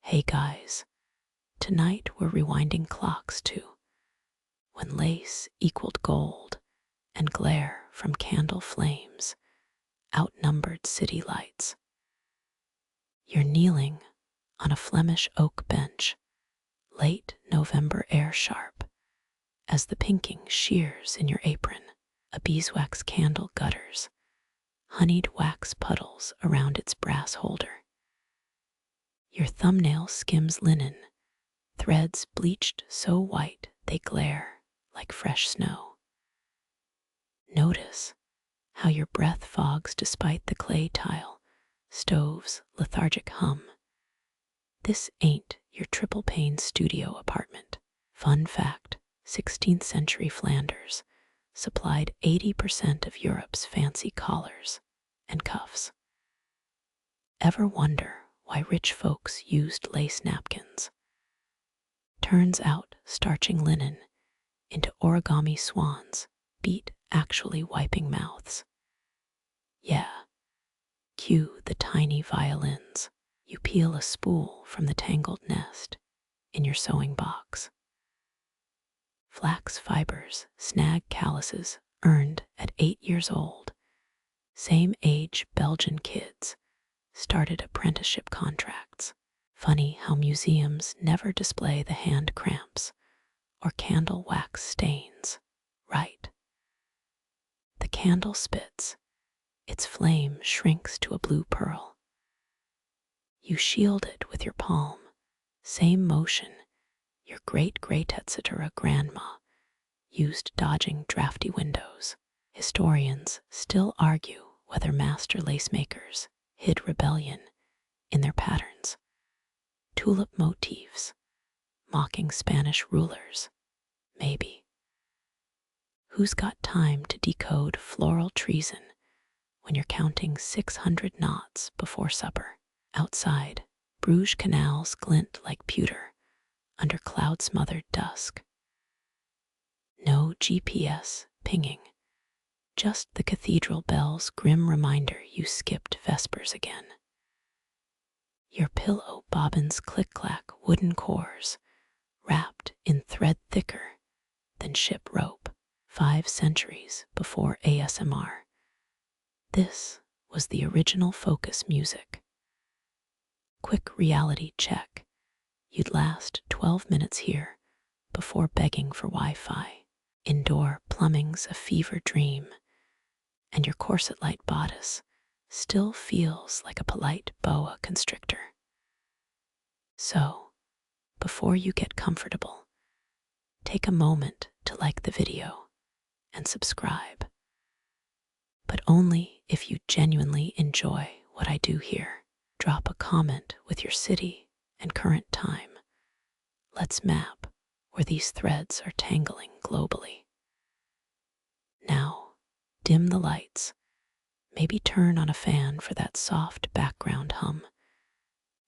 Hey guys, tonight we're rewinding clocks to when lace equaled gold and glare from candle flames outnumbered city lights. You're kneeling on a Flemish oak bench, late November air sharp, as the pinking shears in your apron, a beeswax candle gutters, honeyed wax puddles around its brass holder. Your thumbnail skims linen, threads bleached so white they glare like fresh snow. Notice how your breath fogs despite the clay tile stove's lethargic hum. This ain't your triple-pane studio apartment. Fun fact, 16th century Flanders supplied 80% of Europe's fancy collars and cuffs. Ever wonder why rich folks used lace napkins? Turns out starching linen into origami swans beat actually wiping mouths. Yeah, cue the tiny violins. You peel a spool from the tangled nest in your sewing box. Flax fibers snag calluses earned at 8 years old. Same age Belgian kids started apprenticeship contracts. Funny how museums never display the hand cramps or candle wax stains, right? The candle spits, its flame shrinks to a blue pearl. You shield it with your palm, same motion your great-great-etc. grandma used dodging drafty windows. Historians still argue whether master lace makers hid rebellion in their patterns. Tulip motifs, mocking Spanish rulers, maybe. Who's got time to decode floral treason when you're counting 600 knots before supper? Outside, Bruges canals glint like pewter under cloud-smothered dusk. No GPS pinging, just the cathedral bell's grim reminder you skipped Vespers again. Your pillow bobbins click-clack wooden cores, wrapped in thread thicker than ship rope, 5 centuries before ASMR. This was the original focus music. Quick reality check. You'd last 12 minutes here before begging for Wi-Fi. Indoor plumbing's a fever dream, and your corset-like bodice still feels like a polite boa constrictor. So, before you get comfortable, take a moment to like the video and subscribe. But only if you genuinely enjoy what I do here. Drop a comment with your city and current time. Let's map where these threads are tangling globally. Now, dim the lights. Maybe turn on a fan for that soft background hum.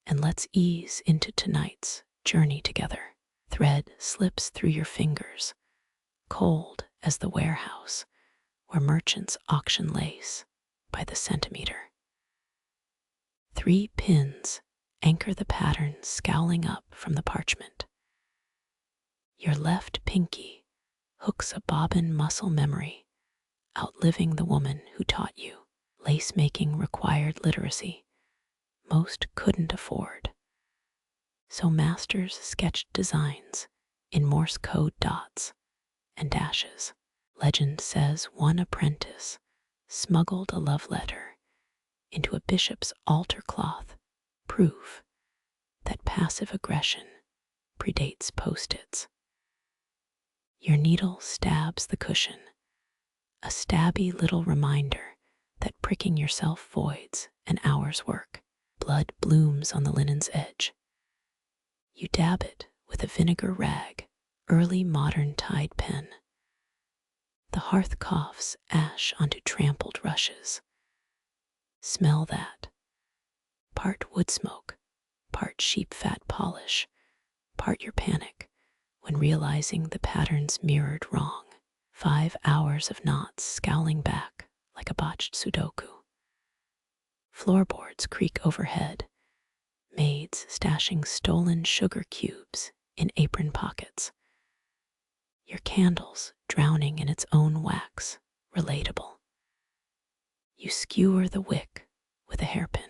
And let's ease into tonight's journey together. Thread slips through your fingers, cold as the warehouse where merchants auction lace by the centimeter. 3 pins anchor the pattern scowling up from the parchment. Your left pinky hooks a bobbin muscle memory, outliving the woman who taught you. Lace making required literacy most couldn't afford. So masters sketched designs in Morse code dots and dashes. Legend says one apprentice smuggled a love letter into a bishop's altar cloth, proof that passive aggression predates post-its. Your needle stabs the cushion, a stabby little reminder that pricking yourself voids an hour's work. Blood blooms on the linen's edge. You dab it with a vinegar rag, early modern Tide pen. The hearth coughs ash onto trampled rushes. Smell that. Part wood smoke, part sheep fat polish, part your panic when realizing the pattern's mirrored wrong. 5 hours of knots scowling back like a botched Sudoku. Floorboards creak overhead, maids stashing stolen sugar cubes in apron pockets. Your candles drowning in its own wax, relatable. You skewer the wick with a hairpin.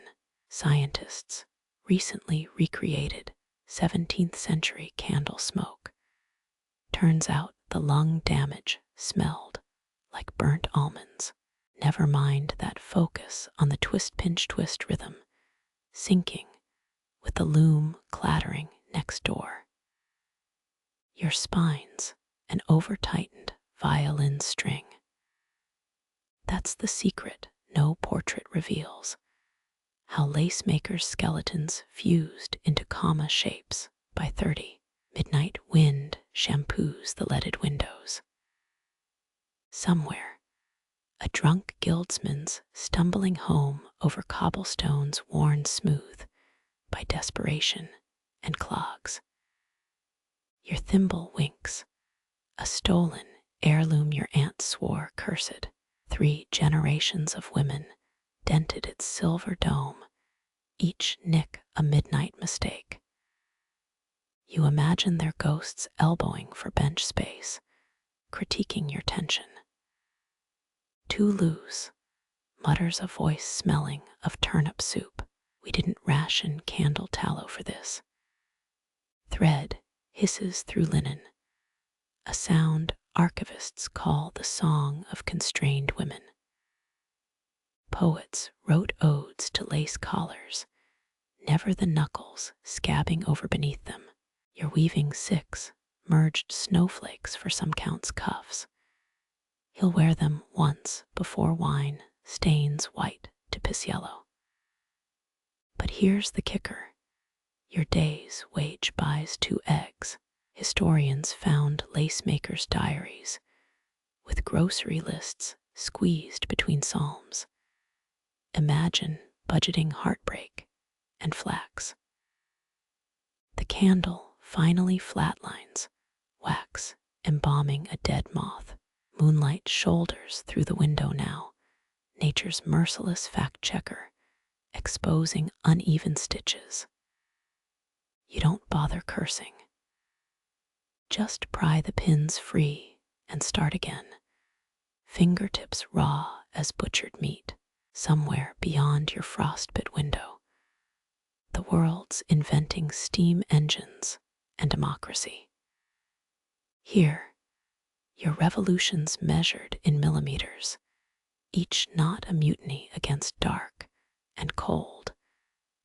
Scientists recently recreated 17th century candle smoke. Turns out the lung damage smelled like burnt almonds. Never mind that focus on the twist-pinch-twist rhythm, syncing with the loom clattering next door. Your spine's an over-tightened violin string. That's the secret no portrait reveals. How lace makers' skeletons fused into comma shapes by 30. Midnight wind shampoos the leaded windows. Somewhere, a drunk guildsman's stumbling home over cobblestones worn smooth by desperation and clogs. Your thimble winks, a stolen heirloom your aunt swore cursed. 3 generations of women dented its silver dome, each nick a midnight mistake. You imagine their ghosts elbowing for bench space, critiquing your tension. Too loose, mutters a voice smelling of turnip soup. We didn't ration candle tallow for this. Thread hisses through linen, a sound archivists call the song of constrained women. Poets wrote odes to lace collars, never the knuckles scabbing over beneath them. You're weaving 6 merged snowflakes for some count's cuffs. He'll wear them once before wine stains white to piss yellow. But here's the kicker. Your day's wage buys 2 eggs. Historians found lace makers' diaries with grocery lists squeezed between psalms. Imagine budgeting heartbreak and flax. The candle finally flatlines, wax embalming a dead moth. Moonlight shoulders through the window now, nature's merciless fact-checker, exposing uneven stitches. You don't bother cursing. Just pry the pins free and start again, fingertips raw as butchered meat. Somewhere beyond your frostbit window, the world's inventing steam engines and democracy. Here, your revolutions measured in millimeters, each not a mutiny against dark and cold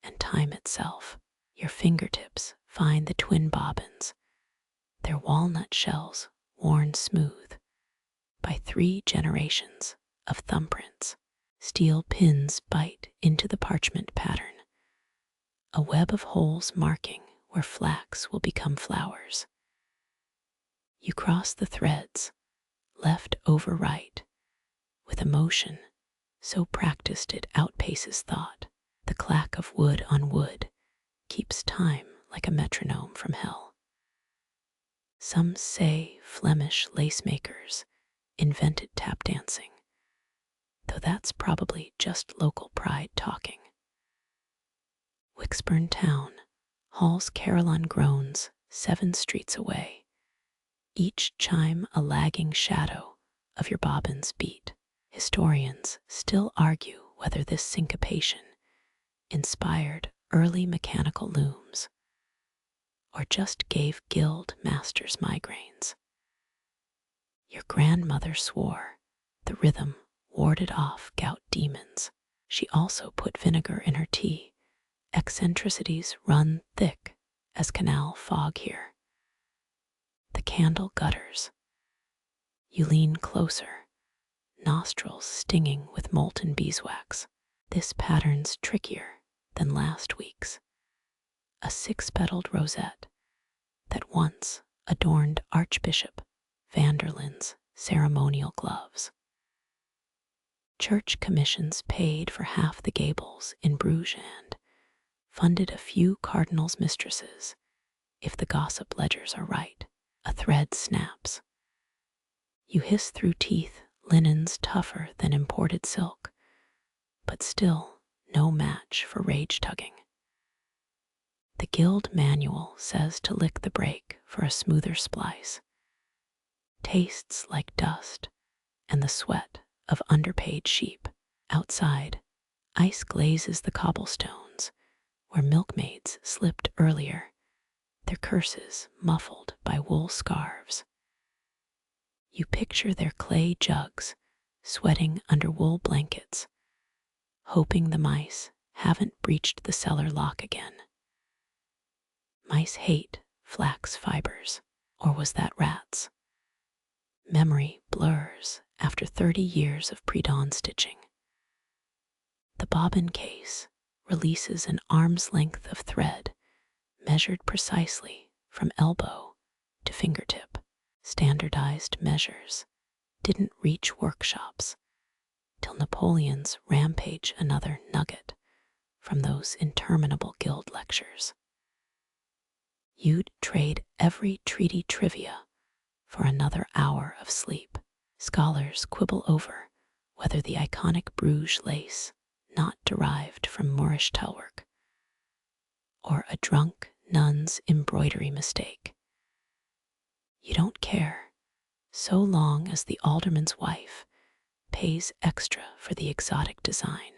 and time itself. Your fingertips find the twin bobbins, their walnut shells worn smooth by 3 generations of thumbprints. Steel pins bite into the parchment pattern, a web of holes marking where flax will become flowers. You cross the threads, left over right, with emotion so practiced it outpaces thought. The clack of wood on wood keeps time like a metronome from hell. Some say Flemish lace makers invented tap dancing, though that's probably just local pride talking. Wixburn town hauls Caroline groans 7 streets away, each chime a lagging shadow of your bobbin's beat. Historians still argue whether this syncopation inspired early mechanical looms or just gave guild masters migraines. Your grandmother swore the rhythm warded off gout demons. She also put vinegar in her tea. Eccentricities run thick as canal fog here. The candle gutters. You lean closer, nostrils stinging with molten beeswax. This pattern's trickier than last week's. A 6-petaled rosette that once adorned Archbishop Vanderlin's ceremonial gloves. Church commissions paid for half the gables in Bruges and funded a few cardinals' mistresses, if the gossip ledgers are right. A thread snaps. You hiss through teeth, linens tougher than imported silk, but still no match for rage tugging. The guild manual says to lick the brake for a smoother splice. Tastes like dust and the sweat of underpaid sheep. Outside, ice glazes the cobblestones where milkmaids slipped earlier, their curses muffled by wool scarves. You picture their clay jugs sweating under wool blankets, hoping the mice haven't breached the cellar lock again. Mice hate flax fibers, or was that rats? Memory blurs after 30 years of pre-dawn stitching. The bobbin case releases an arm's length of thread, measured precisely from elbow to fingertip. Standardized measures didn't reach workshops till Napoleon's rampage another nugget from those interminable guild lectures. You'd trade every treaty trivia for another hour of sleep. Scholars quibble over whether the iconic Bruges lace, not derived from Moorish tellwork, or a drunk nun's embroidery mistake. You don't care, so long as the alderman's wife pays extra for the exotic design.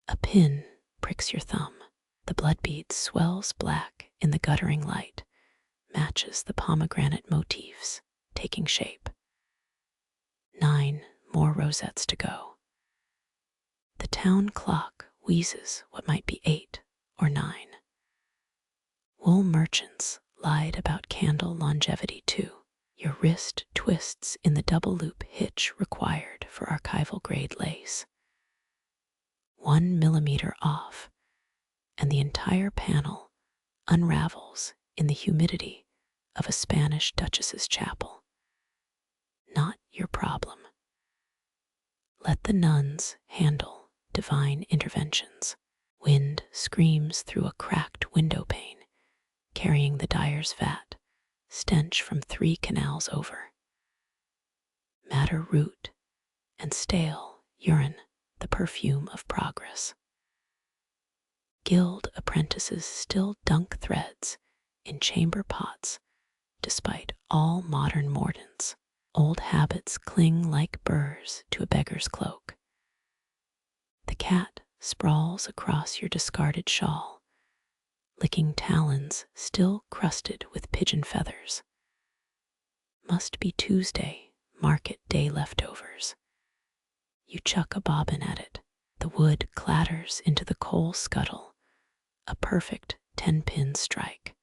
A pin pricks your thumb. The blood bead swells black in the guttering light, matches the pomegranate motifs taking shape. 9 more rosettes to go. The town clock wheezes what might be 8 or 9. Wool merchants lied about candle longevity too. Your wrist twists in the double loop hitch required for archival grade lace. 1 millimeter off, and the entire panel unravels in the humidity of a Spanish duchess's chapel. Not your problem. Let the nuns handle divine interventions. Wind screams through a cracked window pane, carrying the dyer's vat, stench from 3 canals over. Madder root and stale urine, the perfume of progress. Guild apprentices still dunk threads in chamber pots despite all modern mordants. Old habits cling like burrs to a beggar's cloak. The cat sprawls across your discarded shawl, licking talons still crusted with pigeon feathers. Must be Tuesday, market day leftovers. You chuck a bobbin at it. The wood clatters into the coal scuttle, a perfect 10-pin strike.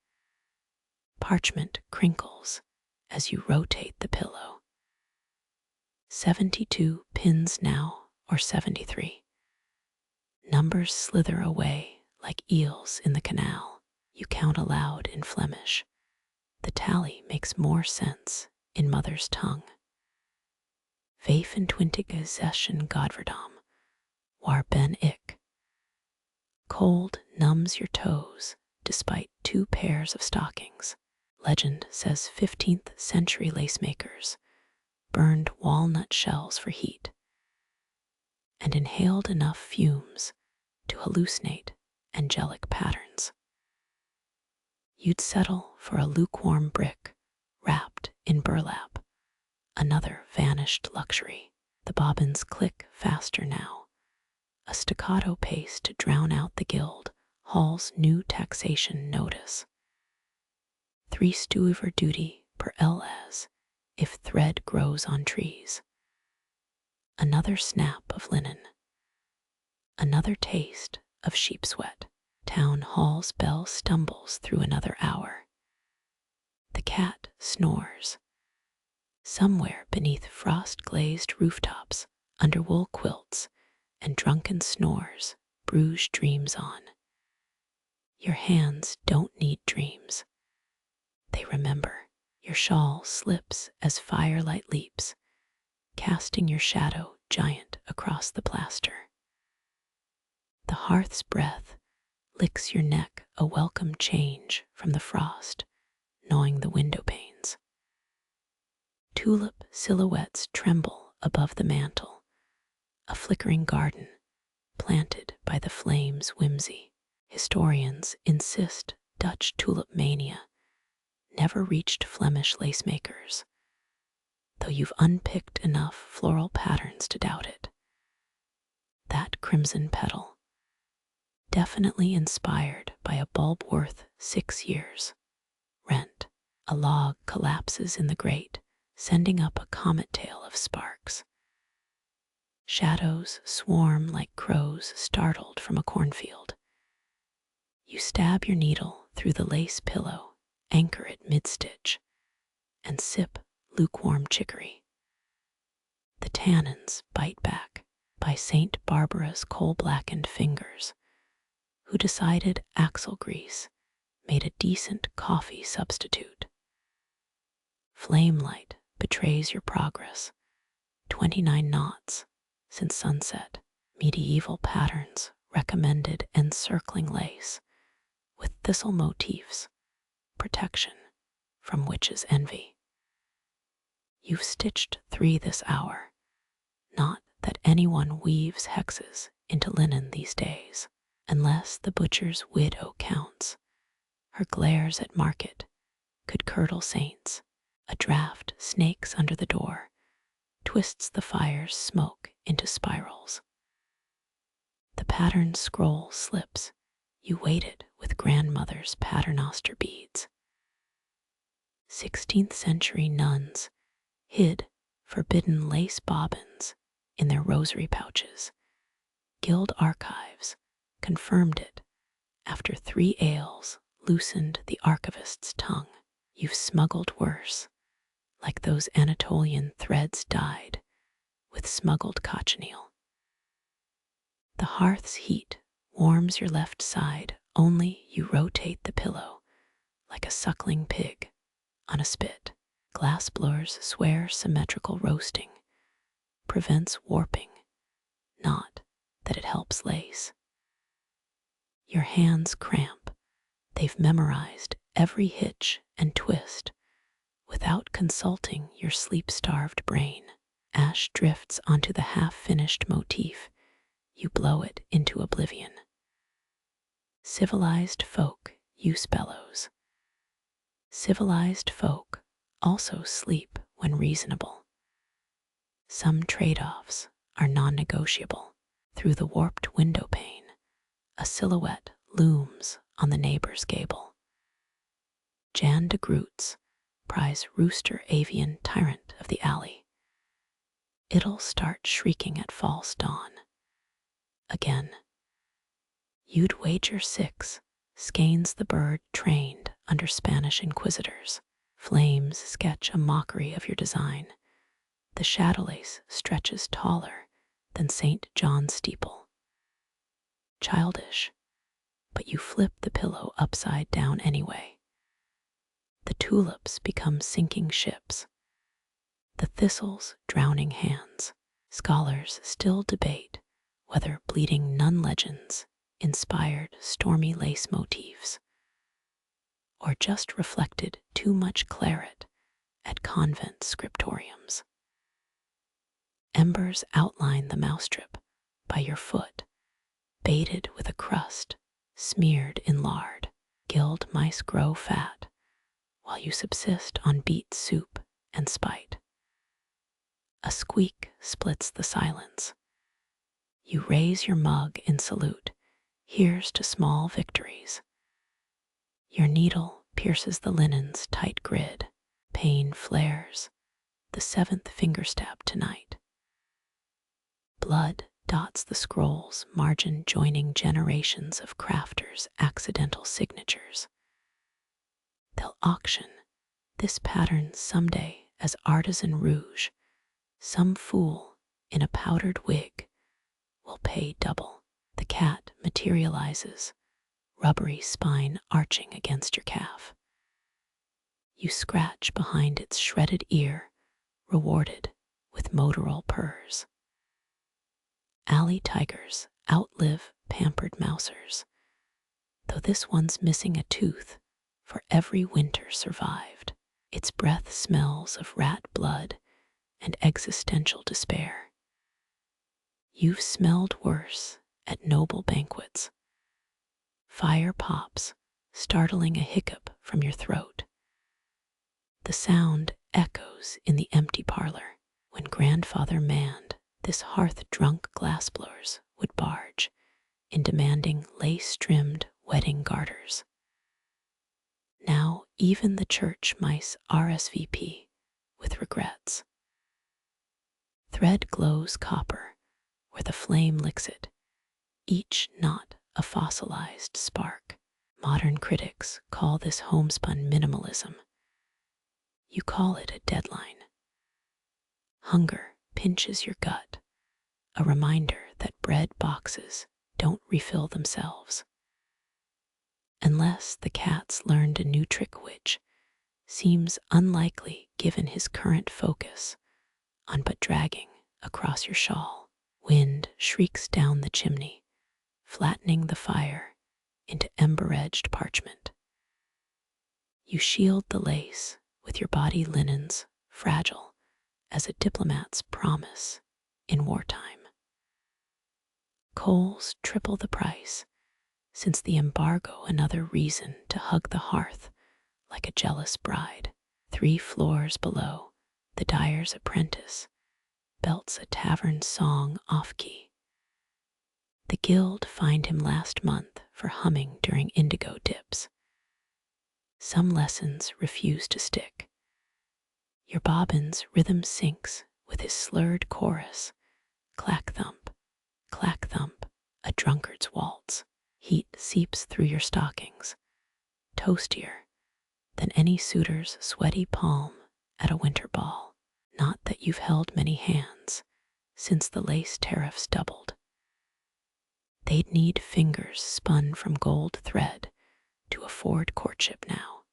Parchment crinkles as you rotate the pillow. 72 pins now, or 73. Numbers slither away like eels in the canal. You count aloud in Flemish. The tally makes more sense in mother's tongue. 25 Godverdam, waar ben ik. Cold numbs your toes despite 2 pairs of stockings. Legend says 15th century lacemakers burned walnut shells for heat and inhaled enough fumes to hallucinate angelic patterns. You'd settle for a lukewarm brick wrapped in burlap, another vanished luxury. The bobbins click faster now. A staccato pace to drown out the guild hall's new taxation notice. 3 stuiver duty per LS if thread grows on trees. Another snap of linen. Another taste of sheep sweat. Town hall's bell stumbles through another hour. The cat snores. Somewhere beneath frost-glazed rooftops, under wool quilts, and drunken snores, Bruges dreams on. Your hands don't need dreams. They remember. Your shawl slips as firelight leaps, casting your shadow giant across the plaster. The hearth's breath licks your neck, a welcome change from the frost, gnawing the window panes. Tulip silhouettes tremble above the mantel, a flickering garden planted by the flame's whimsy. Historians insist Dutch tulip mania never reached Flemish lacemakers, though you've unpicked enough floral patterns to doubt it. That crimson petal, definitely inspired by a bulb worth 6 years' rent. A log collapses in the grate, sending up a comet tail of sparks. Shadows swarm like crows startled from a cornfield. You stab your needle through the lace pillow, anchor it mid-stitch, and sip lukewarm chicory. The tannins bite back by St. Barbara's coal-blackened fingers, who decided axle grease made a decent coffee substitute. Flame light betrays your progress. 29 knots since sunset. Medieval patterns recommended encircling lace with thistle motifs, protection from witches' envy. You've stitched 3 this hour. Not that anyone weaves hexes into linen these days, unless the butcher's widow counts. Her glares at market could curdle saints. A draught snakes under the door, twists the fire's smoke into spirals. The patterned scroll slips. You wait it with grandmother's paternoster beads. 16th century nuns hid forbidden lace bobbins in their rosary pouches. Guild archives confirmed it after 3 ales loosened the archivist's tongue. You've smuggled worse, like those Anatolian threads dyed with smuggled cochineal. The hearth's heat warms your left side, only you rotate the pillow like a suckling pig on a spit. Glass blurs swear symmetrical roasting prevents warping, not that it helps lace. Your hands cramp. They've memorized every hitch and twist without consulting your sleep-starved brain. Ash drifts onto the half-finished motif. You blow it into oblivion. Civilized folk use bellows. Civilized folk also sleep when reasonable. Some trade-offs are non-negotiable. Through the warped window pane, a silhouette looms on the neighbor's gable. Jan de Groots, prize rooster avian tyrant of the alley. It'll start shrieking at false dawn. Again. You'd wager 6, skeins the bird trained under Spanish inquisitors. Flames sketch a mockery of your design. The shadow lace stretches taller than St. John's steeple. Childish, but you flip the pillow upside down anyway. The tulips become sinking ships. The thistles drowning hands. Scholars still debate whether bleeding nun legends inspired stormy lace motifs, or just reflected too much claret at convent scriptoriums. Embers outline the mousetrap by your foot, baited with a crust smeared in lard. Guild mice grow fat while you subsist on beet soup and spite. A squeak splits the silence. You raise your mug in salute. Here's to small victories. Your needle pierces the linen's tight grid. Pain flares, the 7th finger stab tonight. Blood dots the scroll's margin, joining generations of crafters' accidental signatures. They'll auction this pattern someday as artisan rouge. Some fool in a powdered wig will pay double. The cat materializes, rubbery spine arching against your calf. You scratch behind its shredded ear, rewarded with motoral purrs. Alley tigers outlive pampered mousers, though this one's missing a tooth, for every winter survived. Its breath smells of rat blood and existential despair. You've smelled worse at noble banquets. Fire pops, startling a hiccup from your throat. The sound echoes in the empty parlor. When grandfather manned this hearth-drunk glassblowers would barge in demanding lace-trimmed wedding garters. Now even the church mice RSVP with regrets. Thread glows copper where the flame licks it, each knot a fossilized spark. Modern critics call this homespun minimalism. You call it a deadline. Hunger pinches your gut, a reminder that bread boxes don't refill themselves. Unless the cat's learned a new trick, which seems unlikely given his current focus on but dragging across your shawl. Wind shrieks down the chimney, flattening the fire into ember-edged parchment. You shield the lace with your body linens, fragile as a diplomat's promise in wartime. Coals triple the price, since the embargo another reason to hug the hearth like a jealous bride. 3 floors below, the dyer's apprentice belts a tavern song off-key. The guild fined him last month for humming during indigo dips. Some lessons refuse to stick. Your bobbin's rhythm syncs with his slurred chorus, clack thump, a drunkard's waltz. Heat seeps through your stockings, toastier than any suitor's sweaty palm at a winter ball. Not that you've held many hands since the lace tariffs doubled. They'd need fingers spun from gold thread to afford courtship now.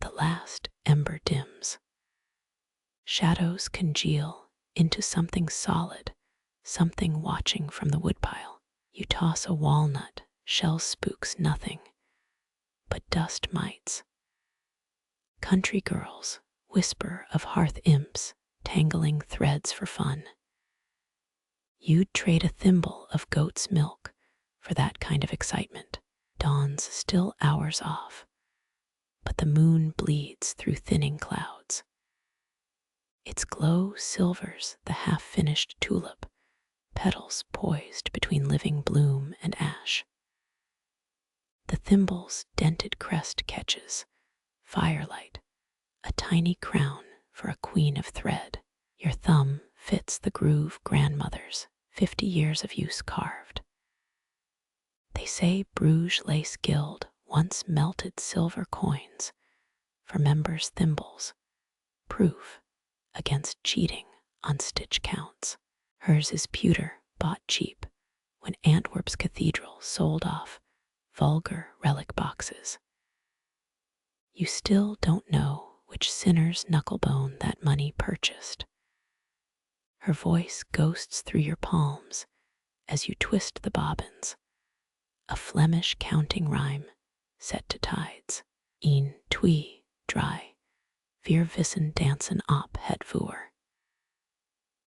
The last ember dims. Shadows congeal into something solid, something watching from the woodpile. You toss a walnut, shell spooks nothing but dust mites. Country girls whisper of hearth imps tangling threads for fun. You'd trade a thimble of goat's milk for that kind of excitement. Dawn's still hours off, but the moon bleeds through thinning clouds. Its glow silvers the half-finished tulip, petals poised between living bloom and ash. The thimble's dented crest catches firelight, a tiny crown for a queen of thread. Your thumb fits the groove grandmother's 50 years of use carved. They say Bruges Lace Guild once melted silver coins for members' thimbles, proof against cheating on stitch counts. Hers is pewter, bought cheap when Antwerp's cathedral sold off vulgar relic boxes. You still don't know which sinner's knucklebone that money purchased. Her voice ghosts through your palms as you twist the bobbins, a Flemish counting rhyme set to tides. Een, twee, drie, vier vissen dansen op het voer.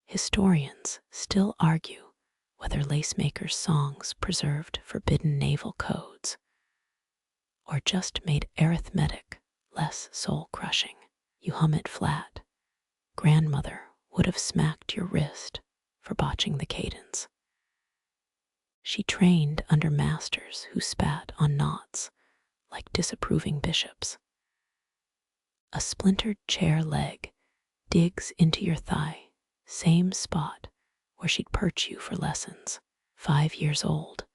Historians still argue whether lacemakers' songs preserved forbidden naval codes or just made arithmetic less soul-crushing. You hum it flat. Grandmother would have smacked your wrist for botching the cadence. She trained under masters who spat on knots like disapproving bishops. A splintered chair leg digs into your thigh, same spot where she'd perch you for lessons. 5 years old,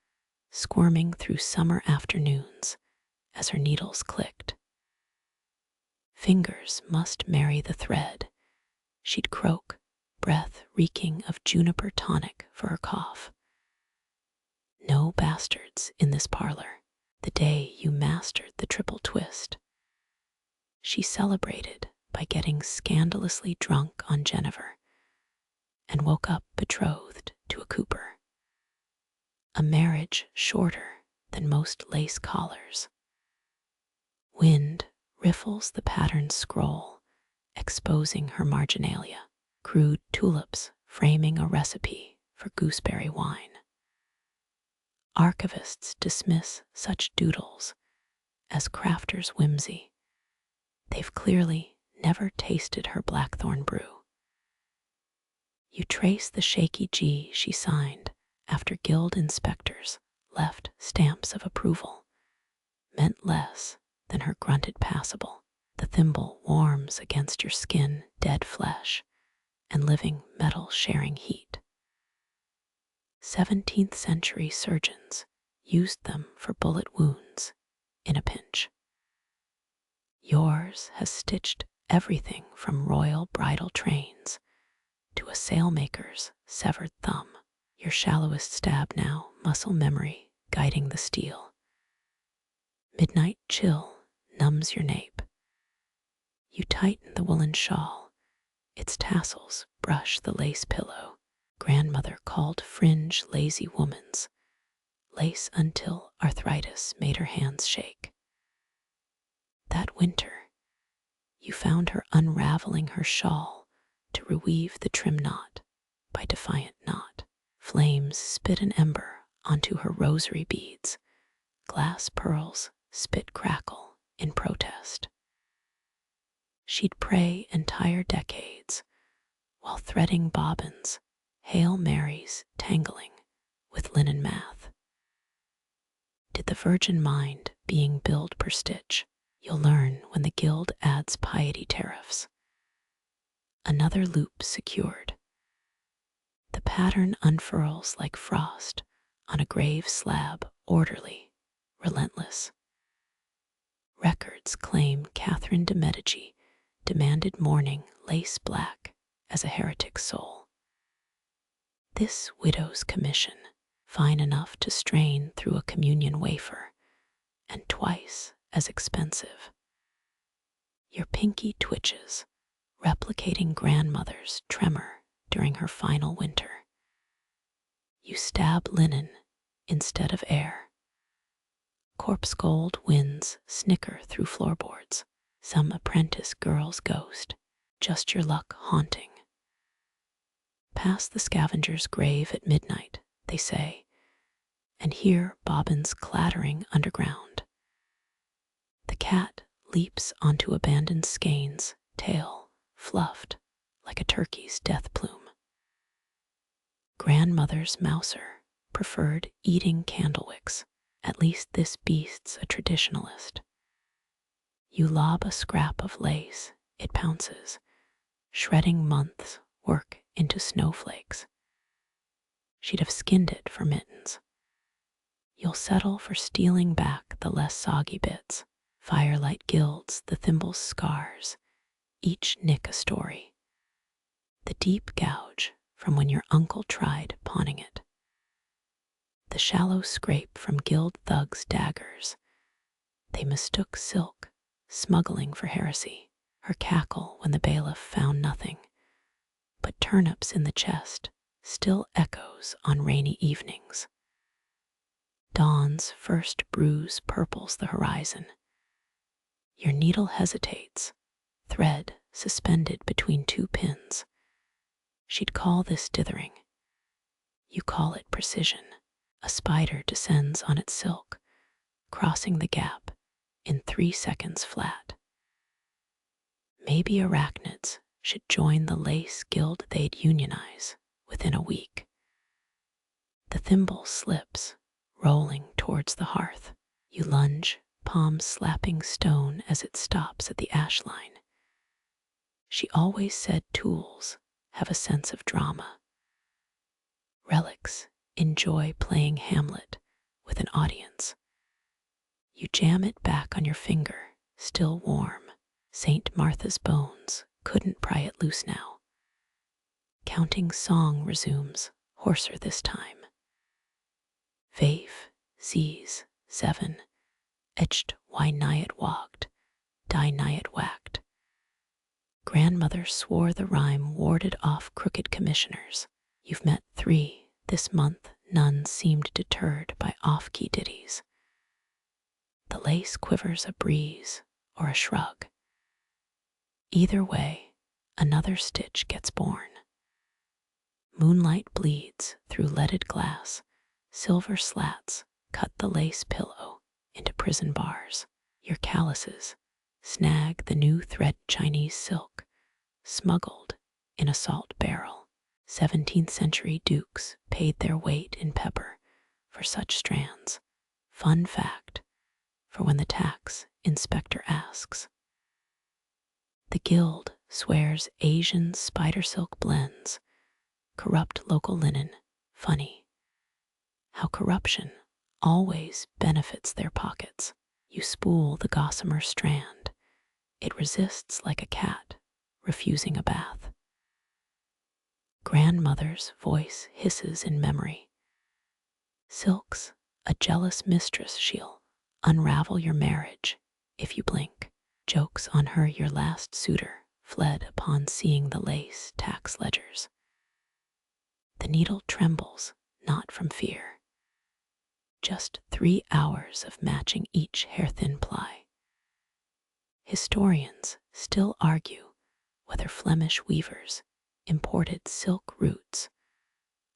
squirming through summer afternoons as her needles clicked. Fingers must marry the thread. She'd croak, breath reeking of juniper tonic for her cough. No bastards in this parlor. The day you mastered the triple twist. She celebrated by getting scandalously drunk on Jennifer and woke up betrothed to a cooper. A marriage shorter than most lace collars. Wind riffles the patterned scroll, exposing her marginalia, crude tulips framing a recipe for gooseberry wine. Archivists dismiss such doodles as crafter's whimsy. They've clearly never tasted her blackthorn brew. You trace the shaky G she signed after guild inspectors left stamps of approval, meant less than her grunted passable. The thimble warms against your skin, dead flesh, and living metal sharing heat. 17th century surgeons used them for bullet wounds in a pinch. Yours has stitched everything from royal bridal trains to a sailmaker's severed thumb. Your shallowest stab now, muscle memory guiding the steel. Midnight chill numbs your nape. You tighten the woolen shawl, its tassels brush the lace pillow. Grandmother called fringe lazy woman's, lace until arthritis made her hands shake. That winter, you found her unraveling her shawl to reweave the trim knot by defiant knot. Flames spit an ember onto her rosary beads. Glass pearls spit crackle in protest. She'd pray entire decades while threading bobbins, Hail Marys tangling with linen math. Did the virgin mind being billed per stitch? You'll learn when the guild adds piety tariffs. Another loop secured. The pattern unfurls like frost on a grave slab, orderly, relentless. Records claim Catherine de Medici demanded mourning lace black as a heretic soul. This widow's commission, fine enough to strain through a communion wafer, and twice as expensive. Your pinky twitches, replicating grandmother's tremor during her final winter. You stab linen instead of air. Corpse gold winds snicker through floorboards, some apprentice girl's ghost, just your luck haunting. Past the scavenger's grave at midnight, they say, and hear bobbins clattering underground. The cat leaps onto abandoned skeins, tail fluffed like a turkey's death plume. Grandmother's mouser preferred eating candlewicks. At least this beast's a traditionalist. You lob a scrap of lace, it pounces, shredding months' work into snowflakes. She'd have skinned it for mittens. You'll settle for stealing back the less soggy bits. Firelight gilds the thimble's scars, each nick a story. The deep gouge from when your uncle tried pawning it. The shallow scrape from guild thugs' daggers. They mistook silk, smuggling for heresy. Her cackle when the bailiff found nothing but turnips in the chest still echoes on rainy evenings. Dawn's first bruise purples the horizon. Your needle hesitates, thread suspended between two pins. She'd call this dithering. You call it precision. A spider descends on its silk, crossing the gap in 3 seconds flat. Maybe arachnids should join the lace guild they'd unionize within a week. The thimble slips, rolling towards the hearth. You lunge, palm slapping stone as it stops at the ash line. She always said tools have a sense of drama. Relics enjoy playing Hamlet with an audience. You jam it back on your finger, still warm. St. Martha's bones couldn't pry it loose now. Counting song resumes, hoarser this time. Vaif, Z's, 7, etched why Nyat walked, die Nyat whacked. Grandmother swore the rhyme warded off crooked commissioners. You've met 3 this month, none seemed deterred by off-key ditties. The lace quivers a breeze or a shrug. Either way, another stitch gets born. Moonlight bleeds through leaded glass, silver slats cut the lace pillow into prison bars. Your calluses snag the new thread Chinese silk, smuggled in a salt barrel. 17th century dukes paid their weight in pepper for such strands. Fun fact for when the tax inspector asks. The Guild swears Asian spider silk blends corrupt local linen. Funny how corruption always benefits their pockets. You spool the gossamer strand. It resists like a cat refusing a bath. Grandmother's voice hisses in memory. Silk's a jealous mistress, she'll unravel your marriage if you blink. Jokes on her your last suitor fled upon seeing the lace tax ledgers. The needle trembles, not from fear. Just 3 hours of matching each hair-thin ply. Historians still argue whether Flemish weavers imported silk roots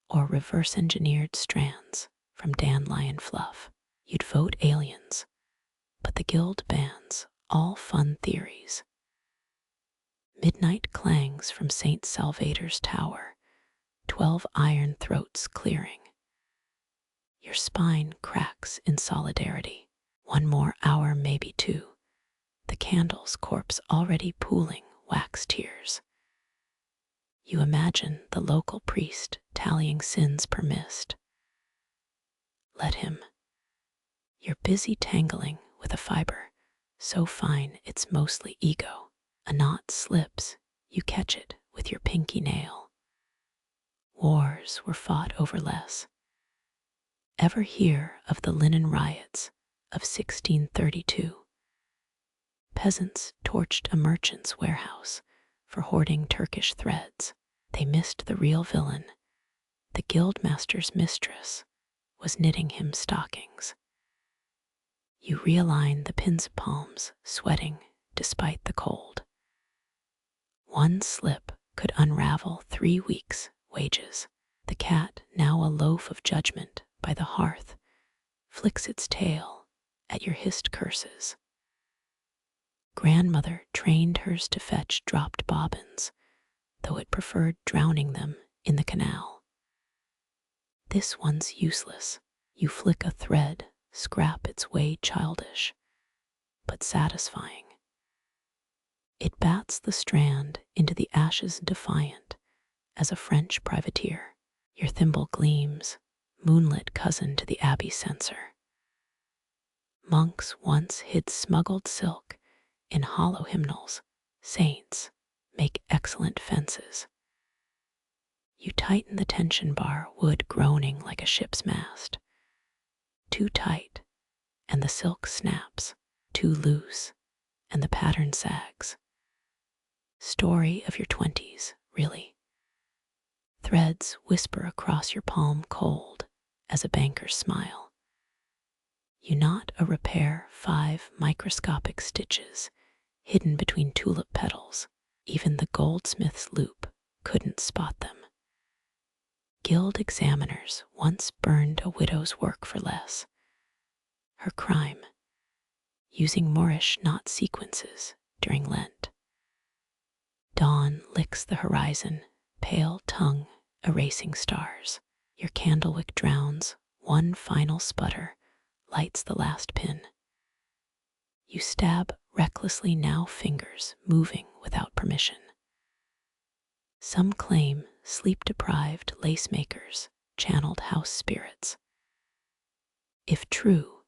or reverse-engineered strands from dandelion fluff. You'd vote aliens, but the Guild bans all fun theories. Midnight clangs from St. Salvator's tower, 12 iron throats clearing. Your spine cracks in solidarity. 1 more hour, maybe 2. The candle's corpse already pooling wax tears. You imagine the local priest tallying sins per mist. Let him. You're busy tangling with a fiber so fine it's mostly ego. A knot slips, you catch it with your pinky nail. Wars were fought over less. Ever hear of the linen riots of 1632? Peasants torched a merchant's warehouse for hoarding Turkish threads. They missed the real villain. The guildmaster's mistress was knitting him stockings. You realign the pins of palms, sweating despite the cold. 1 slip could unravel 3 weeks' wages. The cat, now a loaf of judgment by the hearth, flicks its tail at your hissed curses. Grandmother trained hers to fetch dropped bobbins, though it preferred drowning them in the canal. This one's useless. You flick a thread, scrap its way childish, but satisfying. It bats the strand into the ashes defiant as a French privateer. Your thimble gleams, moonlit cousin to the abbey censer. Monks once hid smuggled silk in hollow hymnals. Saints make excellent fences. You tighten the tension bar, wood groaning like a ship's mast. Too tight, and the silk snaps. Too loose, and the pattern sags. Story of your 20s, really. Threads whisper across your palm cold as a banker's smile. You knot a repair 5 microscopic stitches hidden between tulip petals. Even the goldsmith's loop couldn't spot them. Guild examiners once burned a widow's work for less. Her crime, using Moorish knot sequences during Lent. Dawn licks the horizon, pale tongue erasing stars. Your candlewick drowns, 1 final sputter lights the last pin. You stab recklessly, now fingers moving without permission. Some claim sleep-deprived lace makers channeled house spirits. If true,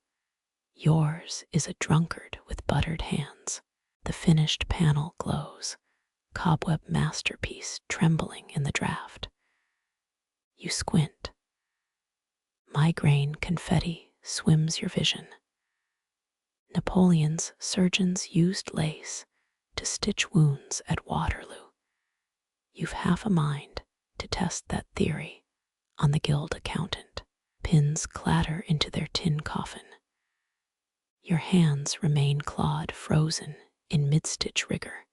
yours is a drunkard with buttered hands. The finished panel glows, cobweb masterpiece trembling in the draft. You squint. Migraine confetti swims your vision. Napoleon's surgeons used lace to stitch wounds at Waterloo. You've half a mind to test that theory on the Guild accountant. Pins clatter into their tin coffin. Your hands remain clawed, frozen in mid-stitch rigor.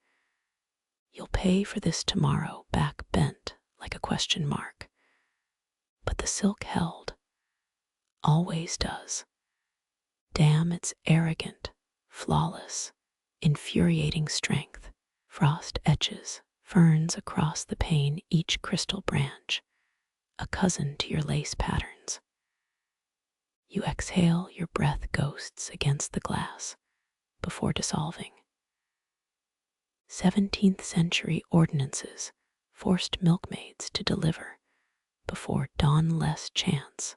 You'll pay for this tomorrow, back bent like a question mark. But the silk held. always does. Damn its arrogant, flawless, infuriating strength. Frost etches ferns across the pane, each crystal branch, a cousin to your lace patterns. You exhale your breath ghosts against the glass before dissolving. 17th century ordinances forced milkmaids to deliver before dawn-less chance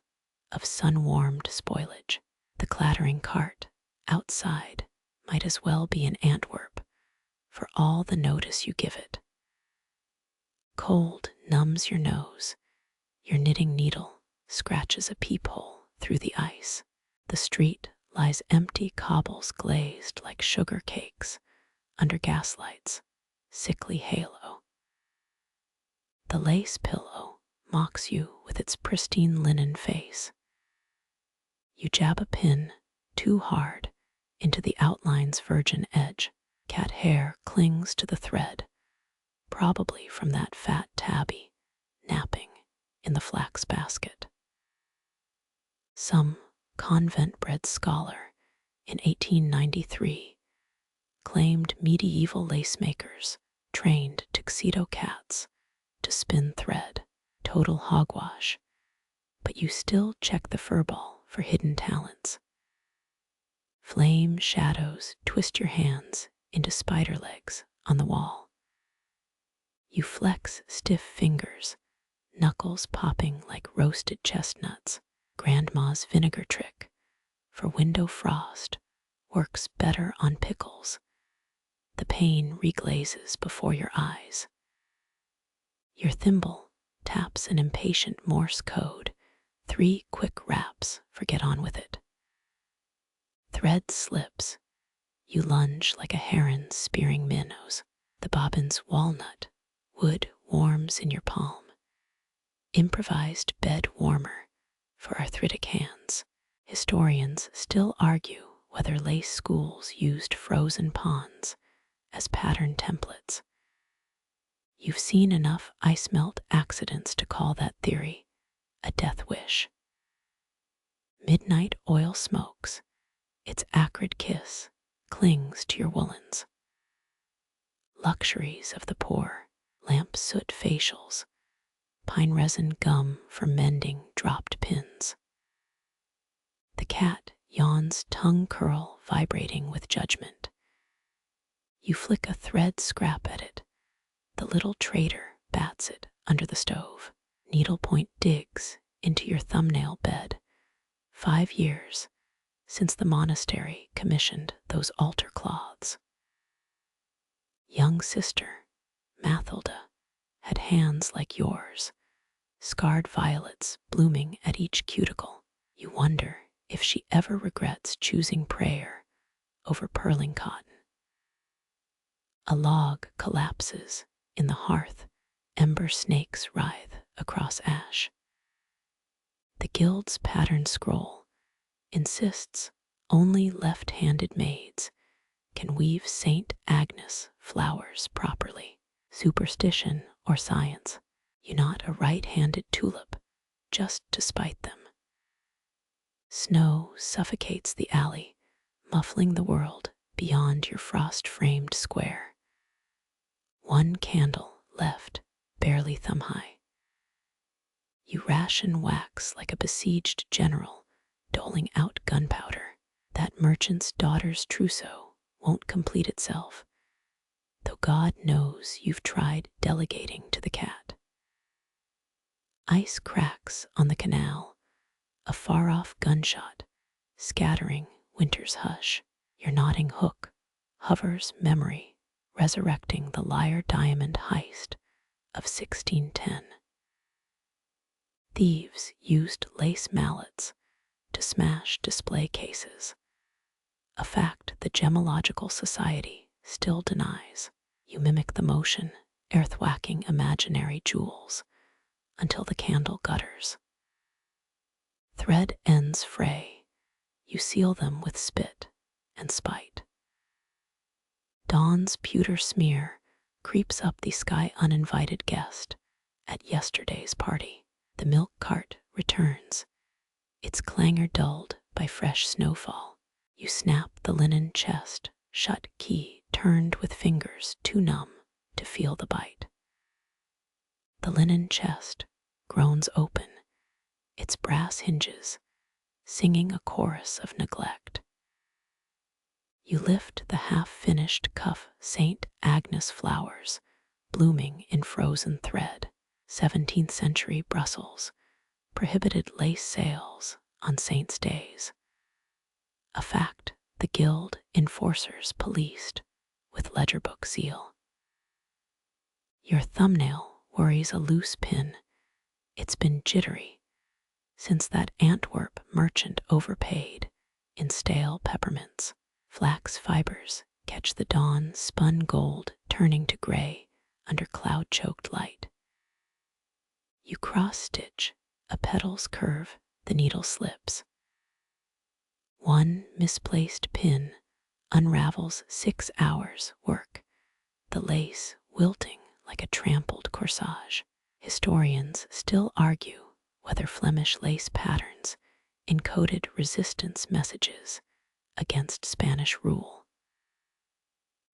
of sun-warmed spoilage. The clattering cart outside might as well be in Antwerp for all the notice you give it. Cold numbs your nose. Your knitting needle scratches a peephole through the ice. The street lies empty, cobbles glazed like sugar cakes under gaslight's sickly halo. The lace pillow mocks you with its pristine linen face. You jab a pin too hard into the outline's virgin edge. Cat hair clings to the thread, probably from that fat tabby napping in the flax basket. Some convent-bred scholar in 1893 claimed medieval lace makers trained tuxedo cats to spin thread. Total hogwash, but you still check the furball for hidden talents. Flame shadows twist your hands into spider legs on the wall. You flex stiff fingers, knuckles popping like roasted chestnuts. Grandma's vinegar trick for window frost works better on pickles. The pain reglazes before your eyes. Your thimble taps an impatient Morse code. 3 quick raps for get on with it. Thread slips. You lunge like a heron spearing minnows. The bobbin's walnut wood warms in your palm. Improvised bed warmer for arthritic hands. Historians still argue whether lace schools used frozen ponds as pattern templates. You've seen enough ice melt accidents to call that theory a death wish. Midnight oil smokes. Its acrid kiss clings to your woolens. Luxuries of the poor, lamp soot facials, pine resin gum for mending dropped pins. The cat yawns, tongue curl vibrating with judgment. You flick a thread scrap at it. The little traitor bats it under the stove. Needlepoint digs into your thumbnail bed. 5 years since the monastery commissioned those altar cloths. Young sister, Mathilda, had hands like yours, scarred violets blooming at each cuticle. You wonder if she ever regrets choosing prayer over purling cotton. A log collapses in the hearth, ember snakes writhe across ash. The guild's pattern scroll insists only left-handed maids can weave St. Agnes flowers properly. Superstition or science, you knot a right-handed tulip just to spite them. Snow suffocates the alley, muffling the world beyond your frost-framed square. 1 candle left, barely thumb-high. You ration wax like a besieged general, doling out gunpowder. That merchant's daughter's trousseau won't complete itself, though God knows you've tried delegating to the cat. Ice cracks on the canal, a far-off gunshot scattering winter's hush. Your nodding hook hovers memory, resurrecting the lyre diamond heist of 1610. Thieves used lace mallets to smash display cases, a fact the Gemological Society still denies. You mimic the motion, earth-whacking imaginary jewels until the candle gutters. Thread ends fray. You seal them with spit and spite. Dawn's pewter smear creeps up the sky uninvited guest at yesterday's party. The milk cart returns, its clangor dulled by fresh snowfall. You snap the linen chest, shut key turned with fingers too numb to feel the bite. The linen chest groans open, its brass hinges singing a chorus of neglect. You lift the half-finished cuff St. Agnes flowers, blooming in frozen thread, 17th century Brussels, prohibited lace sales on saints' days. A fact the guild enforcers policed with ledger-book seal. Your thumbnail worries a loose pin. It's been jittery since that Antwerp merchant overpaid in stale peppermints. Flax fibers catch the dawn spun gold turning to gray under cloud-choked light. You cross-stitch a petal's curve, the needle slips. One misplaced pin unravels 6 hours' work, the lace wilting like a trampled corsage. Historians still argue whether Flemish lace patterns encoded resistance messages against Spanish rule.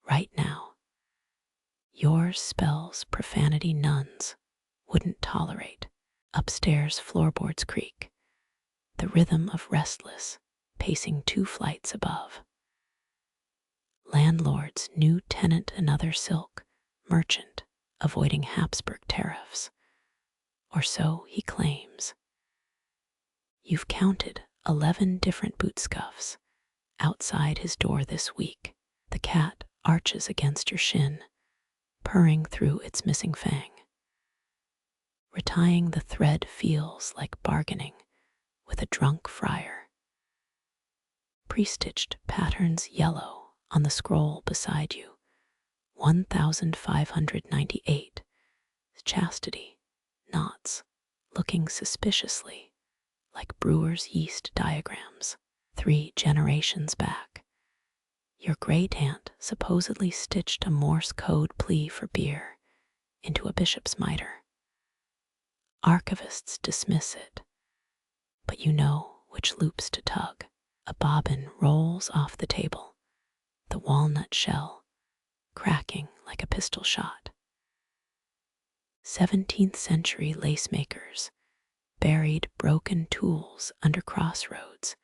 Right now, yours spells profanity nuns wouldn't tolerate. Upstairs floorboards creak, the rhythm of restless pacing 2 flights above. Landlord's new tenant another silk merchant avoiding Habsburg tariffs, or so he claims. You've counted 11 different boot scuffs outside his door this week. The cat arches against your shin, purring through its missing fang. Retying the thread feels like bargaining with a drunk friar. Pre-stitched patterns yellow on the scroll beside you. 1598. Chastity knots looking suspiciously like brewer's yeast diagrams. 3 generations back, your great-aunt supposedly stitched a Morse code plea for beer into a bishop's mitre. Archivists dismiss it, but you know which loops to tug. A bobbin rolls off the table, the walnut shell cracking like a pistol shot. 17th century lacemakers buried broken tools under crossroads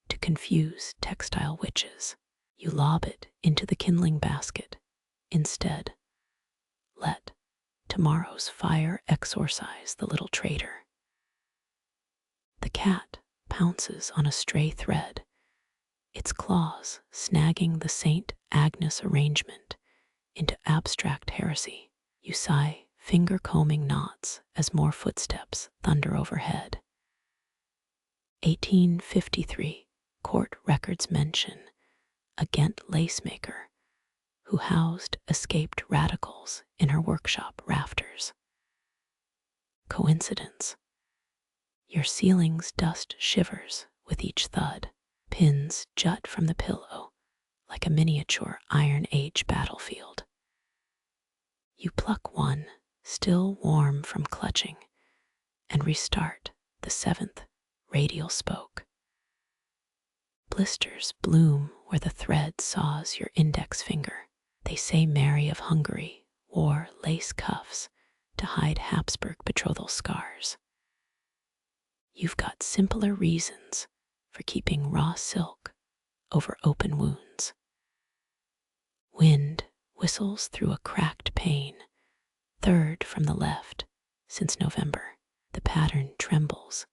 to confuse textile witches. You lob it into the kindling basket. Instead, let tomorrow's fire exorcise the little traitor. The cat pounces on a stray thread, its claws snagging the St. Agnes arrangement into abstract heresy. You sigh, finger-combing knots as more footsteps thunder overhead. 1853 court records mention a Ghent lacemaker who housed escaped radicals in her workshop rafters. Coincidence? Your ceiling's dust shivers with each thud. Pins jut from the pillow like a miniature Iron Age battlefield. You pluck one, still warm from clutching, and restart the 7th radial spoke. Blisters bloom where the thread saws your index finger. They say Mary of Hungary wore lace cuffs to hide Habsburg betrothal scars. You've got simpler reasons for keeping raw silk over open wounds. Wind whistles through a cracked pane, 3rd from the left since November. The pattern trembles.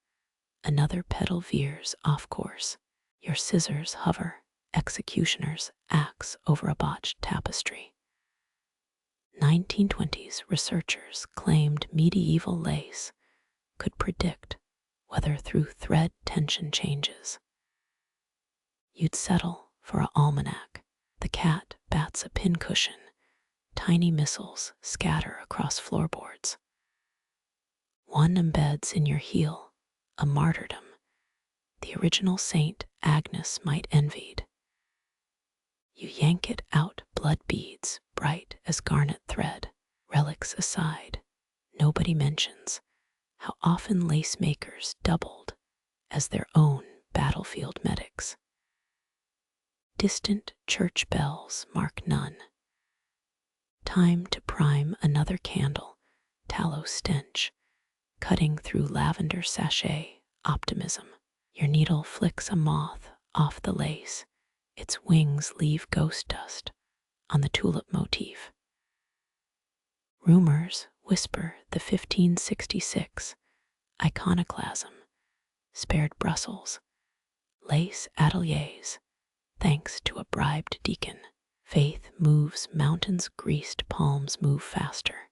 Another petal veers off course. Your scissors hover, executioner's axe over a botched tapestry. 1920s researchers claimed medieval lace could predict weather through thread tension changes. You'd settle for an almanac. The cat bats a pincushion. Tiny missiles scatter across floorboards. One embeds in your heel, a martyrdom the original St. Agnes might envied. You yank it out, blood beads bright as garnet thread. Relics aside, nobody mentions how often lace makers doubled as their own battlefield medics. Distant church bells mark none. Time to prime another candle, tallow stench, cutting through lavender sachet, optimism. Your needle flicks a moth off the lace. Its wings leave ghost dust on the tulip motif. Rumors whisper the 1566 iconoclasm spared Brussels, lace ateliers, thanks to a bribed deacon. Faith moves mountains, greased palms move faster.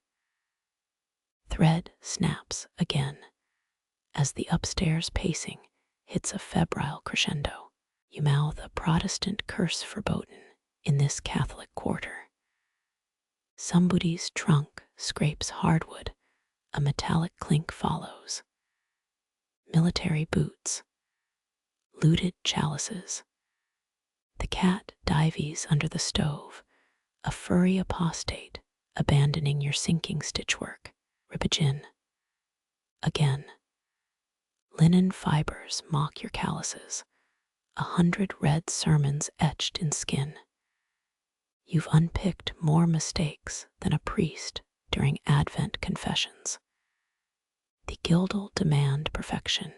Thread snaps again as the upstairs pacing hits a febrile crescendo. You mouth a Protestant curse verboten in this Catholic quarter. Somebody's trunk scrapes hardwood, a metallic clink follows. Military boots, looted chalices. The cat dives under the stove, a furry apostate abandoning your sinking stitchwork. Ribagin. Again. Linen fibers mock your calluses, 100 red sermons etched in skin. You've unpicked more mistakes than a priest during Advent confessions. The guild'll demand perfection.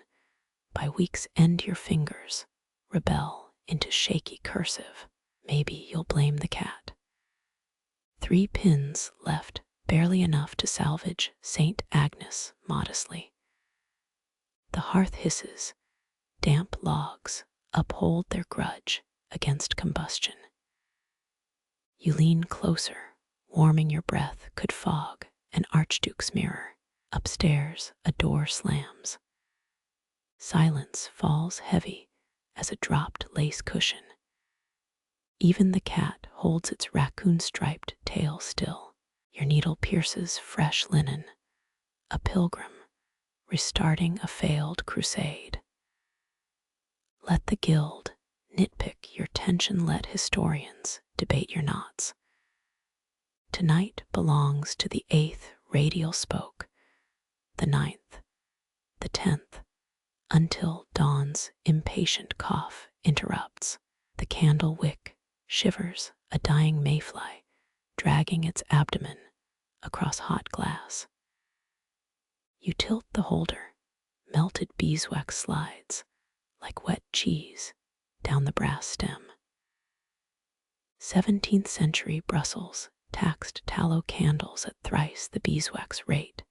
By week's end your fingers rebel into shaky cursive. Maybe you'll blame the cat. 3 pins left, barely enough to salvage Saint Agnes modestly. The hearth hisses. Damp logs uphold their grudge against combustion. You lean closer, warming your breath could fog an archduke's mirror. Upstairs, a door slams. Silence falls heavy as a dropped lace cushion. Even the cat holds its raccoon-striped tail still. Your needle pierces fresh linen, a pilgrim restarting a failed crusade. Let the guild nitpick your tension, let historians debate your knots. Tonight belongs to the 8th radial spoke, the 9th, the 10th, until dawn's impatient cough interrupts. The candle wick shivers, a dying mayfly dragging its abdomen across hot glass. You tilt the holder, melted beeswax slides like wet cheese down the brass stem. 17th century Brussels taxed tallow candles at thrice the beeswax rate,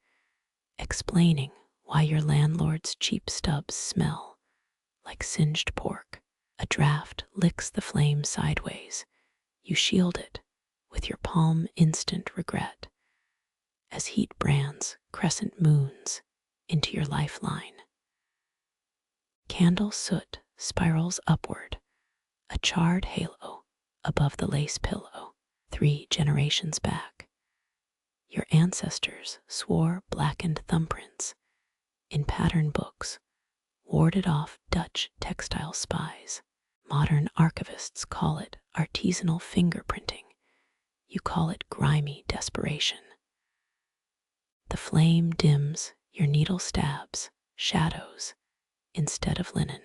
explaining why your landlord's cheap stubs smell like singed pork. A draft licks the flame sideways. You shield it with your palm, instant regret, as heat brands crescent moons into your lifeline. Candle soot spirals upward, a charred halo above the lace pillow. 3 generations back, your ancestors swore blackened thumbprints in pattern books warded off Dutch textile spies. Modern archivists call it artisanal fingerprinting. You call it grimy desperation. The flame dims, your needle stabs shadows instead of linen.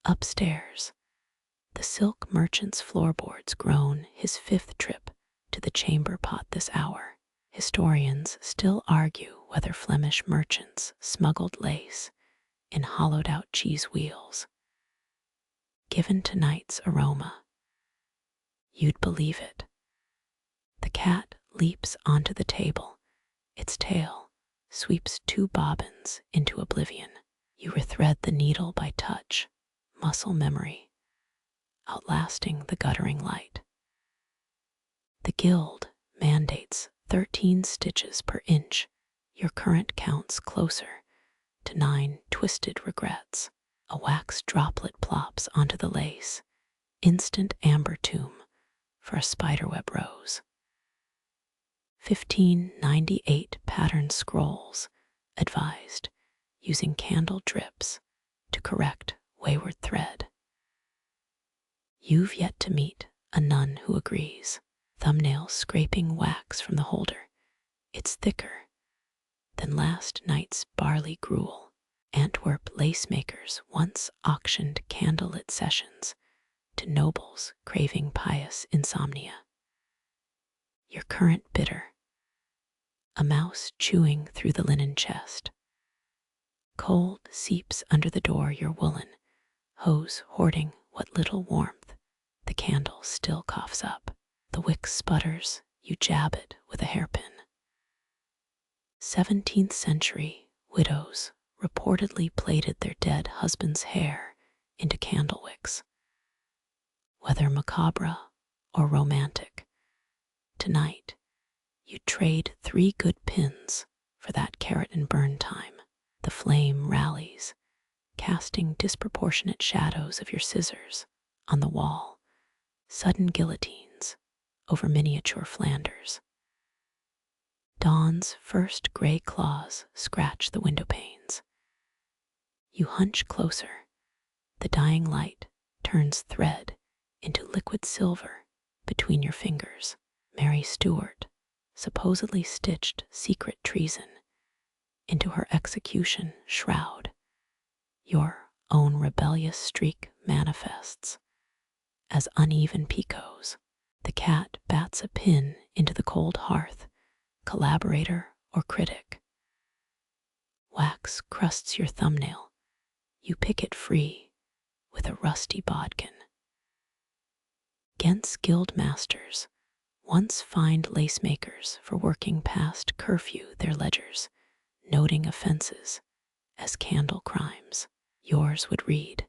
Upstairs, the silk merchant's floorboards groan his 5th trip to the chamber pot this hour. Historians still argue whether Flemish merchants smuggled lace in hollowed-out cheese wheels. Given tonight's aroma, you'd believe it. The cat leaps onto the table. Its tail sweeps 2 bobbins into oblivion. You rethread the needle by touch, muscle memory, outlasting the guttering light. The guild mandates 13 stitches per inch. Your current counts closer to 9 twisted regrets. A wax droplet plops onto the lace, instant amber tomb for a spiderweb rose. 1598 pattern scrolls advised using candle drips to correct wayward thread. You've yet to meet a nun who agrees. Thumbnails scraping wax from the holder. It's thicker than last night's barley gruel. Antwerp lace makers once auctioned candlelit sessions to nobles craving pious insomnia. Your current bitter, a mouse chewing through the linen chest. Cold seeps under the door your woolen, hose hoarding what little warmth the candle still coughs up. The wick sputters, you jab it with a hairpin. 17th century widows reportedly plaited their dead husband's hair into candle wicks. Whether macabre or romantic, tonight you trade 3 good pins for that carrot and burn time. The flame rallies, casting disproportionate shadows of your scissors on the wall, sudden guillotines over miniature Flanders. Dawn's first gray claws scratch the window panes. You hunch closer. The dying light turns thread into liquid silver between your fingers. Mary Stuart supposedly stitched secret treason into her execution shroud. Your own rebellious streak manifests as uneven picots. The cat bats a pin into the cold hearth, collaborator or critic. Wax crusts your thumbnail. You pick it free with a rusty bodkin. Ghent's guild masters once fined lace makers for working past curfew their ledgers, noting offenses as candle crimes. Yours would read,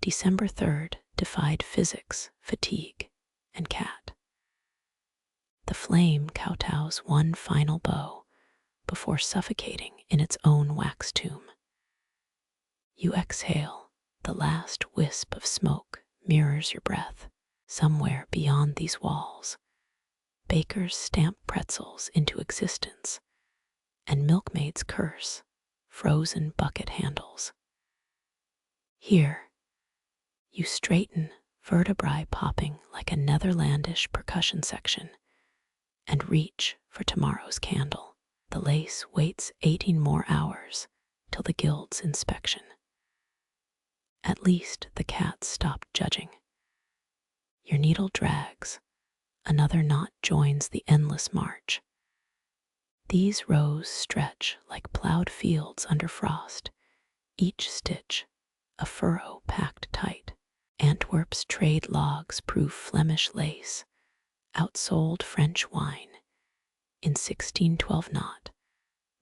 December 3rd defied physics, fatigue, and cat. The flame kowtows one final bow before suffocating in its own wax tomb. You exhale, the last wisp of smoke mirrors your breath. Somewhere beyond these walls, bakers stamp pretzels into existence, and milkmaids curse frozen bucket handles. Here, you straighten vertebrae popping like a Netherlandish percussion section and reach for tomorrow's candle. The lace waits 18 more hours till the guild's inspection. At least the cats stopped judging. Your needle drags, another knot joins the endless march. These rows stretch like plowed fields under frost, each stitch a furrow packed tight. Antwerp's trade logs prove Flemish lace outsold French wine in 1612 knot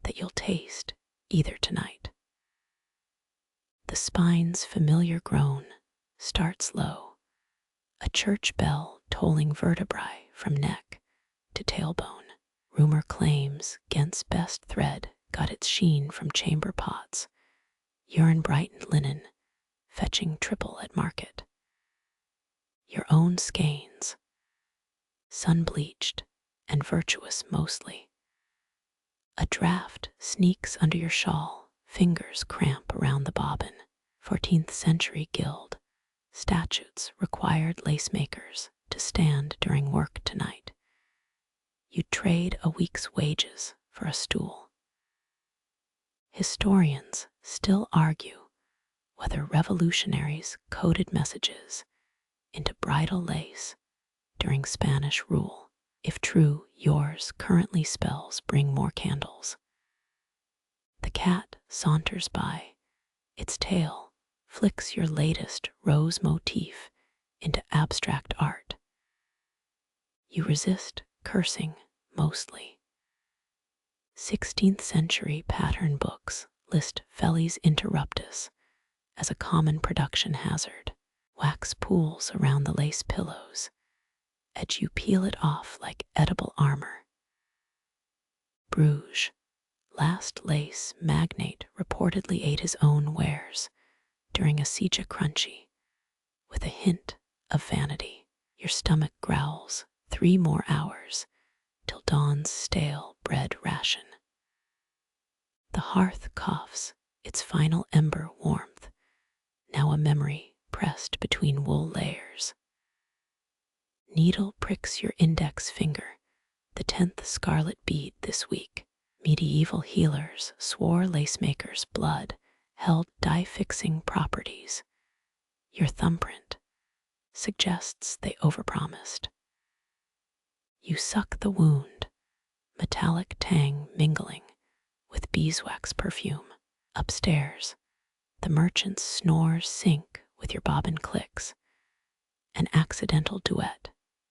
that you'll taste either tonight. The spine's familiar groan starts low, a church bell tolling vertebrae from neck to tailbone. Rumor claims Ghent's best thread got its sheen from chamber pots, urine-brightened linen, fetching triple at market. Your own skeins, sun-bleached and virtuous mostly. A draft sneaks under your shawl, fingers cramp around the bobbin. 14th century guild statutes required lace makers to stand during work tonight. You trade a week's wages for a stool. Historians still argue whether revolutionaries coded messages into bridal lace during Spanish rule. If true, yours currently spells bring more candles. The cat saunters by, its tail flicks your latest rose motif into abstract art. You resist cursing mostly. 16th century pattern books list Fellis interruptus as a common production hazard. Wax pools around the lace pillows, as you peel it off like edible armor. Bruges, last lace magnate reportedly ate his own wares during a siege crunchy, with a hint of vanity. Your stomach growls 3 more hours till dawn's stale bread ration. The hearth coughs its final ember warmth, now a memory pressed between wool layers. Needle pricks your index finger, the 10th scarlet bead this week. Medieval healers swore lacemakers' blood held dye-fixing properties. Your thumbprint suggests they overpromised. You suck the wound, metallic tang mingling with beeswax perfume. Upstairs, the merchant's snores sync with your bobbin clicks, an accidental duet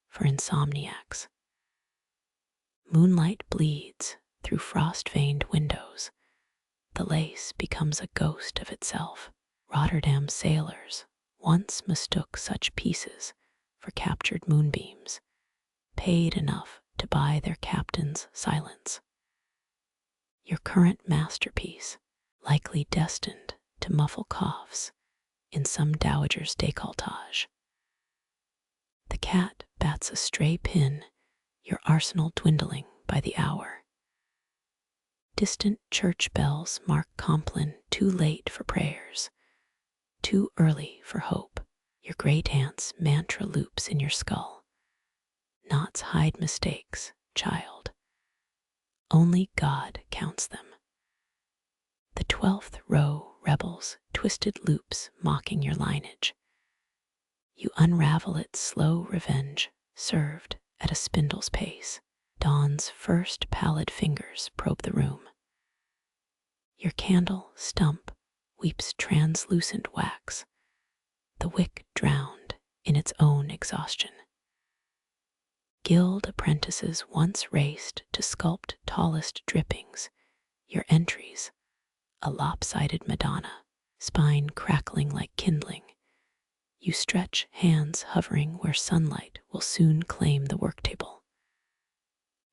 for insomniacs. Moonlight bleeds through frost-veined windows. The lace becomes a ghost of itself. Rotterdam sailors once mistook such pieces for captured moonbeams, paid enough to buy their captain's silence. Your current masterpiece, likely destined to muffle coughs in some dowager's décolletage. The cat bats a stray pin, your arsenal dwindling by the hour. Distant church bells mark Compline too late for prayers, too early for hope. Your great aunt's mantra loops in your skull. Knots hide mistakes, child. Only God counts them. The 12th row rebels twisted loops mocking your lineage. You unravel its slow revenge, served at a spindle's pace. Dawn's first pallid fingers probe the room. Your candle stump weeps translucent wax, the wick drowned in its own exhaustion. Guild apprentices once raced to sculpt tallest drippings, your entries, a lopsided Madonna, spine crackling like kindling. You stretch hands hovering where sunlight will soon claim the worktable.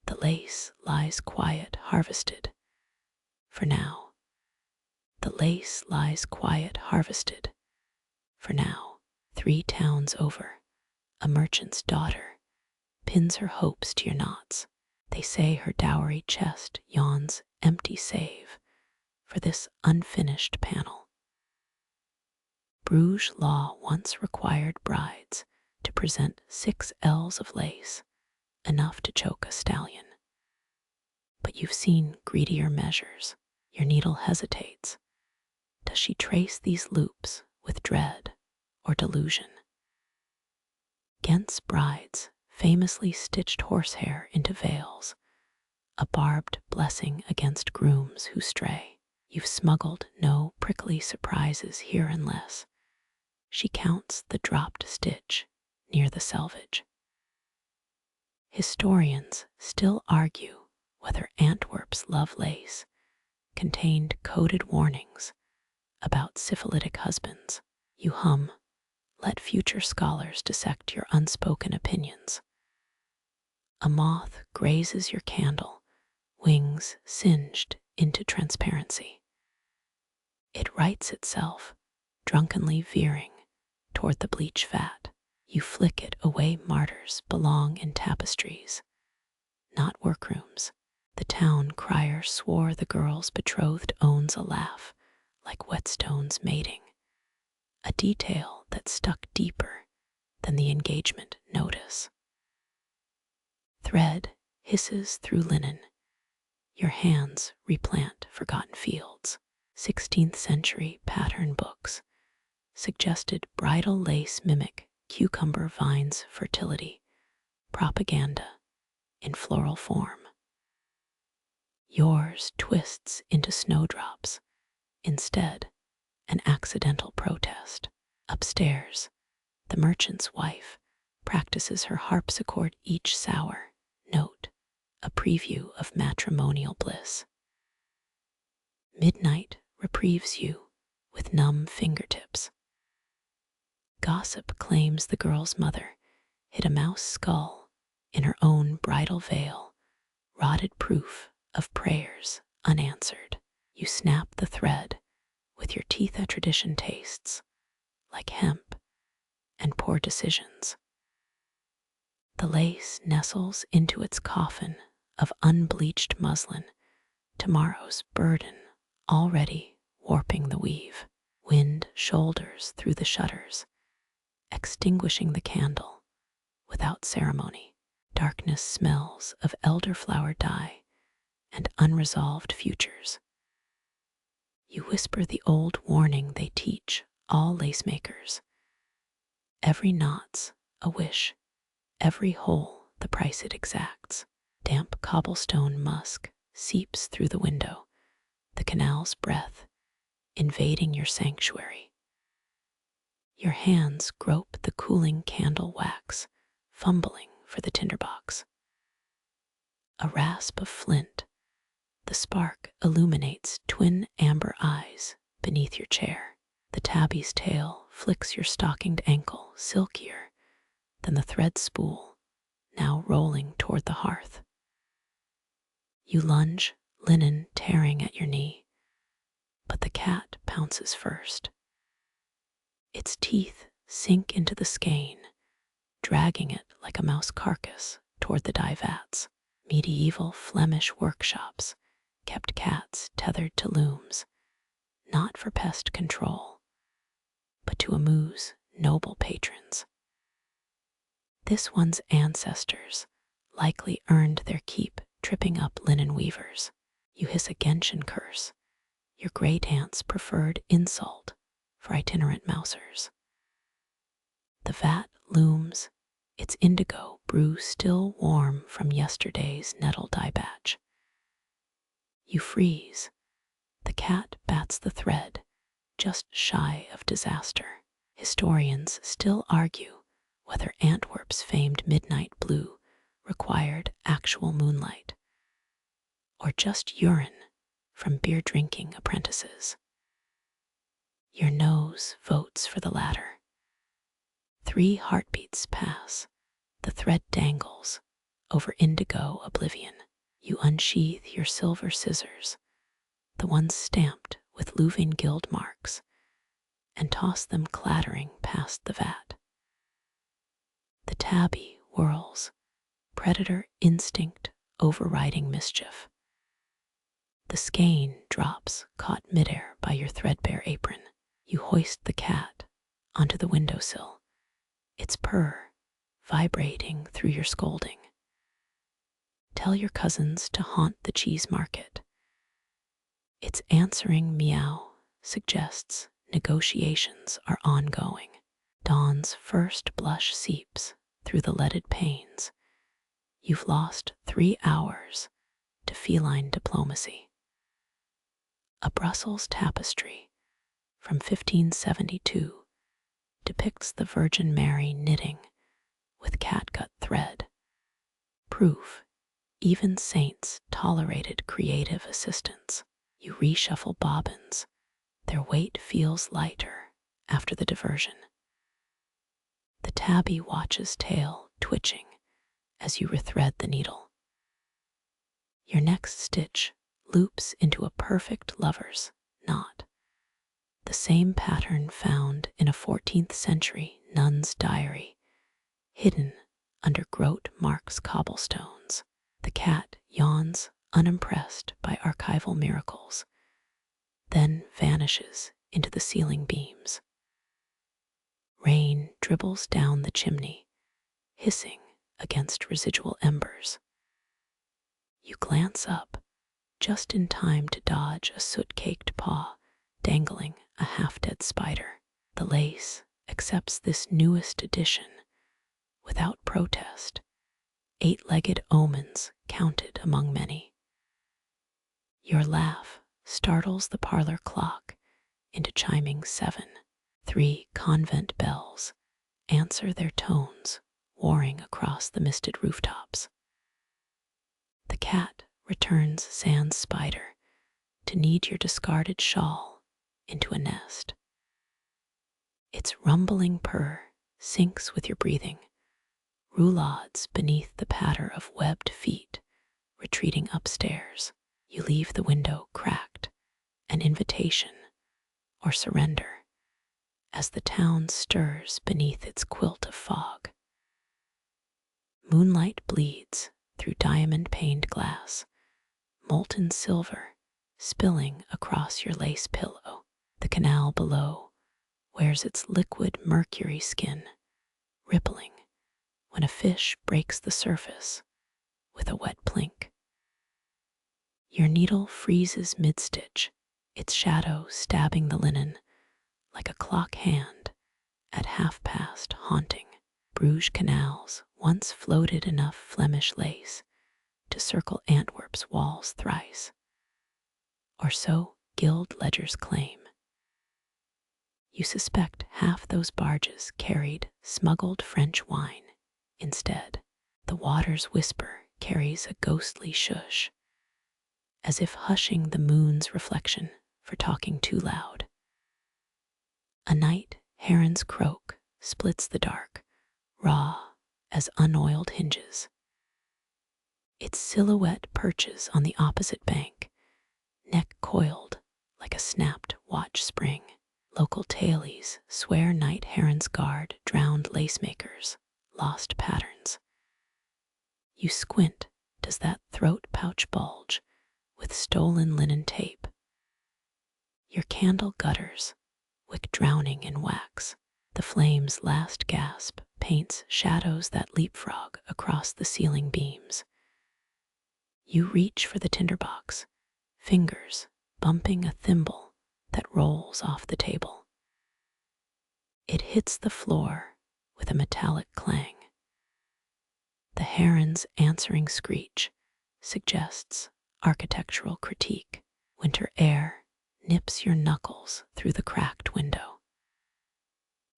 The lace lies quiet, harvested. For now. The lace lies quiet, harvested. For now. 3 towns over, a merchant's daughter pins her hopes to your knots. They say her dowry chest yawns empty save for this unfinished panel. Bruges law once required brides to present 6 ells of lace, enough to choke a stallion. But you've seen greedier measures. Your needle hesitates. Does she trace these loops with dread or delusion? Ghent's brides famously stitched horsehair into veils, a barbed blessing against grooms who stray. You've smuggled no prickly surprises here unless she counts the dropped stitch near the selvage. Historians still argue whether Antwerp's love lace contained coded warnings about syphilitic husbands. You hum, let future scholars dissect your unspoken opinions. A moth grazes your candle, wings singed into transparency. It rights itself, drunkenly veering toward the bleach vat. You flick it away. Martyrs belong in tapestries, not workrooms. The town crier swore the girl's betrothed owns a laugh like whetstones mating, a detail that stuck deeper than the engagement notice. Thread hisses through linen. Your hands replant forgotten fields. 16th century pattern books suggested bridal lace mimic cucumber vines fertility, propaganda in floral form. Yours twists into snowdrops, instead an accidental protest. Upstairs, the merchant's wife practices her harpsichord, each sour note a preview of matrimonial bliss. Midnight reprieves you with numb fingertips. Gossip claims the girl's mother hid a mouse skull in her own bridal veil, rotted proof of prayers unanswered. You snap the thread with your teeth at tradition tastes like hemp and poor decisions. The lace nestles into its coffin of unbleached muslin, tomorrow's burden already warping the weave. Wind shoulders through the shutters, extinguishing the candle without ceremony. Darkness smells of elderflower dye and unresolved futures. You whisper the old warning they teach all lace makers. Every knot's a wish, every hole the price it exacts. Damp cobblestone musk seeps through the window, the canal's breath invading your sanctuary. Your hands grope the cooling candle wax, fumbling for the tinderbox. A rasp of flint, the spark illuminates twin amber eyes beneath your chair. The tabby's tail flicks your stockinged ankle silkier than the thread spool, now rolling toward the hearth. You lunge, linen tearing at your knee, but the cat pounces first. Its teeth sink into the skein, dragging it like a mouse carcass toward the dye vats. Medieval Flemish workshops kept cats tethered to looms, not for pest control, but to amuse noble patrons. This one's ancestors likely earned their keep tripping up linen weavers. You hiss a gentian curse, your great-aunt's preferred insult for itinerant mousers. The vat looms, its indigo brew still warm from yesterday's nettle dye batch. You freeze. The cat bats the thread, just shy of disaster. Historians still argue whether Antwerp's famed midnight blue required actual moonlight, or just urine from beer-drinking apprentices. Your nose votes for the latter. 3 heartbeats pass, the thread dangles over indigo oblivion. You unsheath your silver scissors, the ones stamped with Louvain guild marks, and toss them clattering past the vat. The tabby whirls, predator instinct overriding mischief. The skein drops, caught midair by your threadbare apron. You hoist the cat onto the windowsill, its purr vibrating through your scolding. Tell your cousins to haunt the cheese market. Its answering meow suggests negotiations are ongoing. Dawn's first blush seeps through the leaded panes. You've lost 3 hours to feline diplomacy. A Brussels tapestry from 1572 depicts the Virgin Mary knitting with catgut thread. Proof even saints tolerated creative assistance. You reshuffle bobbins. Their weight feels lighter after the diversion. The tabby watches tail twitching as you rethread the needle. Your next stitch loops into a perfect lover's knot, the same pattern found in a 14th century nun's diary, hidden under Grote Mark's cobblestones. The cat yawns, unimpressed by archival miracles, then vanishes into the ceiling beams. Rain dribbles down the chimney, hissing against residual embers. You glance up, just in time to dodge a soot-caked paw dangling a half-dead spider. The lace accepts this newest addition without protest, 8-legged omens counted among many. Your laugh startles the parlor clock into chiming 7. 3 convent bells answer their tones, warring across the misted rooftops. The cat returns sans spider to knead your discarded shawl into a nest. Its rumbling purr syncs with your breathing, roulades beneath the patter of webbed feet retreating upstairs. You leave the window cracked, an invitation or surrender, as the town stirs beneath its quilt of fog. Moonlight bleeds through diamond-paned glass, molten silver spilling across your lace pillow. The canal below wears its liquid mercury skin, rippling when a fish breaks the surface with a wet plink. Your needle freezes mid-stitch, its shadow stabbing the linen like a clock hand at 1/2 past, haunting. Bruges canals once floated enough Flemish lace to circle Antwerp's walls thrice, or so guild ledgers claim. You suspect half those barges carried smuggled French wine instead. The water's whisper carries a ghostly shush, as if hushing the moon's reflection for talking too loud. A night heron's croak splits the dark, raw as unoiled hinges. Its silhouette perches on the opposite bank, neck coiled like a snapped watch spring. Local tailies swear night herons guard drowned lacemakers, lost patterns. You squint, does that throat pouch bulge with stolen linen tape? Your candle gutters, wick drowning in wax. The flame's last gasp paints shadows that leapfrog across the ceiling beams. You reach for the tinderbox, fingers bumping a thimble that rolls off the table. It hits the floor with a metallic clang. The heron's answering screech suggests architectural critique. Winter air nips your knuckles through the cracked window.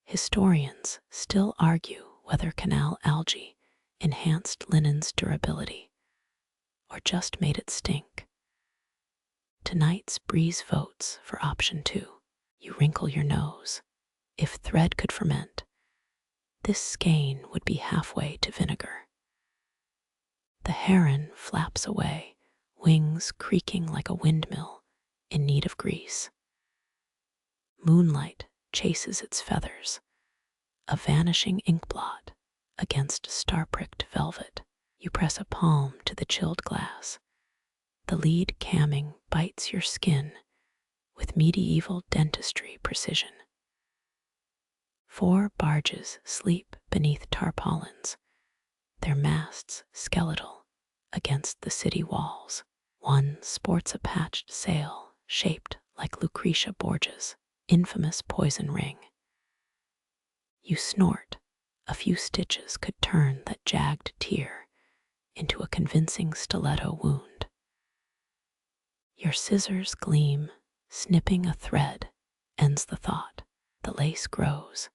Historians still argue whether canal algae enhanced linen's durability or just made it stink. Tonight's breeze votes for option 2. You wrinkle your nose. If thread could ferment, this skein would be halfway to vinegar. The heron flaps away, wings creaking like a windmill in need of grease. Moonlight chases its feathers, a vanishing inkblot against star-pricked velvet. You press a palm to the chilled glass. The lead camming bites your skin with medieval dentistry precision. 4 barges sleep beneath tarpaulins, their masts skeletal against the city walls. One sports a patched sail shaped like Lucretia Borgia's infamous poison ring. You snort. A few stitches could turn that jagged tear into a convincing stiletto wound. Your scissors gleam, snipping a thread ends the thought. The lace grows,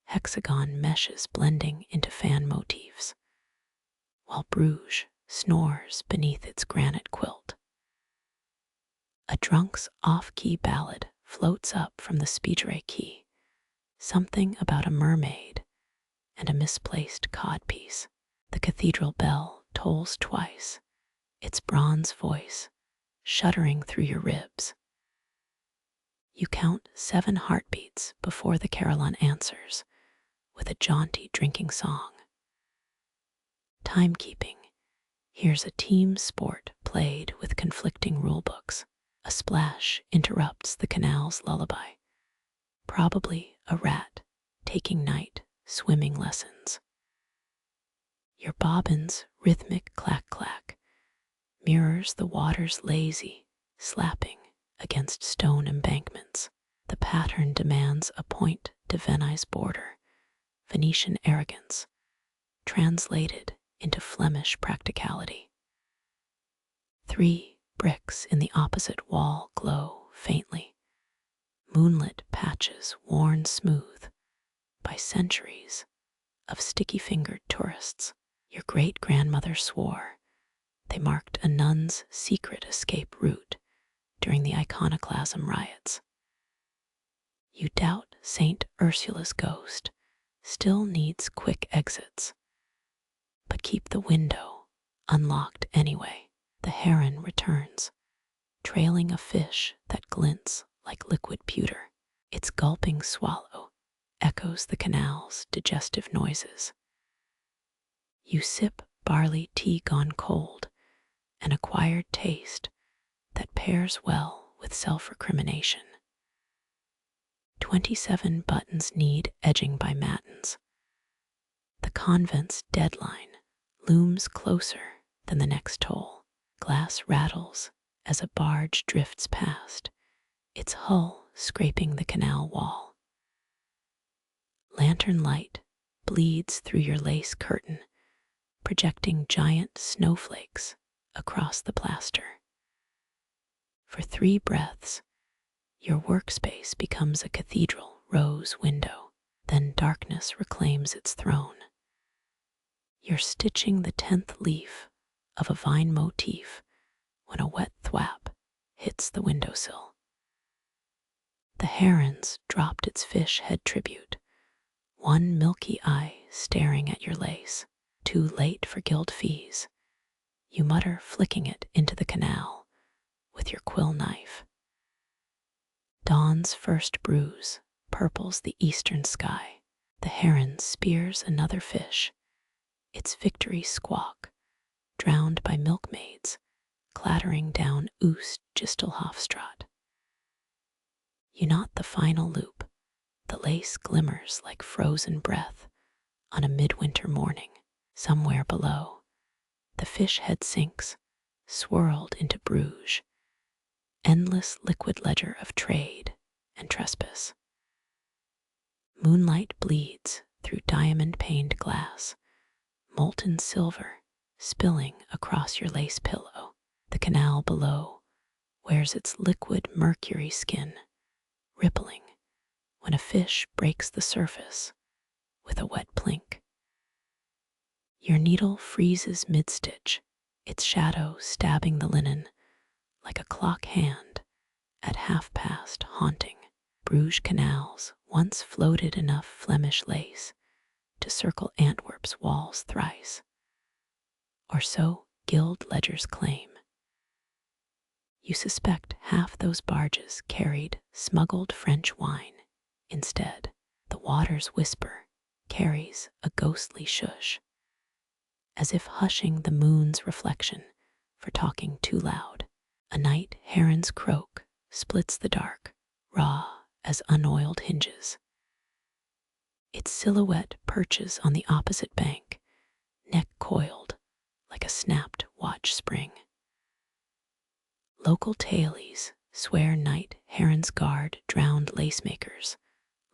hexagon meshes blending into fan motifs, while Bruges snores beneath its granite quilt. A drunk's off-key ballad floats up from the speedray key, something about a mermaid and a misplaced codpiece. The cathedral bell tolls twice, its bronze voice shuddering through your ribs. You count 7 heartbeats before the carillon answers with a jaunty drinking song. Timekeeping. Here's a team sport played with conflicting rulebooks. A splash interrupts the canal's lullaby. Probably a rat taking night swimming lessons. Your bobbin's rhythmic clack-clack mirrors the water's lazy slapping against stone embankments. The pattern demands a point to Venice border, Venetian arrogance, translated into Flemish practicality. 3 bricks in the opposite wall glow faintly, moonlit patches worn smooth by centuries of sticky-fingered tourists. Your great-grandmother swore they marked a nun's secret escape route during the iconoclasm riots. You doubt St. Ursula's ghost still needs quick exits, but keep the window unlocked anyway. The heron returns, trailing a fish that glints like liquid pewter. Its gulping swallow echoes the canal's digestive noises. You sip barley tea gone cold, an acquired taste that pairs well with self-recrimination. 27 buttons need edging by matins. The convent's deadline looms closer than the next toll. Glass rattles as a barge drifts past, its hull scraping the canal wall. Lantern light bleeds through your lace curtain, projecting giant snowflakes across the plaster. For 3 breaths, your workspace becomes a cathedral rose window, then darkness reclaims its throne. You're stitching the 10th leaf of a vine motif when a wet thwap hits the windowsill. The heron's dropped its fish head tribute, one milky eye staring at your lace. Too late for guild fees, you mutter, flicking it into the canal with your quill knife. Dawn's first bruise purples the eastern sky. The heron spears another fish, its victory squawk, drowned by milkmaids clattering down Oost Gistelhofstraat. You knot the final loop. The lace glimmers like frozen breath on a midwinter morning. Somewhere below, the fish head sinks, swirled into Bruges, endless liquid ledger of trade and trespass. Moonlight bleeds through diamond-paned glass, molten silver spilling across your lace pillow. The canal below wears its liquid mercury skin, rippling when a fish breaks the surface with a wet plink. Your needle freezes mid-stitch, its shadow stabbing the linen like a clock hand at past, haunting. Bruges canals once floated enough Flemish lace to circle Antwerp's walls thrice, or so guild ledgers claim. You suspect half those barges carried smuggled French wine. Instead, the water's whisper carries a ghostly shush, as if hushing the moon's reflection for talking too loud. A night heron's croak splits the dark, raw as unoiled hinges. Its silhouette perches on the opposite bank, neck coiled like a snapped watch spring. Local tailies swear night herons guard drowned lacemakers,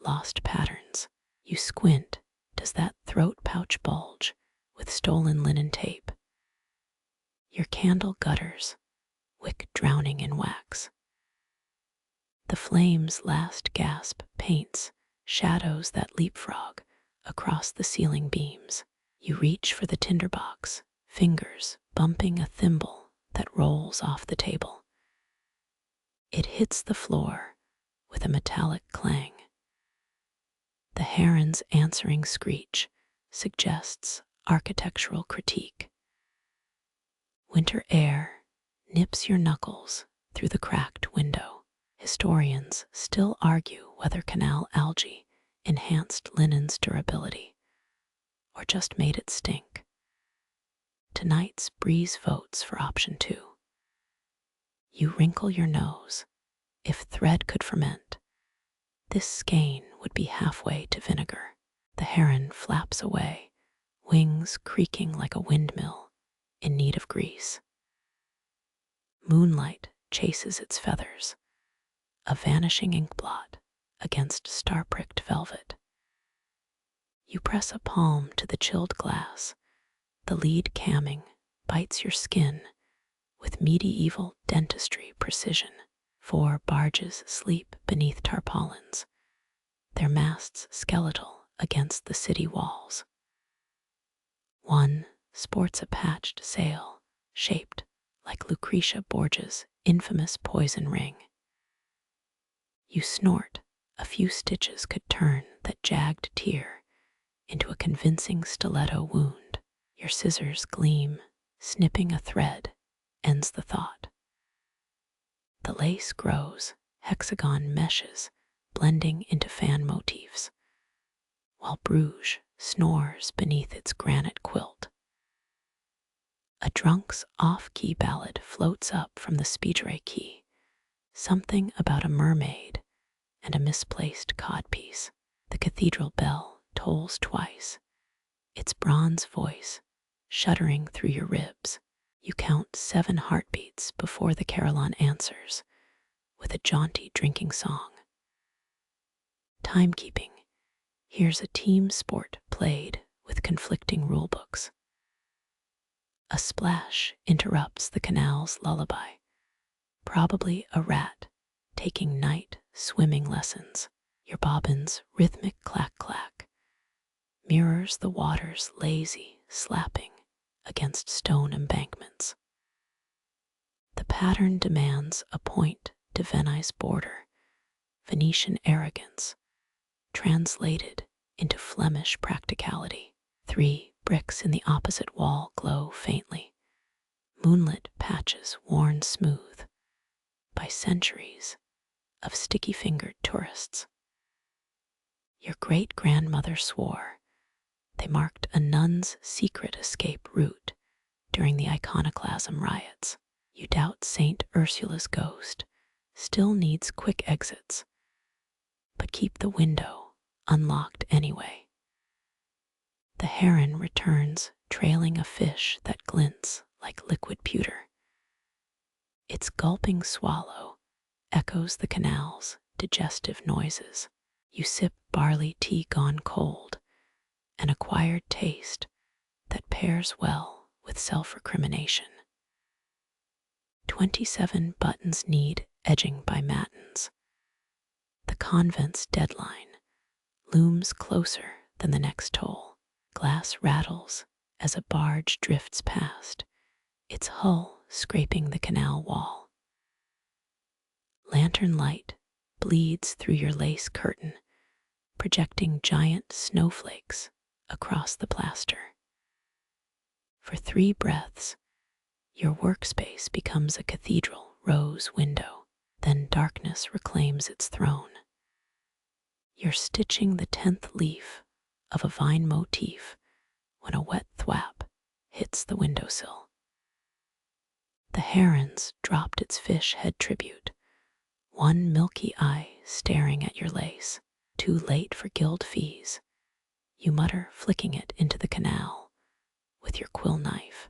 lost patterns. You squint, does that throat pouch bulge with stolen linen tape? Your candle gutters, wick drowning in wax. The flame's last gasp paints shadows that leapfrog across the ceiling beams. You reach for the tinderbox, fingers bumping a thimble that rolls off the table. It hits the floor with a metallic clang. The heron's answering screech suggests architectural critique. Winter air nips your knuckles through the cracked window. Historians still argue whether canal algae enhanced linen's durability or just made it stink. Tonight's breeze votes for option 2. You wrinkle your nose. If thread could ferment, this skein would be halfway to vinegar. The heron flaps away, wings creaking like a windmill in need of grease. Moonlight chases its feathers, a vanishing ink blot against star-pricked velvet. You press a palm to the chilled glass. The lead camming bites your skin with medieval dentistry precision. 4 barges sleep beneath tarpaulins, their masts skeletal against the city walls. One sports a patched sail shaped like Lucretia Borgia's infamous poison ring. You snort, a few stitches could turn that jagged tear into a convincing stiletto wound. Your scissors gleam, snipping a thread ends the thought. The lace grows, hexagon meshes blending into fan motifs, while Bruges snores beneath its granite quilt. A drunk's off-key ballad floats up from the speedray key, something about a mermaid and a misplaced codpiece. The cathedral bell tolls twice, its bronze voice shuddering through your ribs. You count 7 heartbeats before the carillon answers, with a jaunty drinking song. Timekeeping. Here's a team sport played with conflicting rulebooks. A splash interrupts the canal's lullaby, probably a rat taking night swimming lessons. Your bobbin's rhythmic clack-clack mirrors the water's lazy slapping against stone embankments. The pattern demands a point to Venice border, Venetian arrogance, translated into Flemish practicality. 3 bricks in the opposite wall glow faintly, moonlit patches worn smooth by centuries of sticky-fingered tourists. Your great-grandmother swore they marked a nun's secret escape route during the iconoclasm riots. You doubt Saint Ursula's ghost still needs quick exits, but keep the window unlocked anyway. The heron returns trailing a fish that glints like liquid pewter. Its gulping swallow echoes the canal's digestive noises. You sip barley tea gone cold, an acquired taste that pairs well with self-recrimination. 27 buttons need edging by matins. The convent's deadline looms closer than the next toll. Glass rattles as a barge drifts past, its hull scraping the canal wall. Lantern light bleeds through your lace curtain, projecting giant snowflakes across the plaster. For 3 breaths, your workspace becomes a cathedral rose window, then darkness reclaims its throne. You're stitching the 10th leaf of a vine motif when a wet thwap hits the windowsill. The heron's dropped its fish head tribute, one milky eye staring at your lace. Too late for guild fees, you mutter, flicking it into the canal with your quill knife.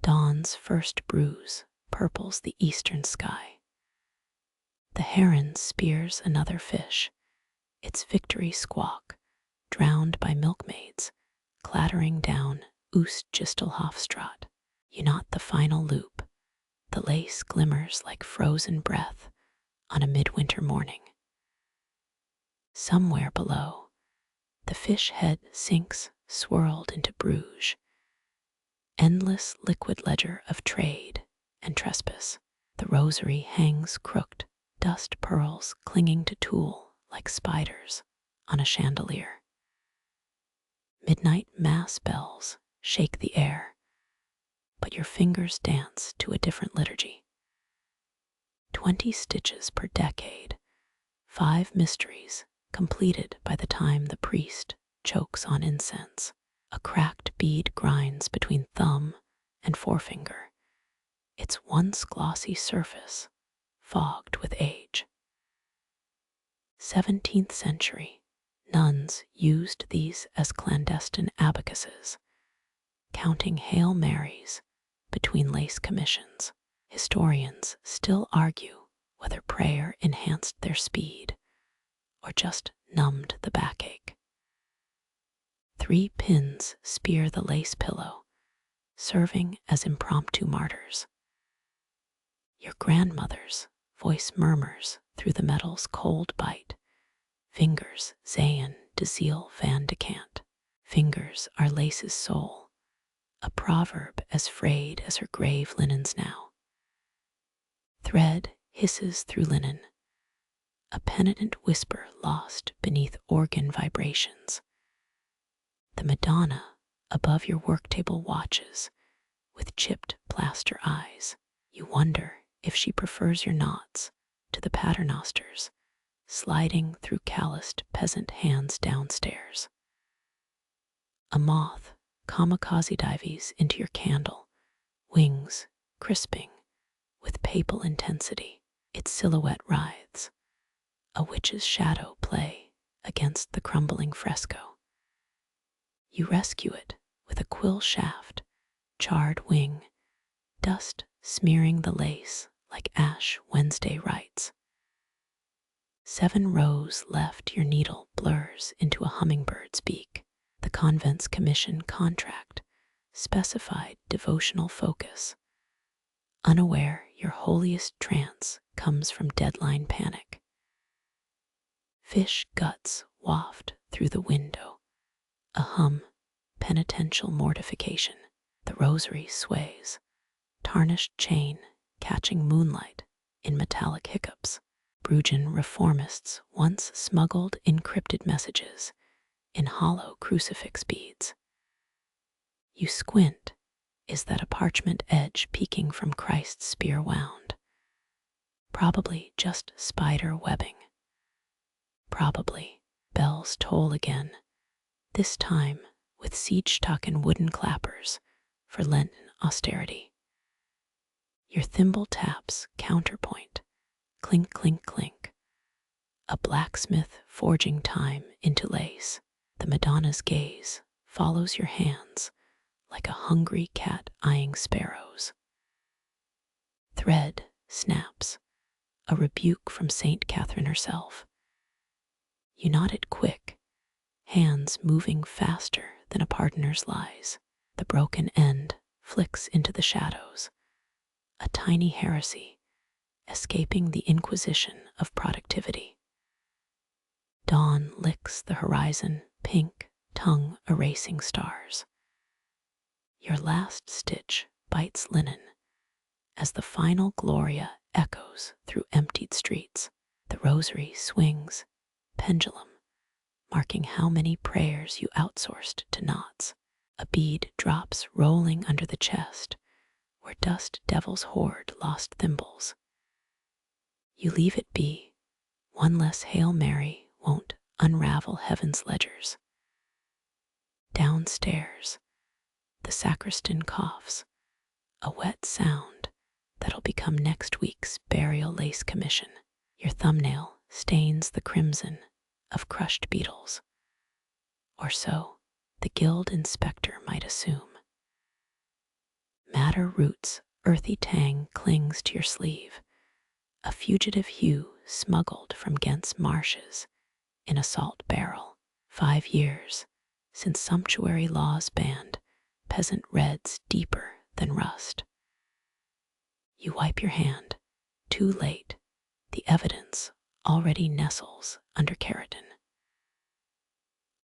Dawn's first bruise purples the eastern sky. The heron spears another fish, its victory squawk drowned by milkmaids clattering down Oostgistelhofstraat. You knot the final loop. The lace glimmers like frozen breath on a midwinter morning. Somewhere below, the fish head sinks swirled into Bruges, endless liquid ledger of trade and trespass. The rosary hangs crooked, dust pearls clinging to tulle like spiders on a chandelier. Midnight mass bells shake the air, but your fingers dance to a different liturgy. 20 stitches per decade, 5 mysteries completed by the time the priest chokes on incense. A cracked bead grinds between thumb and forefinger, its once glossy surface fogged with age. 17th century, nuns used these as clandestine abacuses, counting Hail Marys between lace commissions. Historians still argue whether prayer enhanced their speed or just numbed the backache. 3 pins spear the lace pillow, serving as impromptu martyrs. Your grandmother's voice murmurs through the metal's cold bite. Fingers Zayn de Ziel van de Kant. Fingers are lace's soul, a proverb as frayed as her grave linens now. Thread hisses through linen, a penitent whisper lost beneath organ vibrations. The Madonna above your work table watches with chipped plaster eyes. You wonder if she prefers your knots to the paternosters sliding through calloused peasant hands downstairs. A moth kamikaze dives into your candle, wings crisping with papal intensity. Its silhouette writhes, a witch's shadow play against the crumbling fresco. You rescue it with a quill shaft, charred wing, dust smearing the lace like Ash Wednesday writes. 7 rows left, your needle blurs into a hummingbird's beak. The convent's commission contract specified devotional focus. Unaware, your holiest trance comes from deadline panic. Fish guts waft through the window, a hum, penitential mortification. The rosary sways, tarnished chain catching moonlight in metallic hiccups. Bruges reformists once smuggled encrypted messages in hollow crucifix beads. You squint. Is that a parchment edge peeking from Christ's spear wound? Probably just spider webbing. Probably. Bells toll again, this time with siege-tuck and wooden clappers for Lenten austerity. Your thimble taps counterpoint, clink, clink, clink. A blacksmith forging time into lace. The Madonna's gaze follows your hands like a hungry cat eyeing sparrows. Thread snaps, a rebuke from Saint Catherine herself. You knot it quick, hands moving faster than a pardoner's lies. The broken end flicks into the shadows, a tiny heresy escaping the inquisition of productivity. Dawn licks the horizon, pink, tongue erasing stars. Your last stitch bites linen as the final Gloria echoes through emptied streets. The rosary swings, pendulum, marking how many prayers you outsourced to knots. A bead drops rolling under the chest, where dust devils hoard lost thimbles. You leave it be. One less Hail Mary won't unravel heaven's ledgers. Downstairs, the sacristan coughs, a wet sound that'll become next week's burial lace commission. Your thumbnail stains the crimson of crushed beetles. Or so the guild inspector might assume. Madder roots, earthy tang clings to your sleeve, a fugitive hue smuggled from Ghent's marshes in a salt barrel. 5 years since sumptuary laws banned peasant reds deeper than rust. You wipe your hand, too late. The evidence already nestles under keratin.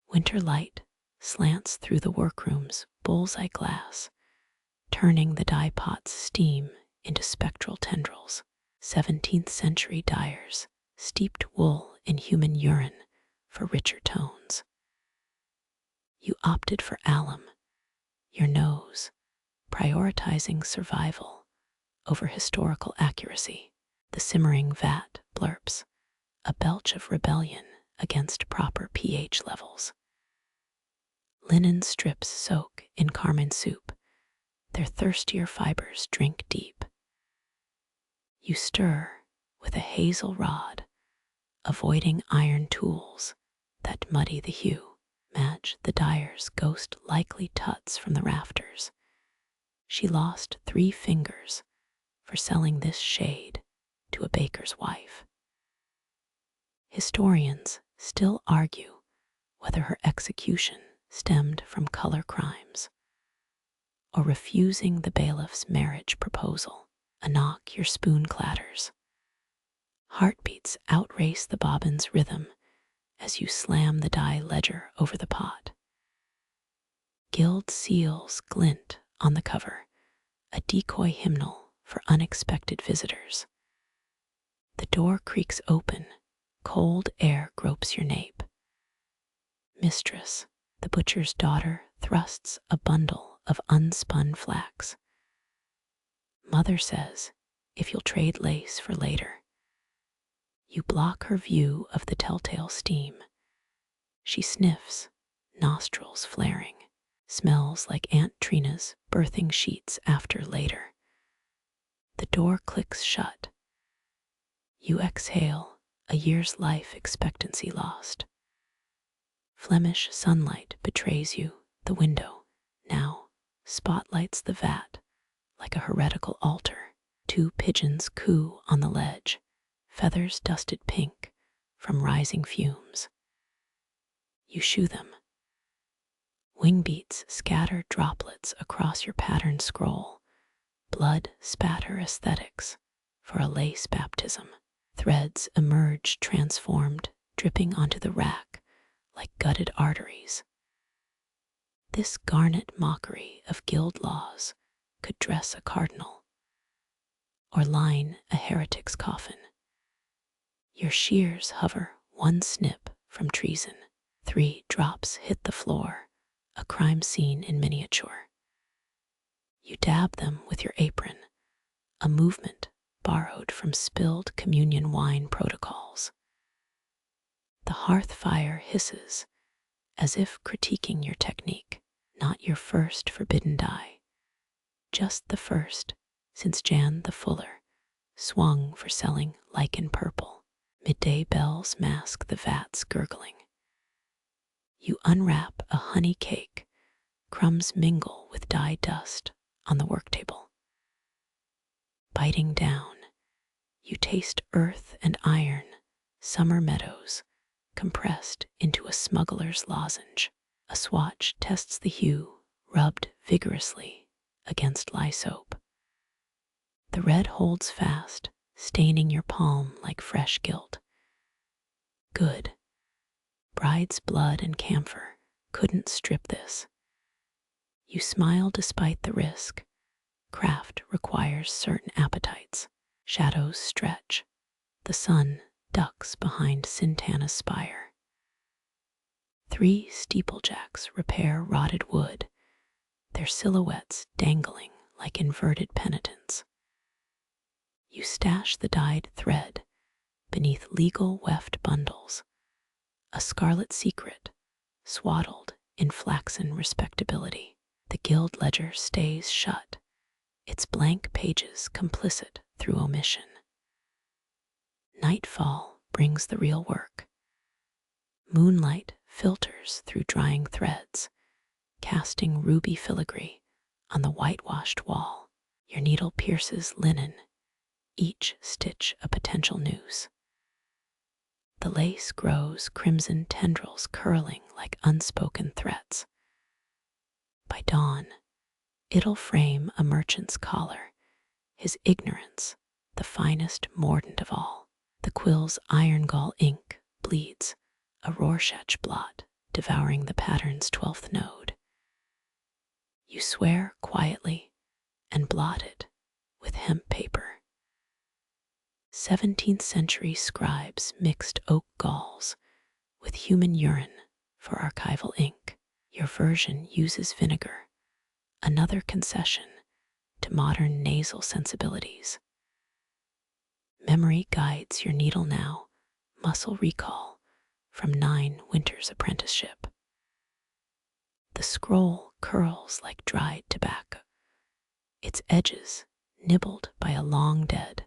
Winter light slants through the workroom's bullseye glass, turning the dye pot's steam into spectral tendrils. 17th century dyers steeped wool in human urine for richer tones. You opted for alum, your nose prioritizing survival over historical accuracy. The simmering vat blurps, a belch of rebellion against proper pH levels. Linen strips soak in carmine soup, their thirstier fibers drink deep. You stir with a hazel rod, avoiding iron tools that muddy the hue. Madge, the dyer's ghost, likely tuts from the rafters. She lost 3 fingers for selling this shade to a baker's wife. Historians still argue whether her execution stemmed from color crimes or refusing the bailiff's marriage proposal. A knock, your spoon clatters. Heartbeats outrace the bobbin's rhythm as you slam the dye ledger over the pot. Guild seals glint on the cover, a decoy hymnal for unexpected visitors. The door creaks open, cold air gropes your nape. Mistress, the butcher's daughter, thrusts a bundle of unspun flax. Mother says, if you'll trade lace for later. You block her view of the telltale steam. She sniffs, nostrils flaring, smells like Aunt Trina's birthing sheets after later. The door clicks shut. You exhale, a year's life expectancy lost. Flemish sunlight betrays you, the window now spotlights the vat like a heretical altar. Two pigeons coo on the ledge, feathers dusted pink from rising fumes. You shoo them. Wing beats scatter droplets across your patterned scroll, blood spatter aesthetics for a lace baptism. Threads emerge transformed, dripping onto the rack like gutted arteries. This garnet mockery of guild laws could dress a cardinal or line a heretic's coffin. Your shears hover one snip from treason. 3 drops hit the floor, a crime scene in miniature. You dab them with your apron, a movement borrowed from spilled communion wine protocols. The hearth fire hisses, as if critiquing your technique, not your first forbidden dye, just the first since Jan the Fuller swung for selling lichen purple. Midday bells mask the vat's gurgling. You unwrap a honey cake, crumbs mingle with dye dust on the work table. Biting down, you taste earth and iron, summer meadows, compressed into a smuggler's lozenge. A swatch tests the hue, rubbed vigorously against lye soap. The red holds fast, staining your palm like fresh guilt. Good. Bride's blood and camphor couldn't strip this. You smile despite the risk. Craft requires certain appetites. Shadows stretch. The sun ducks behind Sintana's spire. 3 steeplejacks repair rotted wood, their silhouettes dangling like inverted penitents. You stash the dyed thread beneath legal weft bundles, a scarlet secret swaddled in flaxen respectability. The guild ledger stays shut, its blank pages complicit through omission. Nightfall brings the real work. Moonlight filters through drying threads, casting ruby filigree on the whitewashed wall. Your needle pierces linen, each stitch a potential noose. The lace grows crimson tendrils curling like unspoken threats. By dawn, it'll frame a merchant's collar, his ignorance the finest mordant of all. The quill's iron gall ink bleeds, a Rorschach blot devouring the pattern's 12th node. You swear quietly and blot it with hemp paper. 17th century scribes mixed oak galls with human urine for archival ink. Your version uses vinegar, another concession to modern nasal sensibilities. Memory guides your needle now, muscle recall from 9 winters' apprenticeship. The scroll curls like dried tobacco, its edges nibbled by a long-dead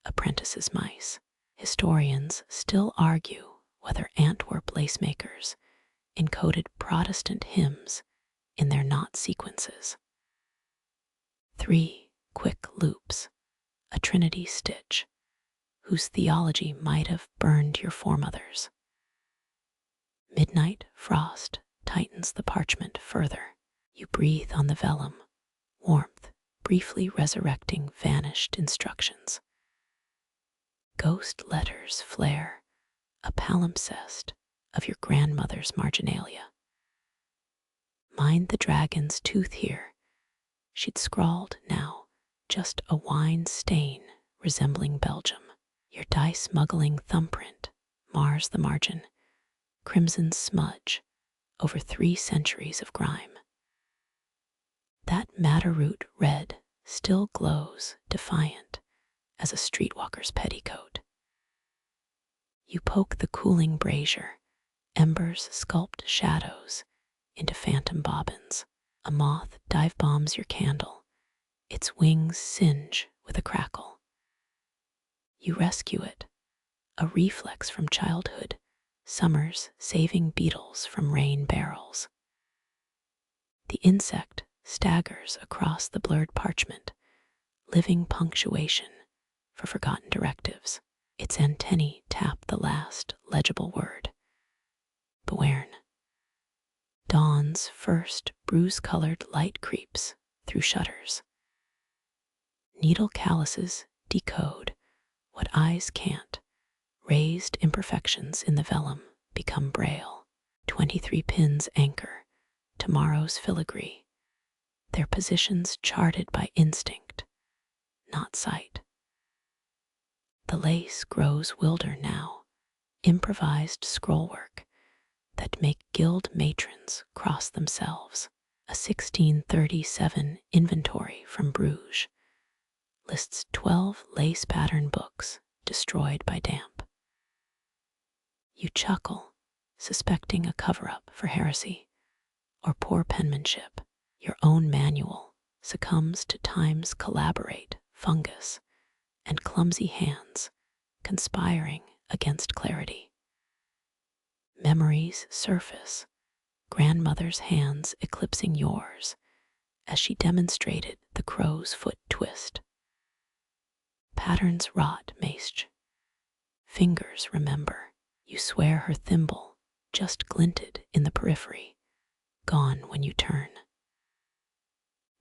apprentice's mice. Historians still argue whether Antwerp lacemakers encoded Protestant hymns in their knot sequences. 3 quick loops, a trinity stitch, whose theology might have burned your foremothers. Midnight frost tightens the parchment further. You breathe on the vellum, warmth briefly resurrecting vanished instructions. Ghost letters flare, a palimpsest of your grandmother's marginalia. Mind the dragon's tooth here. She'd scrawled now just a wine stain resembling Belgium. Your dye smuggling thumbprint mars the margin, crimson smudge over 3 centuries of grime. That madder-root red still glows defiant as a streetwalker's petticoat. You poke the cooling brazier, embers sculpt shadows into phantom bobbins. A moth dive bombs your candle, its wings singe with a crackle. You rescue it, a reflex from childhood, summers saving beetles from rain barrels. The insect staggers across the blurred parchment living punctuation for forgotten directives. Its antennae tap the last legible word. Bewaren. Dawn's first bruise-colored light creeps through shutters. Needle calluses decode what eyes can't. Raised imperfections in the vellum become braille. 23 pins anchor tomorrow's filigree, their positions charted by instinct, not sight. The lace grows wilder now, improvised scrollwork that make guild matrons cross themselves. A 1637 inventory from Bruges lists 12 lace pattern books destroyed by damp. You chuckle, suspecting a cover-up for heresy or poor penmanship. Your own manual succumbs to time's collaborate, fungus, and clumsy hands conspiring against clarity. Memories surface, grandmother's hands eclipsing yours as she demonstrated the crow's foot twist. Patterns rot, mace. Fingers remember. You swear her thimble just glinted in the periphery, gone when you turn.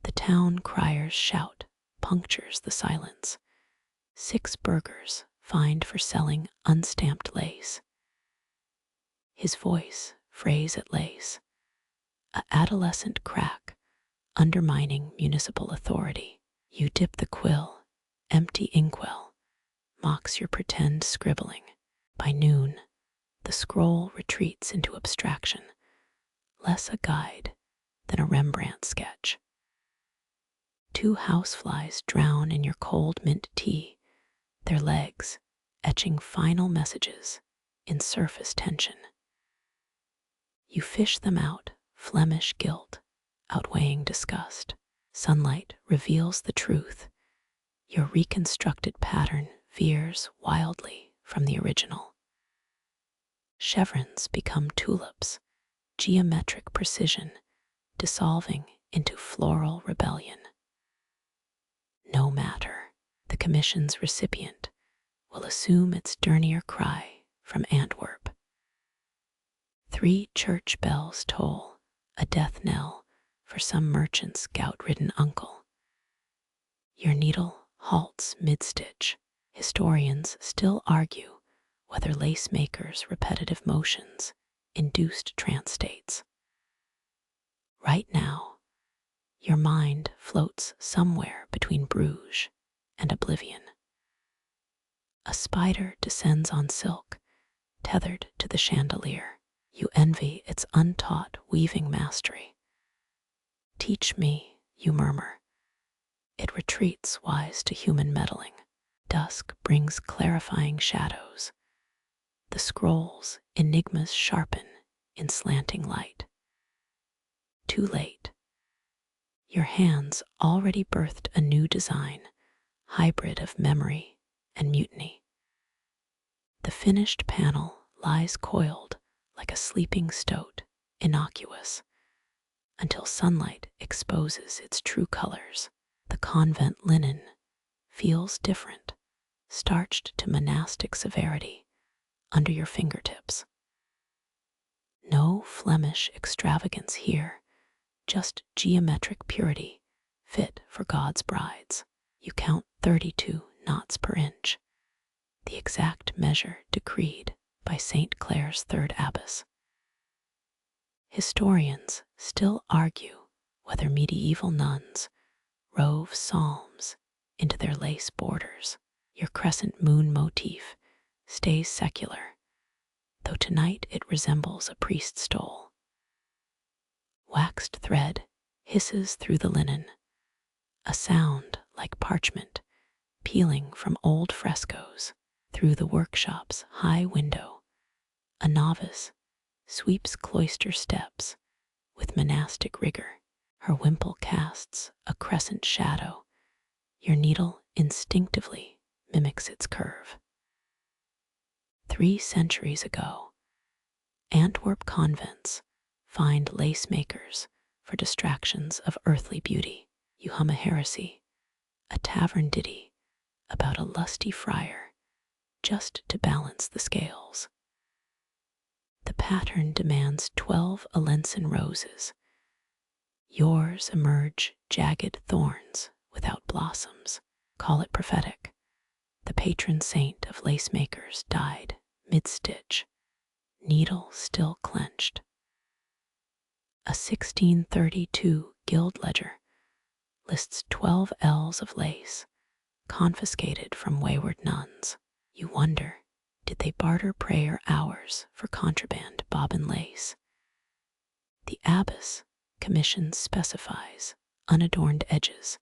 The town crier's shout punctures the silence. 6 burgers fined for selling unstamped lace. His voice frays at lace, a adolescent crack undermining municipal authority. You dip the quill, empty inkwell mocks your pretend scribbling. By noon, the scroll retreats into abstraction, less a guide than a Rembrandt sketch. 2 houseflies drown in your cold mint tea, their legs etching final messages in surface tension. You fish them out, Flemish guilt outweighing disgust. Sunlight reveals the truth. Your reconstructed pattern veers wildly from the original. Chevrons become tulips, geometric precision dissolving into floral rebellion. No matter, the commission's recipient will assume its dernier cry from Antwerp. 3 church bells toll, a death knell for some merchant's gout-ridden uncle. Your needle halts mid-stitch. Historians still argue whether lace makers' repetitive motions induced trance states. Right now, your mind floats somewhere between Bruges and oblivion. A spider descends on silk, tethered to the chandelier. You envy its untaught weaving mastery. Teach me, you murmur. It retreats wise to human meddling. Dusk brings clarifying shadows. The scroll's enigmas sharpen in slanting light. Too late. Your hands already birthed a new design, hybrid of memory and mutiny. The finished panel lies coiled like a sleeping stoat, innocuous, until sunlight exposes its true colors. The convent linen feels different, starched to monastic severity under your fingertips. No Flemish extravagance here, just geometric purity fit for God's brides. You count 32 knots per inch, the exact measure decreed by St. Clair's 3rd abbess. Historians still argue whether medieval nuns rove psalms into their lace borders. Your crescent moon motif stays secular, though tonight it resembles a priest's stole. Waxed thread hisses through the linen, a sound like parchment peeling from old frescoes. Through the workshop's high window, a novice sweeps cloister steps with monastic rigor. Her wimple casts a crescent shadow. Your needle instinctively mimics its curve. 3 centuries ago, Antwerp convents fined lace makers for distractions of earthly beauty. You hum a heresy, a tavern ditty about a lusty friar, just to balance the scales. The pattern demands 12 Alençon roses. Yours emerge jagged thorns without blossoms. Call it prophetic. The patron saint of lace makers died mid-stitch, needle still clenched. A 1632 gild ledger lists 12 ells of lace confiscated from wayward nuns. You wonder, did they barter prayer hours for contraband bobbin lace? The abbess commission specifies unadorned edges,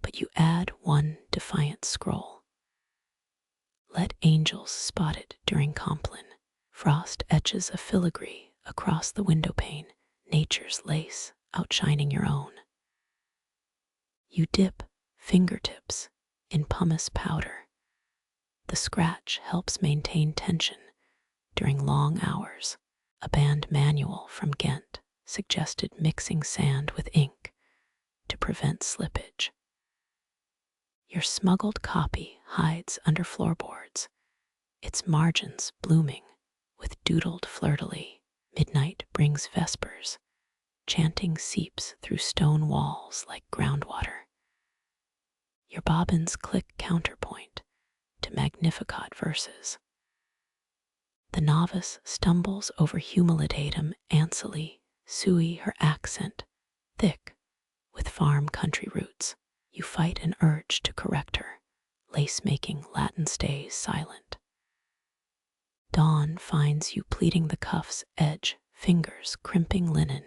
but you add one defiant scroll. Let angels spot it during Compline. Frost etches a filigree across the window pane, nature's lace outshining your own. You dip fingertips in pumice powder. The scratch helps maintain tension during long hours. A band manual from Ghent suggested mixing sand with ink to prevent slippage. Your smuggled copy hides under floorboards, its margins blooming with doodled fleur-de-lis. Midnight brings vespers, chanting seeps through stone walls like groundwater. Your bobbins click counterpoint to Magnificat verses. The novice stumbles over humilidatum ancilly, sui her accent, thick with farm country roots. You fight an urge to correct her, lace-making Latin stays silent. Dawn finds you pleating the cuff's edge, fingers crimping linen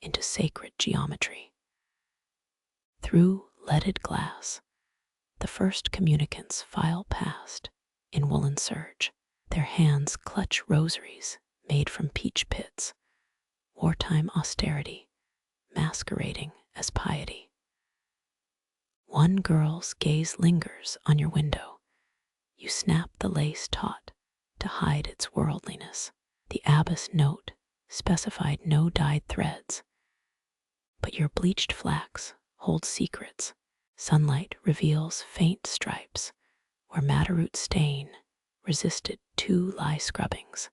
into sacred geometry. Through leaded glass, the first communicants file past in woolen serge. Their hands clutch rosaries made from peach pits, wartime austerity masquerading as piety. One girl's gaze lingers on your window. You snap the lace taut to hide its worldliness. The abbess note specified no dyed threads, but your bleached flax holds secrets. Sunlight reveals faint stripes where madderroot stain resisted 2 lye scrubbings.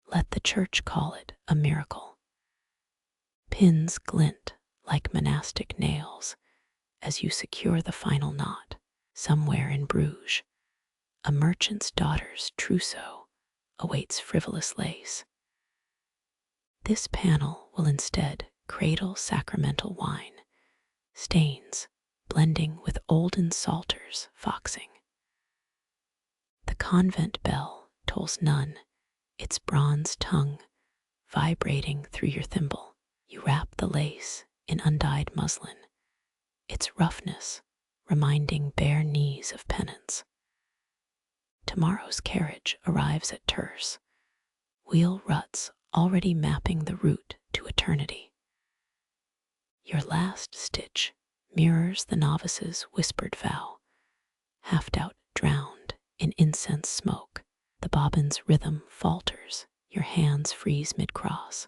Let the church call it a miracle. Pins glint like monastic nails as you secure the final knot. Somewhere in Bruges, a merchant's daughter's trousseau awaits frivolous lace. This panel will instead cradle sacramental wine, stains blending with olden psalters foxing. The convent bell tolls none, its bronze tongue vibrating through your thimble. You wrap the lace in undyed muslin, its roughness reminding bare knees of penance. Tomorrow's carriage arrives at Terce, wheel ruts already mapping the route to eternity. Your last stitch mirrors the novice's whispered vow, half-doubt drowned in incense smoke. The bobbin's rhythm falters, your hands freeze mid-cross.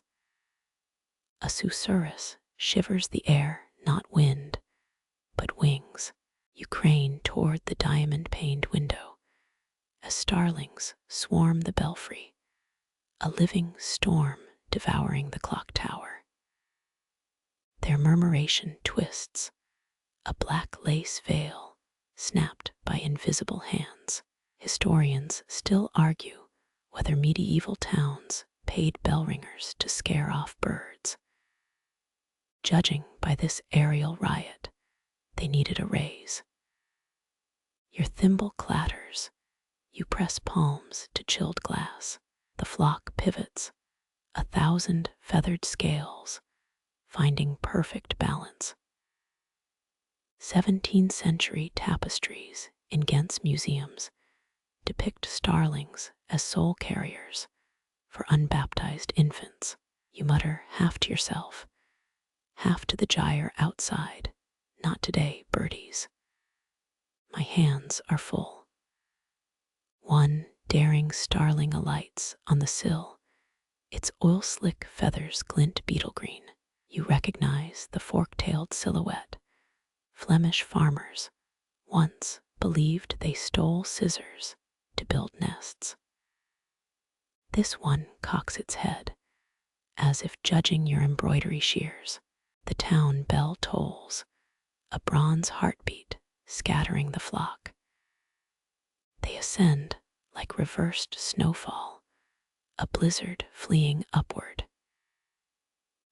A susurrus shivers the air, not wind, but wings. You crane toward the diamond-paned window as starlings swarm the belfry, a living storm devouring the clock tower. Their murmuration twists, a black lace veil snapped by invisible hands. Historians still argue whether medieval towns paid bell ringers to scare off birds. Judging by this aerial riot, they needed a raise. Your thimble clatters, you press palms to chilled glass. The flock pivots, 1,000 feathered scales, finding perfect balance. 17th century tapestries in Ghent's museums depict starlings as soul carriers for unbaptized infants. You mutter half to yourself, half to the gyre outside. Not today, birdies. My hands are full. One daring starling alights on the sill. Its oil-slick feathers glint beetle green. You recognize the fork-tailed silhouette, Flemish farmers once believed they stole scissors to build nests. This one cocks its head, as if judging your embroidery shears. The town bell tolls, a bronze heartbeat scattering the flock. They ascend like reversed snowfall, a blizzard fleeing upward.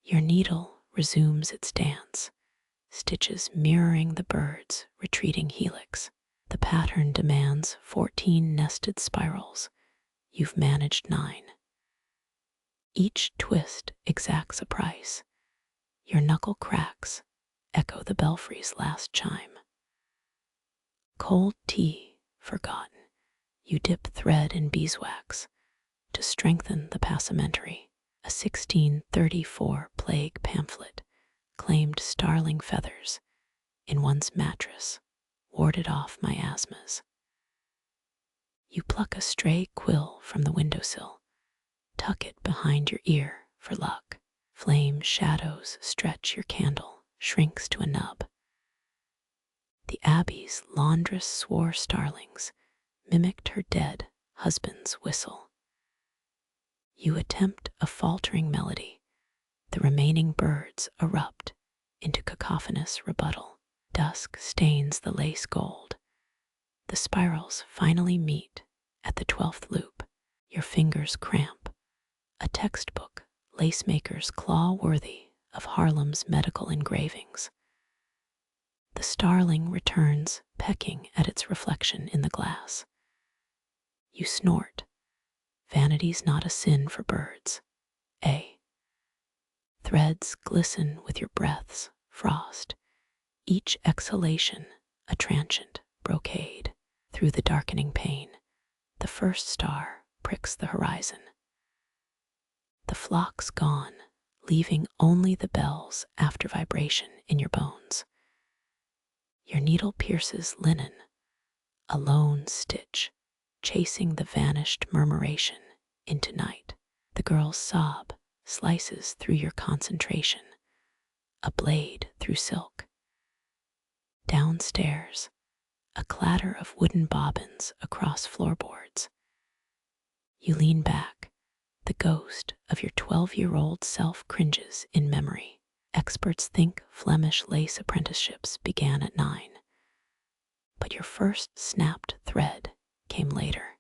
Your needle resumes its dance, stitches mirroring the bird's retreating helix. The pattern demands 14 nested spirals. You've managed 9. Each twist exacts a price. Your knuckle cracks echo the belfry's last chime. Cold tea forgotten, you dip thread in beeswax to strengthen the passementery. A 1634 plague pamphlet claimed starling feathers in one's mattress, warded off miasmas. You pluck a stray quill from the windowsill, tuck it behind your ear for luck. Flame shadows stretch your candle, shrinks to a nub. The abbey's laundress swore starlings mimicked her dead husband's whistle. You attempt a faltering melody. The remaining birds erupt into cacophonous rebuttal. Dusk stains the lace gold. The spirals finally meet at the 12th loop. Your fingers cramp. A textbook, lacemaker's claw worthy of Harlem's medical engravings. The starling returns, pecking at its reflection in the glass. You snort. Vanity's not a sin for birds. Threads glisten with your breath's frost, each exhalation a transient brocade. Through the darkening pane, the first star pricks the horizon. The flock's gone, leaving only the bell's after vibration in your bones. Your needle pierces linen, a lone stitch, chasing the vanished murmuration into night. The girl's sob slices through your concentration, a blade through silk. Downstairs, a clatter of wooden bobbins across floorboards. You lean back. The ghost of your 12-year-old self cringes in memory. Experts think Flemish lace apprenticeships began at 9, but your first snapped thread came later.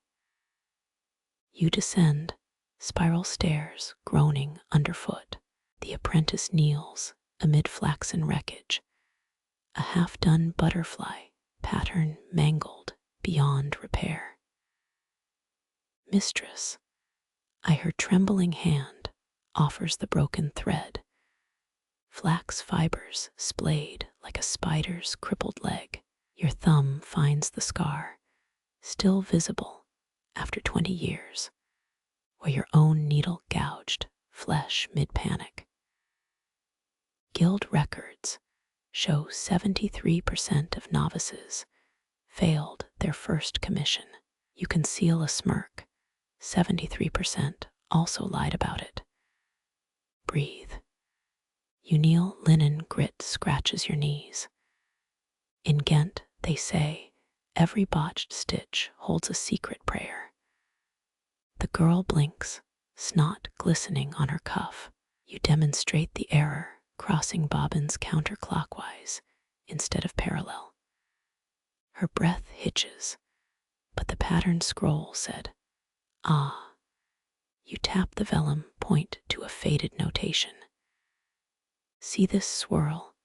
You descend, spiral stairs groaning underfoot. The apprentice kneels amid flaxen wreckage, a half-done butterfly pattern mangled beyond repair. Mistress, her trembling hand offers the broken thread. Flax fibers splayed like a spider's crippled leg. Your thumb finds the scar, still visible after 20 years, where your own needle gouged flesh mid-panic. Guild records show 73% of novices failed their first commission. You conceal a smirk. 73% also lied about it. Breathe. You kneel, linen grit scratches your knees. In Ghent, they say, every botched stitch holds a secret prayer. The girl blinks, snot glistening on her cuff. You demonstrate the error, crossing bobbins counterclockwise instead of parallel. Her breath hitches, but the pattern scroll said, "Ah." You tap the vellum, point to a faded notation. See this swirl?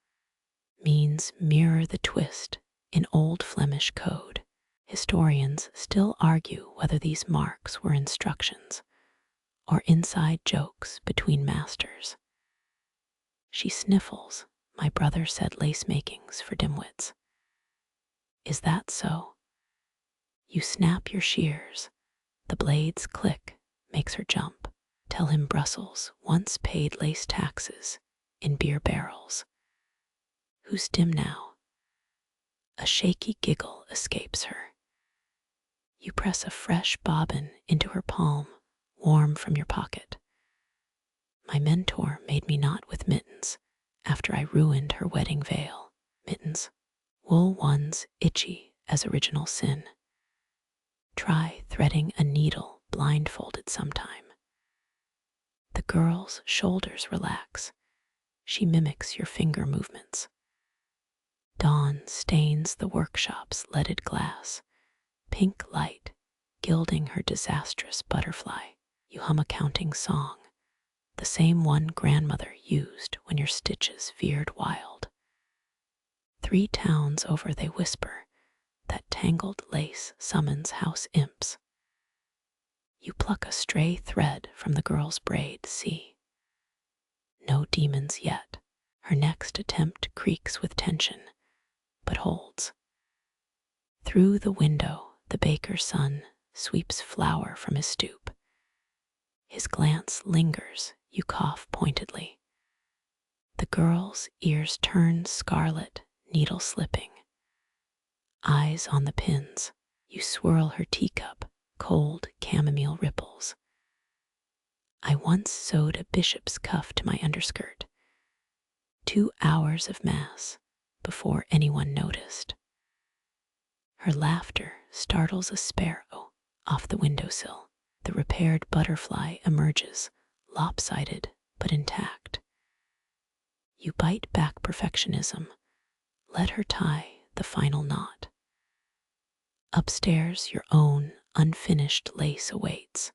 Means mirror the twist in Old Flemish code. Historians still argue whether these marks were instructions or inside jokes between masters. She sniffles. My brother said lace making's for dimwits. Is that so? You snap your shears. The blades click, makes her jump. Tell him Brussels once paid lace taxes in beer barrels. Who's dim now? A shaky giggle escapes her. You press a fresh bobbin into her palm, warm from your pocket. My mentor made me knot with mittens after I ruined her wedding veil. Mittens, wool ones itchy as original sin. Try threading a needle blindfolded sometime. The girl's shoulders relax. She mimics your finger movements. Dawn stains the workshop's leaded glass, pink light gilding her disastrous butterfly. You hum a counting song, the same one grandmother used when your stitches veered wild. 3 towns over they whisper, that tangled lace summons house imps. You pluck a stray thread from the girl's braid, see. No demons yet. Her next attempt creaks with tension, but holds. Through the window, the baker's son sweeps flour from his stoop. His glance lingers, you cough pointedly. The girl's ears turn scarlet, needle slipping. Eyes on the pins, you swirl her teacup, cold chamomile ripples. I once sewed a bishop's cuff to my underskirt. 2 hours of mass before anyone noticed. Her laughter startles a sparrow off the windowsill. The repaired butterfly emerges, lopsided but intact. You bite back perfectionism. Let her tie the final knot. Upstairs, your own unfinished lace awaits.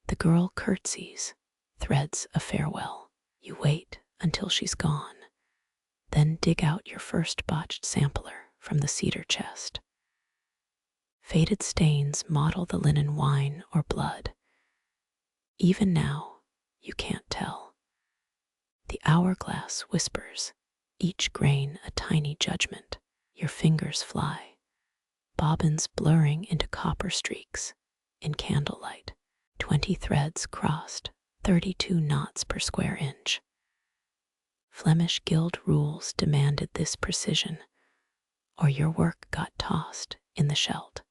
The girl curtsies, threads a farewell. You wait until she's gone, then dig out your first botched sampler from the cedar chest. Faded stains mottle the linen wine or blood. Even now, you can't tell. The hourglass whispers, each grain a tiny judgment. Your fingers fly, bobbins blurring into copper streaks in candlelight. 20 threads crossed, 32 knots per square inch. Flemish guild rules demanded this precision, or your work got tossed in the Scheldt.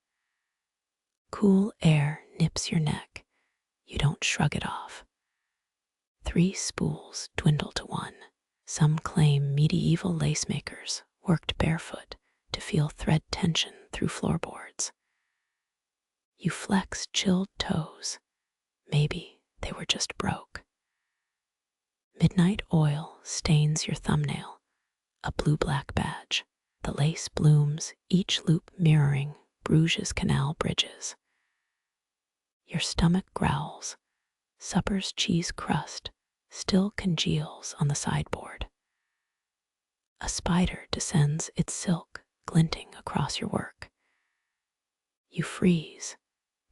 Cool air nips your neck. You don't shrug it off. 3 spools dwindle to 1. Some claim medieval lacemakers worked barefoot to feel thread tension through floorboards. You flex chilled toes. Maybe they were just broke. Midnight oil stains your thumbnail, a blue-black badge. The lace blooms, each loop mirroring Bruges canal bridges. Your stomach growls. Supper's cheese crust still congeals on the sideboard. A spider descends its silk, glinting across your work. You freeze,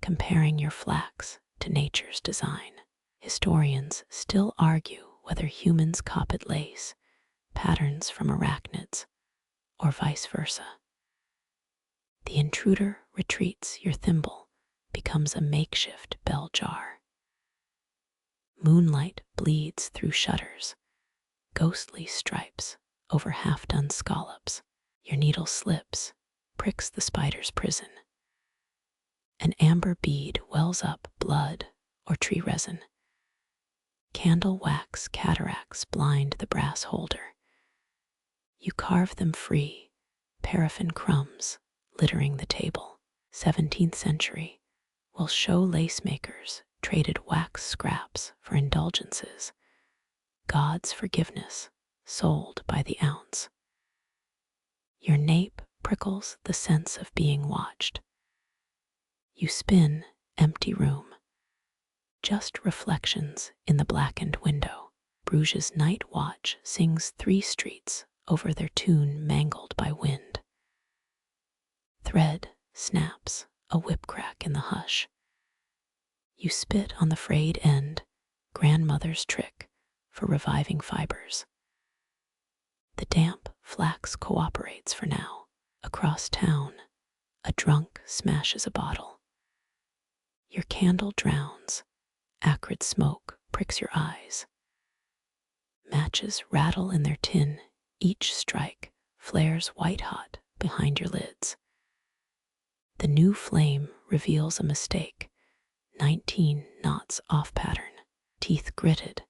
comparing your flax to nature's design. Historians still argue whether humans copied lace, patterns from arachnids, or vice versa. The intruder retreats, your thimble becomes a makeshift bell jar. Moonlight bleeds through shutters, ghostly stripes over half-done scallops. Your needle slips, pricks the spider's prison. An amber bead wells up blood or tree resin. Candle wax cataracts blind the brass holder. You carve them free, paraffin crumbs littering the table. 17th century will show lacemakers traded wax scraps for indulgences. God's forgiveness sold by the ounce. Your nape prickles the sense of being watched. You spin, empty room. Just reflections in the blackened window. Bruges' night watch sings 3 streets over their tune mangled by wind. Thread snaps, a whip crack in the hush. You spit on the frayed end, grandmother's trick for reviving fibers. The damp flax cooperates for now. Across town, a drunk smashes a bottle. Your candle drowns. Acrid smoke pricks your eyes. Matches rattle in their tin. Each strike flares white-hot behind your lids. The new flame reveals a mistake. 19 knots off pattern. Teeth gritted,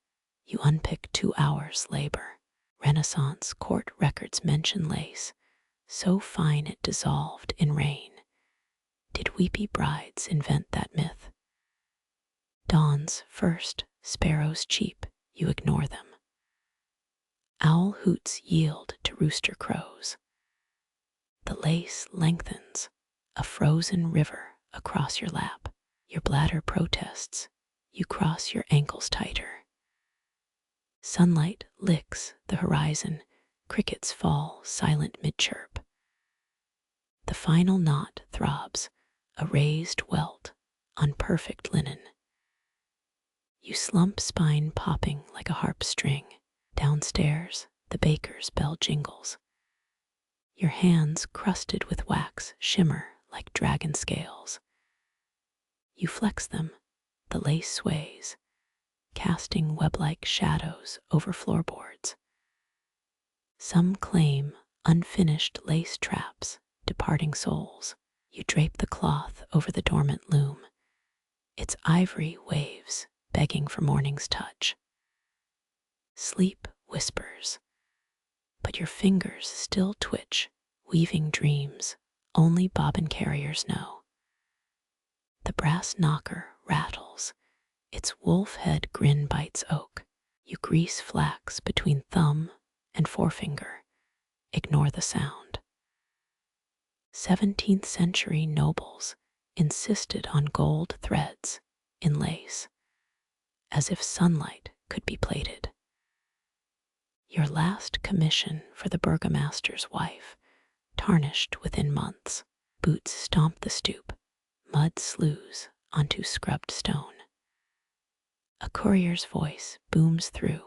you unpick 2 hours labor. Renaissance court records mention lace, so fine it dissolved in rain. Did weepy brides invent that myth? Dawn's first, sparrows cheep, you ignore them. Owl hoots yield to rooster crows. The lace lengthens, a frozen river across your lap. Your bladder protests, you cross your ankles tighter. Sunlight licks the horizon, crickets fall silent mid-chirp. The final knot throbs, a raised welt on perfect linen. You slump, spine popping like a harp string. Downstairs, the baker's bell jingles. Your hands, crusted with wax, shimmer like dragon scales. You flex them, the lace sways, casting web-like shadows over floorboards. Some claim unfinished lace traps, departing souls. You drape the cloth over the dormant loom. Its ivory waves, begging for morning's touch. Sleep whispers, but your fingers still twitch, weaving dreams only bobbin carriers know. The brass knocker rattles, its wolf head grin bites oak. You grease flax between thumb and forefinger, ignore the sound. 17th century nobles insisted on gold threads in lace, as if sunlight could be plated. Your last commission for the burgomaster's wife, tarnished within months. Boots stomp the stoop, mud sloughs onto scrubbed stone. A courier's voice booms through.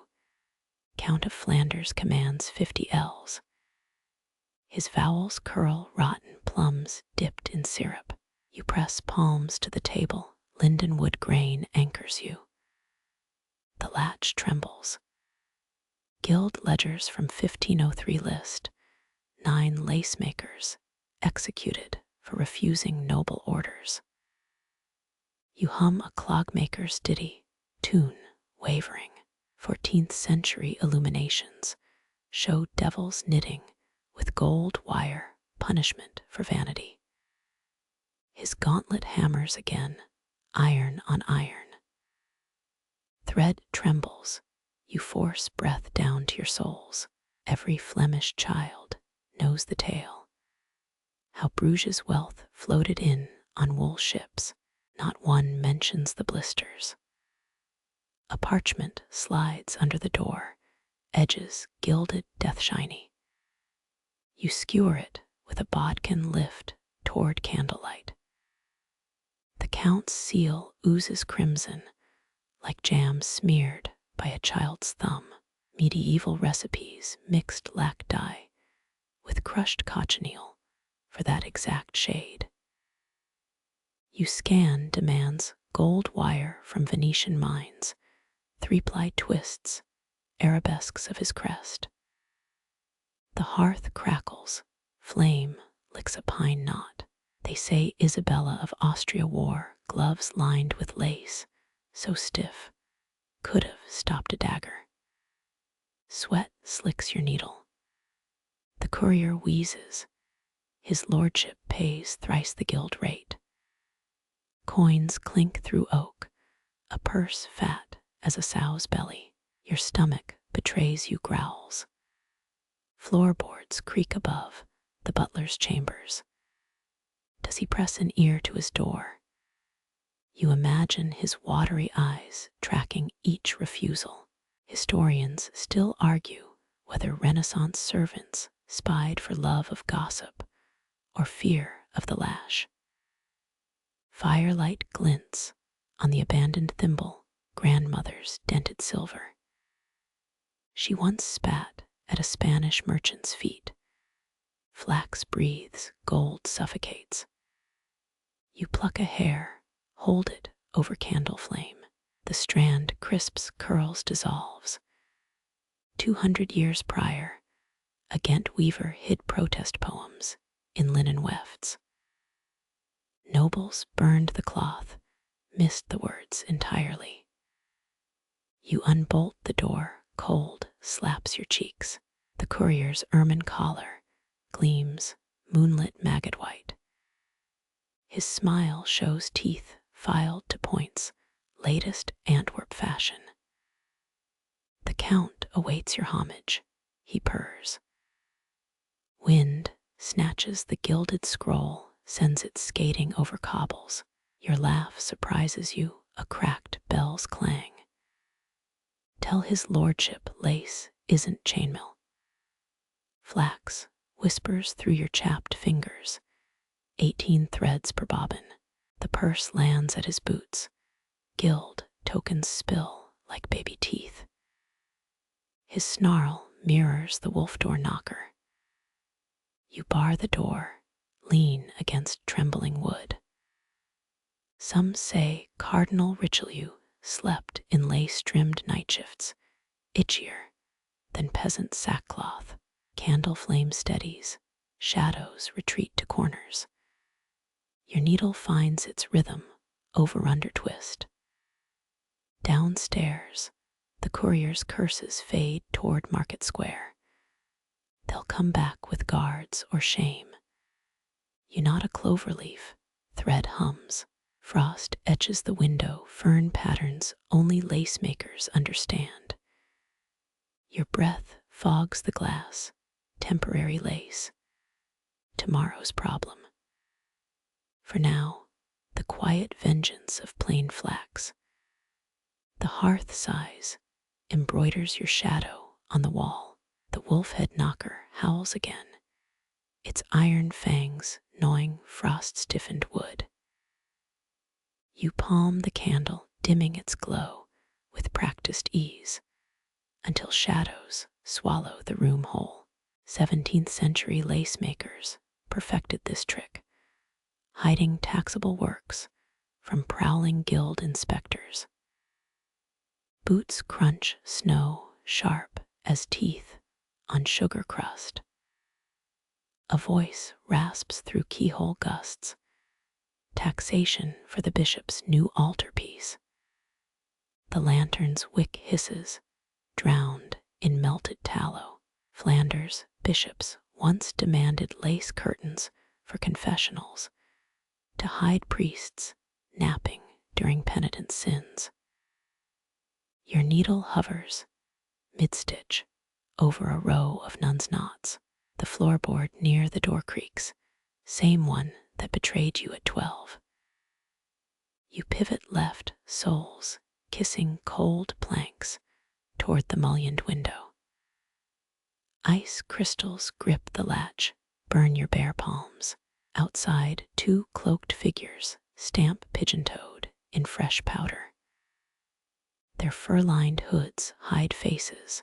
Count of Flanders commands 50 ells. His vowels curl rotten plums dipped in syrup. You press palms to the table, lindenwood grain anchors you. The latch trembles. Guild ledgers from 1503 list 9 lace makers executed for refusing noble orders. You hum a clogmaker's ditty, tune wavering. 14th century illuminations show devils knitting with gold wire, punishment for vanity. His gauntlet hammers again, iron on iron. Thread trembles, you force breath down to your souls. Every Flemish child knows the tale. How Bruges' wealth floated in on wool ships, not one mentions the blisters. A parchment slides under the door, edges gilded death-shiny. You skewer it with a bodkin lift toward candlelight. The Count's seal oozes crimson, like jam smeared by a child's thumb. Medieval recipes mixed lac dye with crushed cochineal for that exact shade. You scan demands gold wire from Venetian mines, 3-ply twists, arabesques of his crest. The hearth crackles, flame licks a pine knot. They say Isabella of Austria wore gloves lined with lace, so stiff, could have stopped a dagger. Sweat slicks your needle. The courier wheezes. His lordship pays thrice the guild rate. Coins clink through oak, a purse fat as a sow's belly. Your stomach betrays you growls. Floorboards creak above the butler's chambers. Does he press an ear to his door? You imagine his watery eyes tracking each refusal. Historians still argue whether Renaissance servants spied for love of gossip or fear of the lash. Firelight glints on the abandoned thimble, grandmother's dented silver. She once spat at a Spanish merchant's feet. Flax breathes, gold suffocates. You pluck a hair, hold it over candle flame. The strand crisps, curls, dissolves. 200 years prior, a Ghent weaver hid protest poems in linen wefts. Nobles burned the cloth, missed the words entirely. You unbolt the door, cold slaps your cheeks. The courier's ermine collar gleams, moonlit maggot white. His smile shows teeth filed to points, latest Antwerp fashion. The Count awaits your homage, he purrs. Wind snatches the gilded scroll, sends it skating over cobbles. Your laugh surprises you, a cracked bell's clang. Tell his lordship lace isn't chainmail. Flax whispers through your chapped fingers, 18 threads per bobbin. The purse lands at his boots. Gild tokens spill like baby teeth. His snarl mirrors the wolf door knocker. You bar the door, lean against trembling wood. Some say Cardinal Richelieu slept in lace-trimmed night shifts, itchier than peasant sackcloth. Candle flame steadies, shadows retreat to corners. Your needle finds its rhythm, over-under twist. Downstairs, the courier's curses fade toward Market Square. They'll come back with guards or shame. You knot a clover leaf, thread hums. Frost etches the window, fern patterns only lace makers understand. Your breath fogs the glass, temporary lace. Tomorrow's problem. For now, the quiet vengeance of plain flax. The hearth sighs, embroiders your shadow on the wall. The wolf-head knocker howls again, its iron fangs gnawing frost-stiffened wood. You palm the candle, dimming its glow with practiced ease, until shadows swallow the room whole. 17th century lace makers perfected this trick, hiding taxable works from prowling guild inspectors. Boots crunch snow sharp as teeth on sugar crust. A voice rasps through keyhole gusts. Taxation for the bishop's new altarpiece. The lantern's wick hisses, drowned in melted tallow. Flanders bishops once demanded lace curtains for confessionals to hide priests napping during penitent sins. Your needle hovers, mid-stitch, over a row of nuns' knots. The floorboard near the door creaks, same one that betrayed you at 12. You pivot left, soles kissing cold planks toward the mullioned window. Ice crystals grip the latch, burn your bare palms. Outside, 2 cloaked figures stamp pigeon-toed in fresh powder. Their fur-lined hoods hide faces,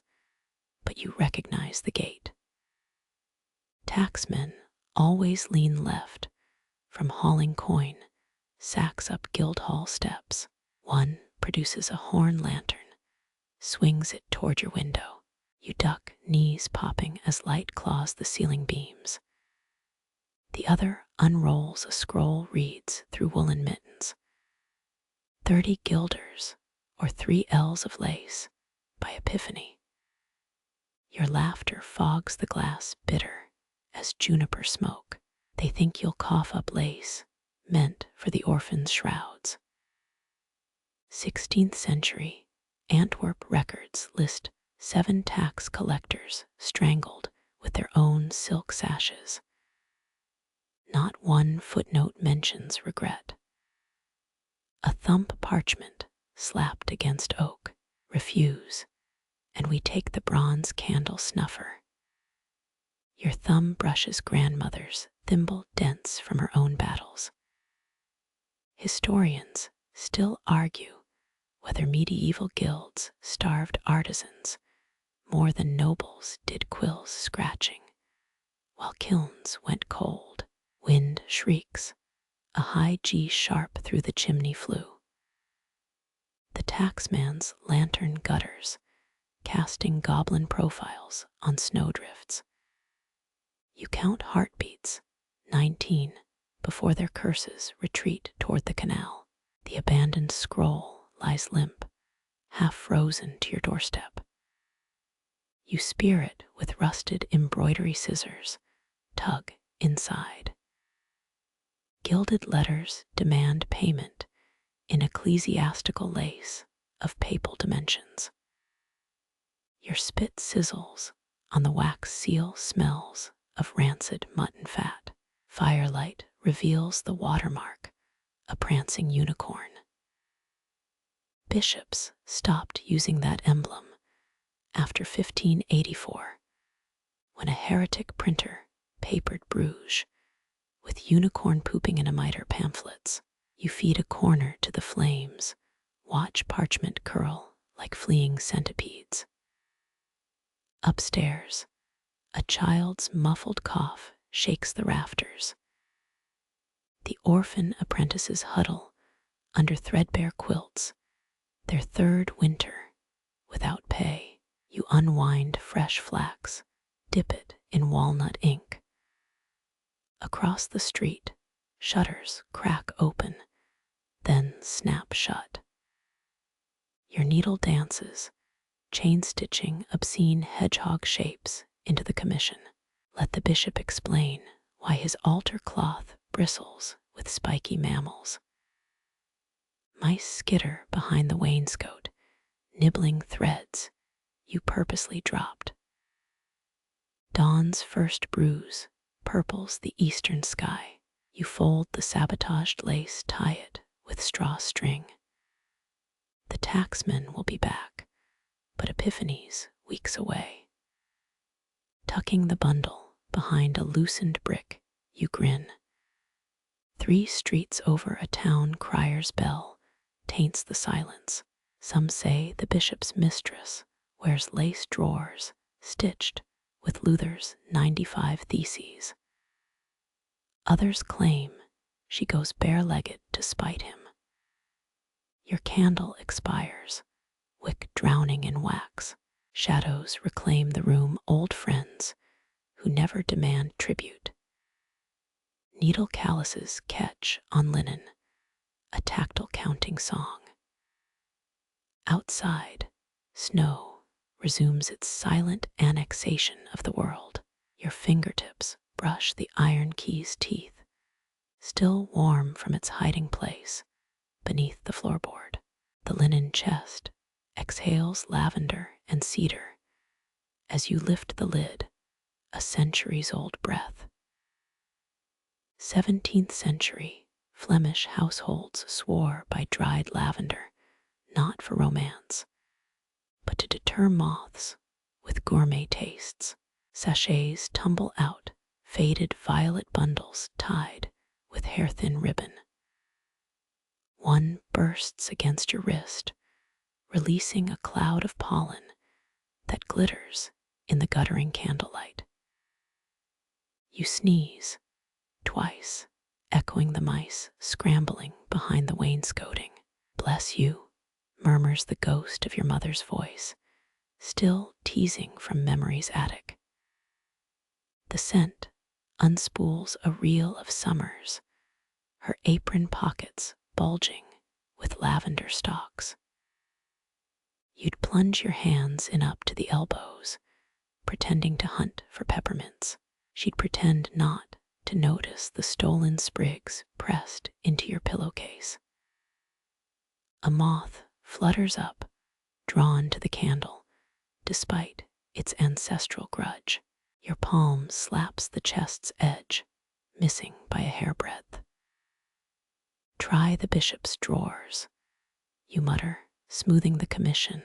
but you recognize the gait. Taxmen always lean left, from hauling coin, sacks up Guildhall steps. One produces a horn lantern, swings it toward your window. You duck, knees popping as light claws the ceiling beams. The other unrolls a scroll, reads through woolen mittens. 30 guilders, or 3 ells of lace, by Epiphany. Your laughter fogs the glass, bitter as juniper smoke. They think you'll cough up lace, meant for the orphan's shrouds. 16th century Antwerp records list 7 tax collectors strangled with their own silk sashes. Not one footnote mentions regret. A thump parchment slapped against oak, refuse, and we take the bronze candle snuffer. Your thumb brushes grandmother's thimble dents from her own battles. Historians still argue whether medieval guilds starved artisans more than nobles did quills scratching, while kilns went cold. Wind shrieks, a high G sharp through the chimney flue. The taxman's lantern gutters, casting goblin profiles on snowdrifts. You count heartbeats, 19, before their curses retreat toward the canal. The abandoned scroll lies limp, half frozen to your doorstep. You spear it with rusted embroidery scissors, tug inside. Gilded letters demand payment in ecclesiastical lace of papal dimensions. Your spit sizzles on the wax seal smells of rancid mutton fat. Firelight reveals the watermark, a prancing unicorn. Bishops stopped using that emblem after 1584, when a heretic printer papered Bruges with unicorn pooping in a mitre pamphlets. You feed a corner to the flames, watch parchment curl like fleeing centipedes. Upstairs, a child's muffled cough shakes the rafters. The orphan apprentices huddle under threadbare quilts, their third winter without pay. You unwind fresh flax, dip it in walnut ink. Across the street, shutters crack open, then snap shut. Your needle dances, chain-stitching obscene hedgehog shapes into the commission. Let the bishop explain why his altar cloth bristles with spiky mammals. Mice skitter behind the wainscot, nibbling threads you purposely dropped. Dawn's first bruise purples the eastern sky. You fold the sabotaged lace, tie it with straw string. The tacksman will be back, but Epiphany's weeks away. Tucking the bundle behind a loosened brick, you grin. 3 streets over, a town crier's bell taints the silence. Some say the bishop's mistress wears lace drawers stitched with Luther's 95 Theses. Others claim she goes bare-legged to spite him. Your candle expires, wick drowning in wax. Shadows reclaim the room, old friends who never demand tribute. Needle calluses catch on linen, a tactile counting song. Outside, snow resumes its silent annexation of the world. Your fingertips brush the iron key's teeth, still warm from its hiding place beneath the floorboard. The linen chest exhales lavender and cedar as you lift the lid, a centuries-old breath. 17th century Flemish households swore by dried lavender, not for romance, but to deter moths with gourmet tastes. Sachets tumble out, faded violet bundles tied with hair-thin ribbon. One bursts against your wrist, releasing a cloud of pollen that glitters in the guttering candlelight. You sneeze twice, echoing the mice scrambling behind the wainscoting. Bless you, murmurs the ghost of your mother's voice, still teasing from memory's attic. The scent unspools a reel of summers, her apron pockets bulging with lavender stalks. You'd plunge your hands in up to the elbows, pretending to hunt for peppermints. She'd pretend not to notice the stolen sprigs pressed into your pillowcase. A moth flutters up, drawn to the candle, despite its ancestral grudge. Your palm slaps the chest's edge, missing by a hairbreadth. Try the bishop's drawers, you mutter, smoothing the commission,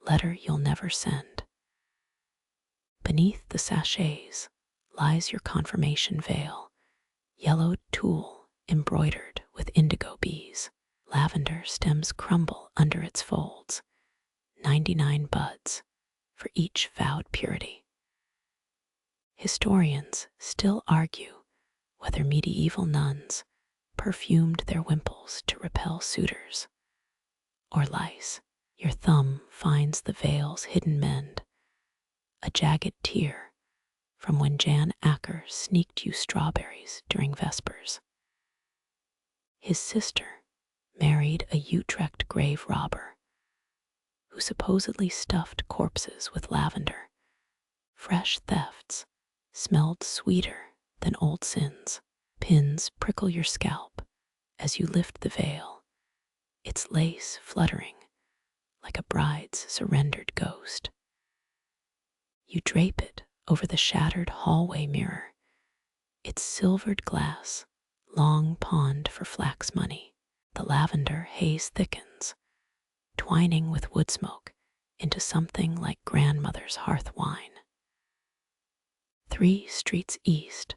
letter you'll never send. Beneath the sachets lies your confirmation veil, yellowed tulle embroidered with indigo bees. Lavender stems crumble under its folds, 99 buds for each vowed purity. Historians still argue whether medieval nuns perfumed their wimples to repel suitors, or lice. Your thumb finds the veil's hidden mend, a jagged tear from when Jan Acker sneaked you strawberries during Vespers. His sister married a Utrecht grave robber who supposedly stuffed corpses with lavender. Fresh thefts smelled sweeter than old sins. Pins prickle your scalp as you lift the veil, its lace fluttering like a bride's surrendered ghost. You drape it over the shattered hallway mirror, its silvered glass long pawned for flax money. The lavender haze thickens, twining with wood smoke into something like grandmother's hearth wine. 3 streets east,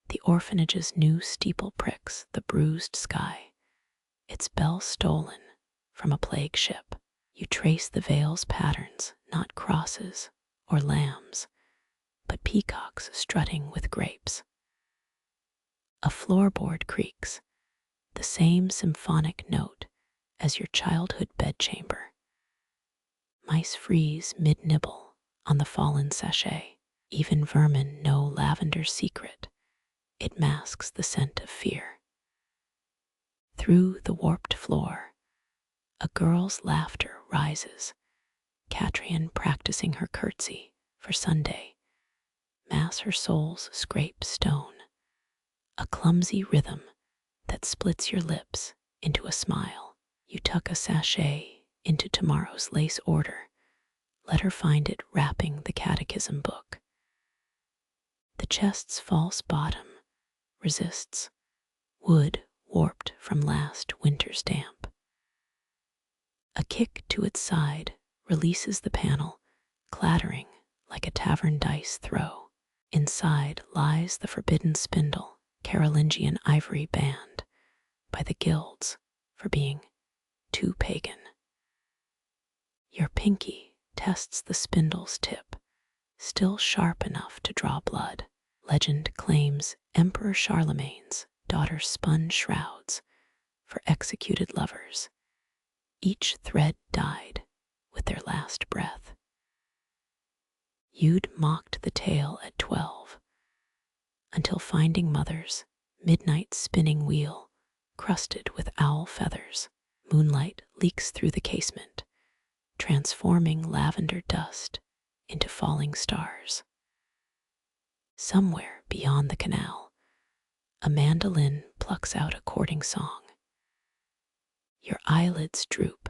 the orphanage's new steeple pricks the bruised sky, its bell stolen from a plague ship. You trace the veil's patterns, not crosses or lambs, but peacocks strutting with grapes. A floorboard creaks, the same symphonic note as your childhood bedchamber. Mice freeze mid-nibble on the fallen sachet. Even vermin know lavender's secret. It masks the scent of fear. Through the warped floor, a girl's laughter rises, Catrian practicing her curtsy for Sunday. Mass her soul's scrape stone, a clumsy rhythm that splits your lips into a smile. You tuck a sachet into tomorrow's lace order. Let her find it wrapping the catechism book. The chest's false bottom resists, wood warped from last winter's damp. A kick to its side releases the panel, clattering like a tavern dice throw. Inside lies the forbidden spindle, Carolingian ivory banned by the guilds for being too pagan. Your pinky tests the spindle's tip, still sharp enough to draw blood. Legend claims Emperor Charlemagne's daughter spun shrouds for executed lovers. Each thread died with their last breath. You'd mocked the tale at 12, until finding mother's midnight spinning wheel crusted with owl feathers. Moonlight leaks through the casement, transforming lavender dust into falling stars. Somewhere beyond the canal, a mandolin plucks out a courting song. Your eyelids droop,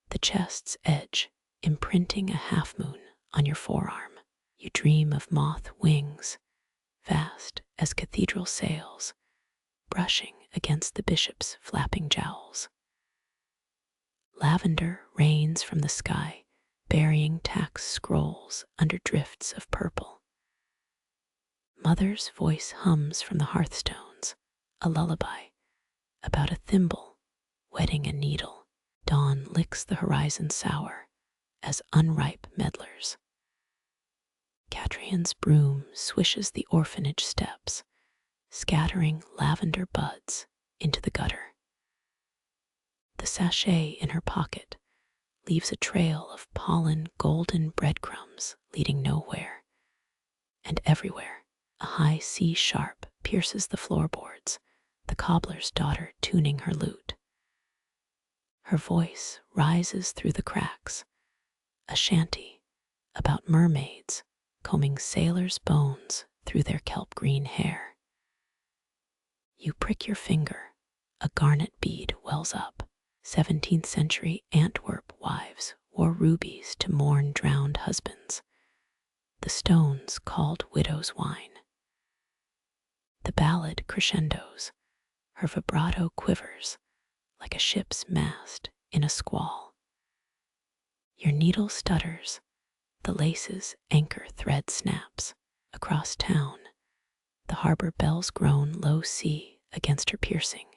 the chest's edge imprinting a half-moon on your forearm. You dream of moth wings, vast as cathedral sails, brushing against the bishop's flapping jowls. Lavender rains from the sky, burying tax scrolls under drifts of purple. Mother's voice hums from the hearthstones, a lullaby about a thimble wetting a needle. Dawn licks the horizon sour as unripe medlars. Catrian's broom swishes the orphanage steps, scattering lavender buds into the gutter. The sachet in her pocket leaves a trail of pollen golden breadcrumbs leading nowhere. And everywhere, a high C sharp pierces the floorboards, the cobbler's daughter tuning her lute. Her voice rises through the cracks, a chanty about mermaids combing sailors' bones through their kelp green hair. You prick your finger, a garnet bead wells up. 17th century Antwerp wives wore rubies to mourn drowned husbands. The stones called widow's wine. The ballad crescendos, her vibrato quivers like a ship's mast in a squall. Your needle stutters, the lace's anchor thread snaps. Across town, the harbor bells groan low C against her piercing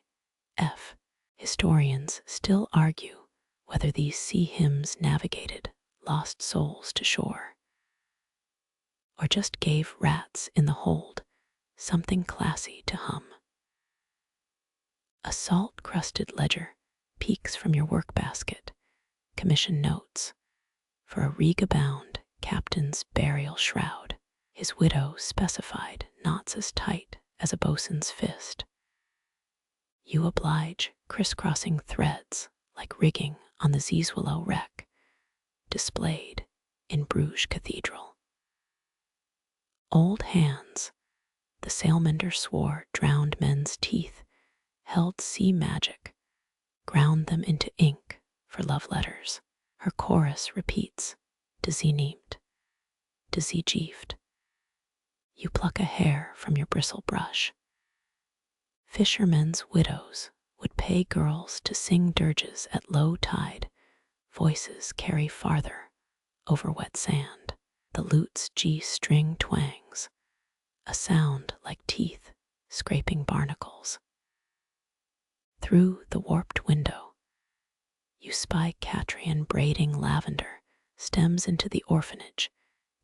F. Historians still argue whether these sea hymns navigated lost souls to shore, or just gave rats in the hold something classy to hum. A salt-crusted ledger peeks from your work basket, commission notes for a Riga-bound captain's burial shroud. His widow specified knots as tight as a bosun's fist. You oblige, crisscrossing threads like rigging on the Zizwillow wreck, displayed in Bruges Cathedral. Old hands, The sailmender swore drowned men's teeth held sea magic, ground them into ink for love letters. Her chorus repeats, "De sie nimmt, de sie gieft." You pluck a hair from your bristle brush. Fishermen's widows would pay girls to sing dirges at low tide. Voices carry farther over wet sand. The lute's G-string twangs, a sound like teeth scraping barnacles. Through the warped window, you spy Catrian braiding lavender stems into the orphanage,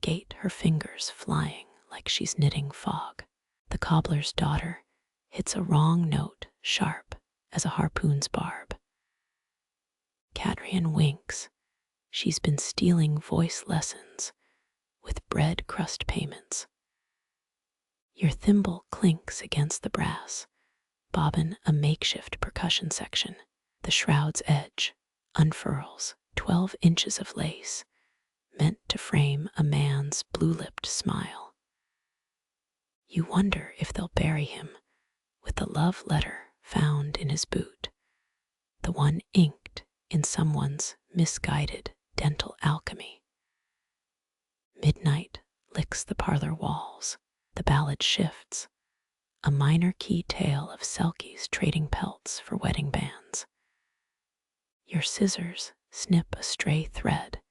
gate her fingers flying like she's knitting fog. The cobbler's daughter hits a wrong note sharp as a harpoon's barb. Catrian winks. She's been stealing voice lessons with bread crust payments. Your thimble clinks against the brass, bobbin a makeshift percussion section. The shroud's edge unfurls 12 inches of lace, meant to frame a man's blue-lipped smile. You wonder if they'll bury him with the love letter found in his boot, the one inked in someone's misguided dental alchemy. Midnight licks the parlor walls. The ballad shifts, a minor key tale of selkies trading pelts for wedding bands. Your scissors snip a stray thread.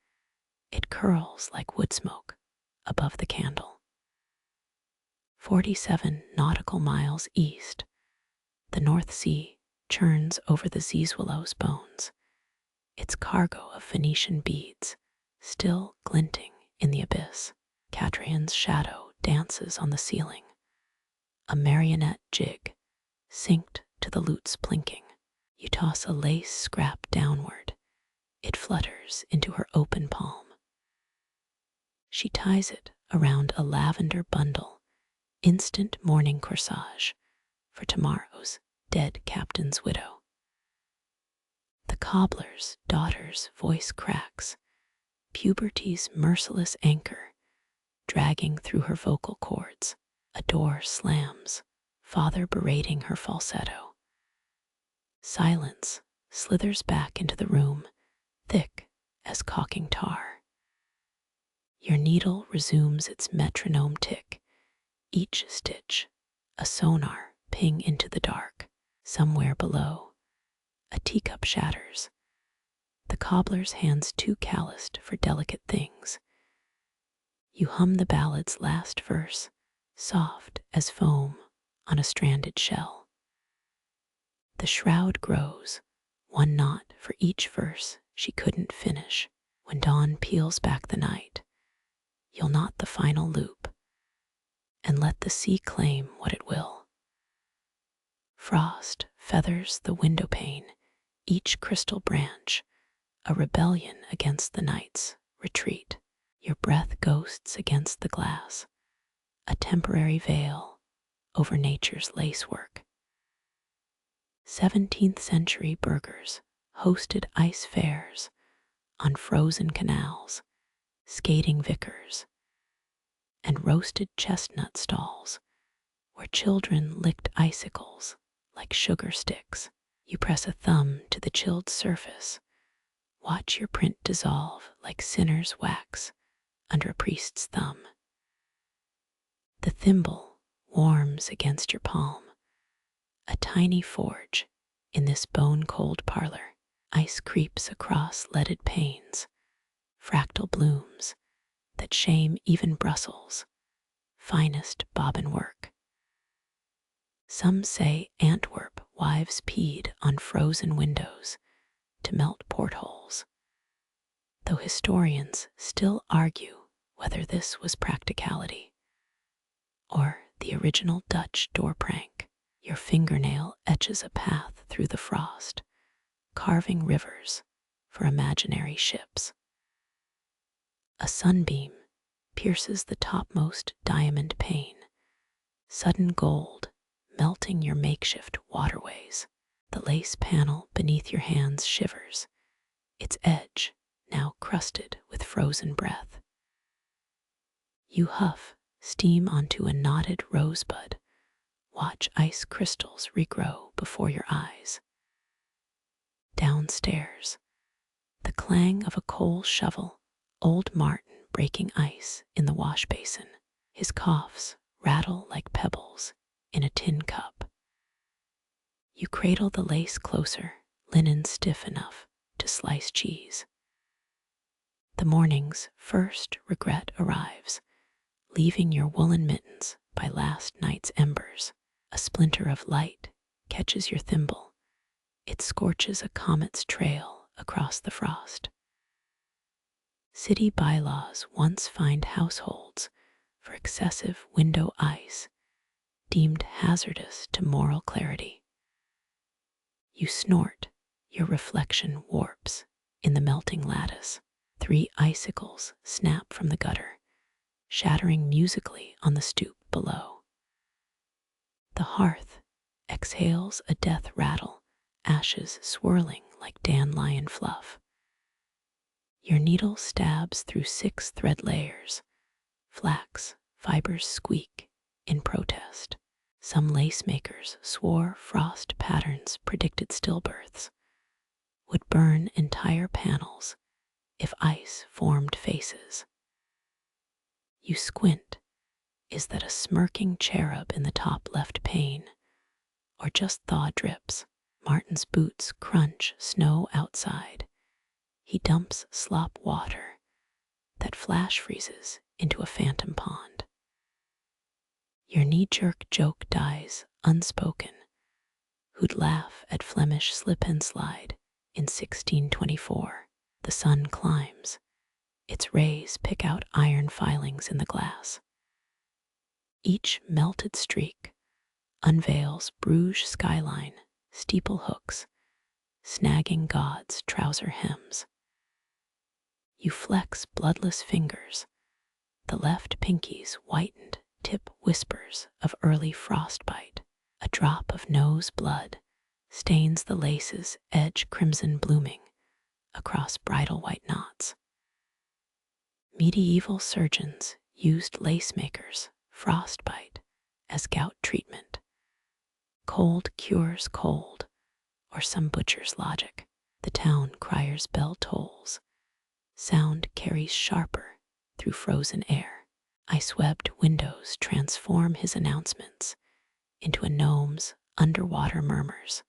It curls like wood smoke above the candle. 47 nautical miles east, the North Sea churns over the Zizwillow's bones, its cargo of Venetian beads still glinting in the abyss. Catrian's shadow dances on the ceiling, a marionette jig synced to the lute's plinking. You toss a lace scrap downward. It flutters into her open palm. She ties it around a lavender bundle, instant mourning corsage for tomorrow's dead captain's widow. The cobbler's daughter's voice cracks, puberty's merciless anchor dragging through her vocal cords. A door slams, father berating her falsetto. Silence slithers back into the room, thick as caulking tar. Your needle resumes its metronome tick, each stitch a sonar ping into the dark. Somewhere below, a teacup shatters. The cobbler's hands too calloused for delicate things. You hum the ballad's last verse, soft as foam on a stranded shell. The shroud grows, one knot for each verse she couldn't finish. When dawn peels back the night, you'll knot the final loop and let the sea claim what it will. Frost feathers the window pane, each crystal branch a rebellion against the night's retreat. Your breath ghosts against the glass, a temporary veil over nature's lacework. 17th century burghers hosted ice fairs on frozen canals, skating vicars, and roasted chestnut stalls where children licked icicles like sugar sticks. You press a thumb to the chilled surface, watch your print dissolve like sinner's wax under a priest's thumb. The thimble warms against your palm, a tiny forge in this bone-cold parlor. Ice creeps across leaded panes, fractal blooms that shame even Brussels' finest bobbin work. Some say Antwerp wives peed on frozen windows to melt portholes, though historians still argue whether this was practicality or the original Dutch door prank. Your fingernail etches a path through the frost, carving rivers for imaginary ships. A sunbeam pierces the topmost diamond pane, sudden gold melting your makeshift waterways. The lace panel beneath your hands shivers, its edge now crusted with frozen breath. You huff steam onto a knotted rosebud Watch ice crystals regrow before your eyes. Downstairs, the clang of a coal shovel, old Martin breaking ice in the wash basin. His coughs rattle like pebbles in a tin cup. You cradle the lace closer, linen stiff enough to slice cheese. The morning's first regret arrives, leaving your woolen mittens by last night's embers. A splinter of light catches your thimble. It scorches a comet's trail across the frost. City bylaws once fined households for excessive window ice, deemed hazardous to moral clarity. You snort, your reflection warps in the melting lattice. 3 icicles snap from the gutter, shattering musically on the stoop below. The hearth exhales a death rattle, ashes swirling like dandelion fluff. Your needle stabs through 6 thread layers. Flax fibers squeak in protest. Some lace makers swore frost patterns predicted stillbirths, would burn entire panels if ice formed faces. You squint. Is that a smirking cherub in the top left pane, or just thaw drips? Martin's boots crunch snow outside. He dumps slop water that flash freezes into a phantom pond. Your knee-jerk joke dies unspoken. Who'd laugh at Flemish slip and slide in 1624? The sun climbs. Its rays pick out iron filings in the glass. Each melted streak unveils Bruges skyline, steeple hooks, snagging gods' trouser hems. You flex bloodless fingers. The left pinky's whitened tip whispers of early frostbite. A drop of nose blood stains the lace's edge crimson blooming across bridal white knots. Medieval surgeons used lace makers' frostbite as gout treatment. Cold cures cold, or some butcher's logic. The town crier's bell tolls. Sound carries sharper through frozen air. Ice-webbed windows transform his announcements into a gnome's underwater murmurs.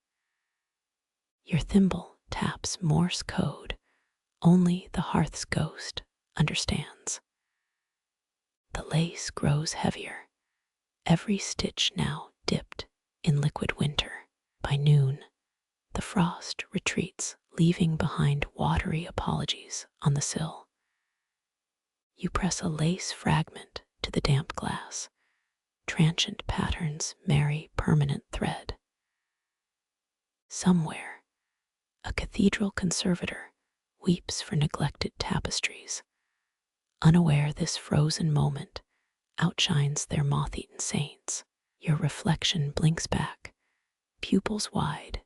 Your thimble taps Morse code. Only the hearth's ghost understands. The lace grows heavier, every stitch now dipped in liquid winter. By noon, the frost retreats, leaving behind watery apologies on the sill. You press a lace fragment to the damp glass. Transient patterns marry permanent thread. Somewhere, a cathedral conservator weeps for neglected tapestries, unaware this frozen moment outshines their moth-eaten saints. Your reflection blinks back, pupils wide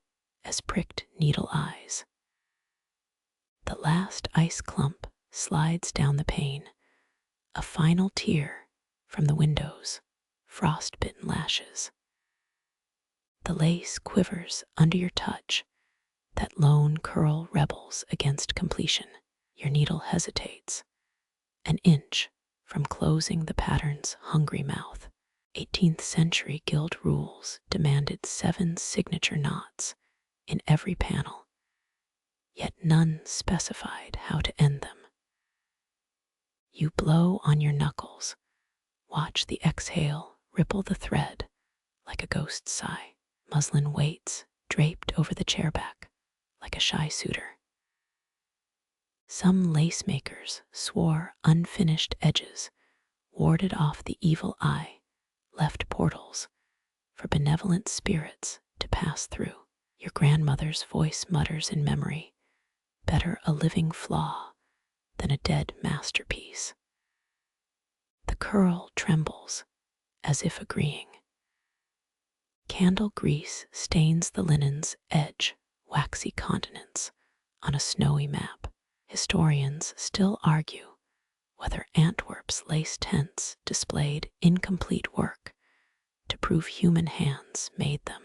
as pricked needle eyes. The last ice clump slides down the pane, a final tear from the window's frostbitten lashes. The lace quivers under your touch, that lone curl rebels against completion. Your needle hesitates, an inch from closing the pattern's hungry mouth. 18th century guild rules demanded 7 signature knots in every panel, yet none specified how to end them. You blow on your knuckles, watch the exhale ripple the thread like a ghost sigh. Muslin waits draped over the chairback like a shy suitor. Some lace makers swore unfinished edges warded off the evil eye, left portals for benevolent spirits to pass through. Your grandmother's voice mutters in memory, better a living flaw than a dead masterpiece. The curl trembles as if agreeing. Candle grease stains the linen's edge, waxy continents on a snowy map. Historians still argue whether Antwerp's lace tents displayed incomplete work, to prove human hands made them.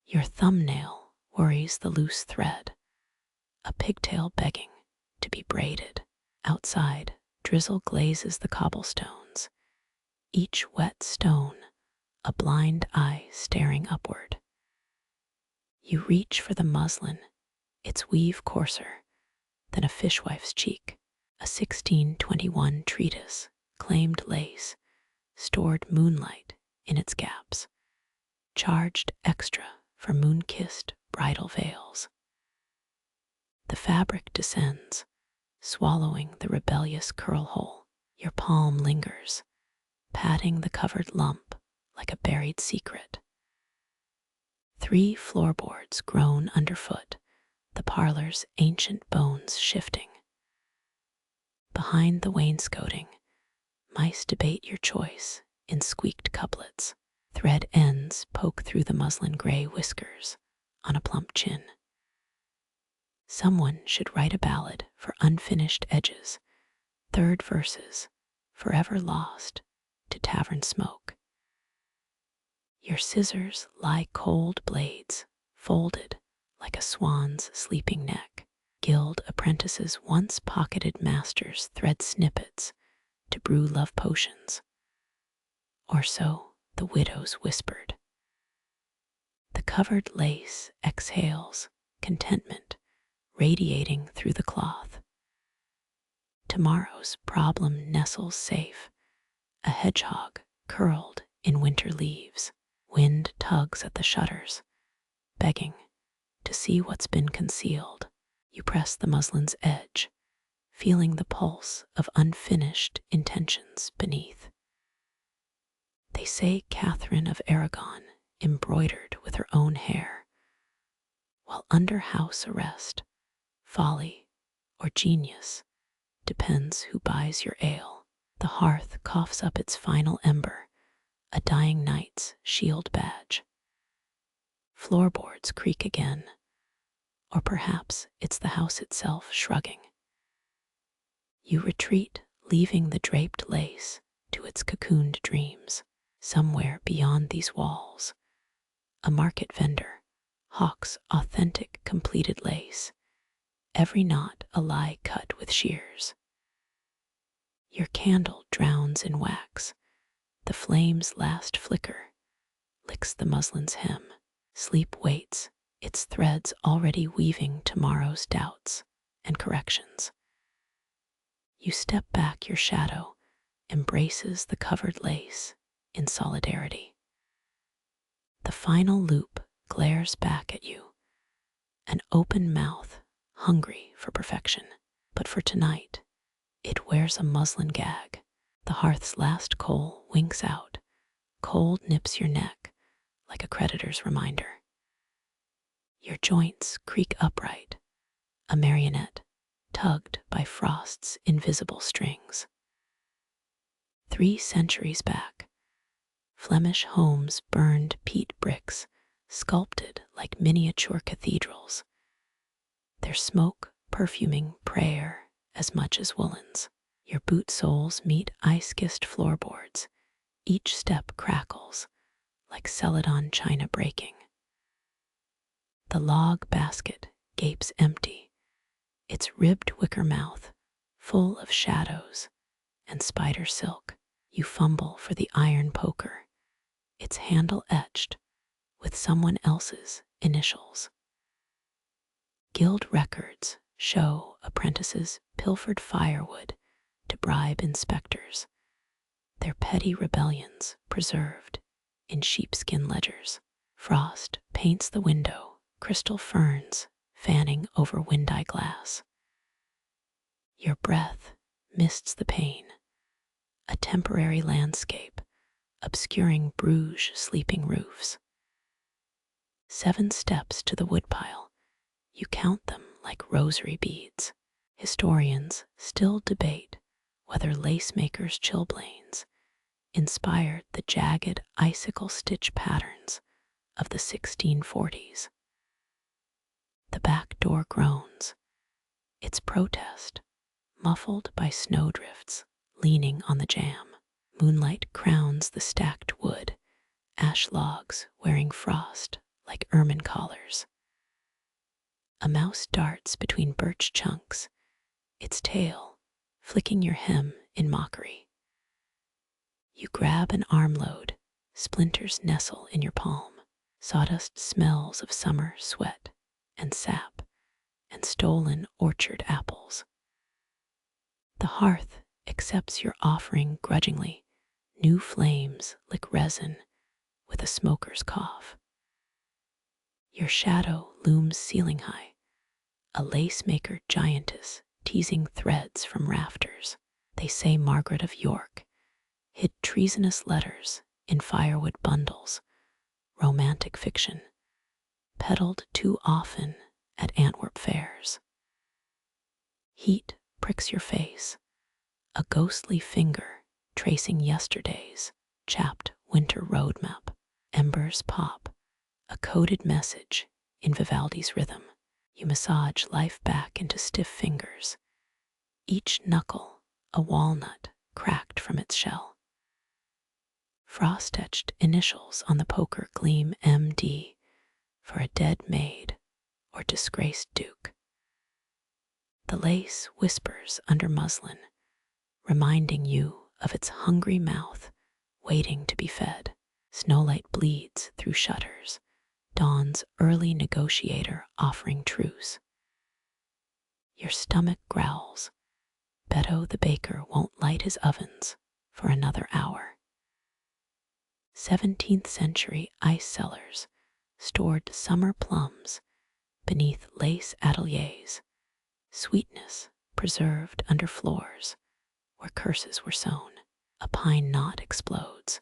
Your thumbnail worries the loose thread, a pigtail begging to be braided. Outside, drizzle glazes the cobblestones, each wet stone a blind eye staring upward. You reach for the muslin, its weave coarser than a fishwife's cheek. A 1621 treatise claimed lace, stored moonlight in its gaps, charged extra for moon-kissed bridal veils. The fabric descends, swallowing the rebellious curl hole. Your palm lingers, patting the covered lump like a buried secret. 3 floorboards groan underfoot, the parlor's ancient bones shifting. Behind the wainscoting, mice debate your choice in squeaked couplets. Thread ends poke through the muslin gray whiskers on a plump chin. Someone should write a ballad for unfinished edges, third verses forever lost to tavern smoke. Your scissors lie cold blades, folded like a swan's sleeping neck. Guild apprentices once pocketed masters thread snippets to brew love potions. Or so the widows whispered. The covered lace exhales contentment radiating through the cloth. Tomorrow's problem nestles safe, a hedgehog curled in winter leaves. Wind tugs at the shutters, begging to see what's been concealed. You press the muslin's edge, feeling the pulse of unfinished intentions beneath. They say Catherine of Aragon embroidered with her own hair, while under house arrest, folly or genius depends who buys your ale. The hearth coughs up its final ember, a dying knight's shield badge. Floorboards creak again, or perhaps it's the house itself shrugging. You retreat, leaving the draped lace to its cocooned dreams. Somewhere beyond these walls, a market vendor hawks authentic completed lace, every knot a lie cut with shears. Your candle drowns in wax, the flame's last flicker licks the muslin's hem. Sleep waits, its threads already weaving tomorrow's doubts and corrections. You step back, your shadow embraces the covered lace in solidarity. The final loop glares back at you, an open mouth hungry for perfection. But for tonight, it wears a muslin gag. The hearth's last coal winks out, cold nips your neck like a creditor's reminder. Your joints creak upright, a marionette tugged by frost's invisible strings. 3 centuries back, Flemish homes burned peat bricks, sculpted like miniature cathedrals, their smoke perfuming prayer as much as woolens. Your boot soles meet ice-kissed floorboards, each step crackles like celadon china breaking. The log basket gapes empty, its ribbed wicker mouth full of shadows and spider silk. You fumble for the iron poker, its handle etched with someone else's initials. Guild records show apprentices pilfered firewood to bribe inspectors, their petty rebellions preserved in sheepskin ledgers. Frost paints the window, crystal ferns fanning over wind-eye glass. Your breath mists the pane, a temporary landscape obscuring Bruges sleeping roofs. 7 steps to the woodpile, you count them like rosary beads. Historians still debate whether lacemakers' chilblains inspired the jagged icicle stitch patterns of the 1640s. The back door groans, its protest muffled by snowdrifts leaning on the jamb. Moonlight crowns the stacked wood, ash logs wearing frost like ermine collars. A mouse darts between birch chunks, its tail flicking your hem in mockery. You grab an armload, splinters nestle in your palm, sawdust smells of summer sweat and sap and stolen orchard apples. The hearth accepts your offering grudgingly. New flames lick resin with a smoker's cough. Your shadow looms ceiling high, a lace-maker giantess teasing threads from rafters. They say Margaret of York hid treasonous letters in firewood bundles, romantic fiction, peddled too often at Antwerp fairs. Heat pricks your face, a ghostly finger tracing yesterday's chapped winter roadmap. Embers pop, a coded message in Vivaldi's rhythm. You massage life back into stiff fingers, each knuckle a walnut cracked from its shell. Frost-etched initials on the poker gleam MD for a dead maid or disgraced duke. The lace whispers under muslin, reminding you of its hungry mouth waiting to be fed. Snowlight bleeds through shutters, dawn's early negotiator offering truce. Your stomach growls. Beto the baker won't light his ovens for another hour. 17th century ice cellars stored summer plums beneath lace ateliers, sweetness preserved under floors where curses were sown. A pine knot explodes,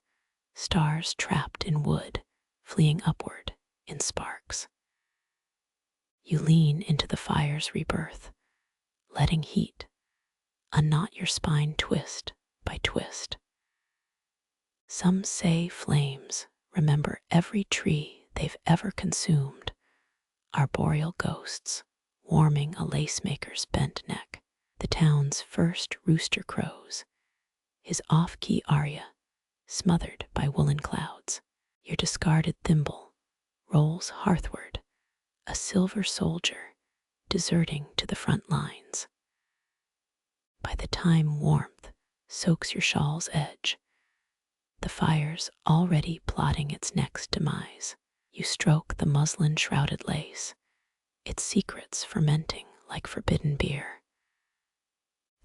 stars trapped in wood fleeing upward in sparks. You lean into the fire's rebirth, letting heat unknot your spine twist by twist. Some say flames remember every tree they've ever consumed, arboreal ghosts warming a lace-maker's bent neck. The town's first rooster crows, his off-key aria smothered by woolen clouds. Your discarded thimble rolls hearthward, a silver soldier deserting to the front lines. By the time warmth soaks your shawl's edge, the fire's already plotting its next demise. You stroke the muslin-shrouded lace, its secrets fermenting like forbidden beer.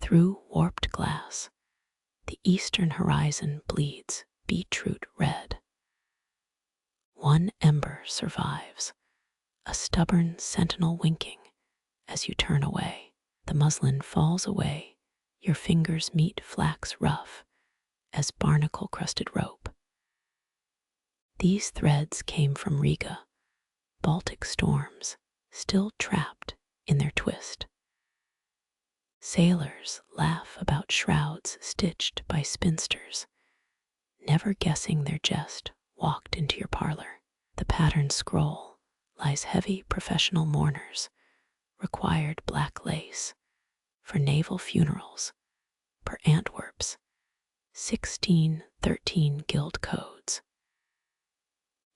Through warped glass, the eastern horizon bleeds beetroot red. One ember survives, a stubborn sentinel winking as you turn away. The muslin falls away, your fingers meet flax rough as barnacle-crusted rope. These threads came from Riga, Baltic storms still trapped in their twist. Sailors laugh about shrouds stitched by spinsters, never guessing their jest walked into your parlor. The patterned scroll lies heavy professional mourners, required black lace for naval funerals per Antwerp's 1613 guild codes.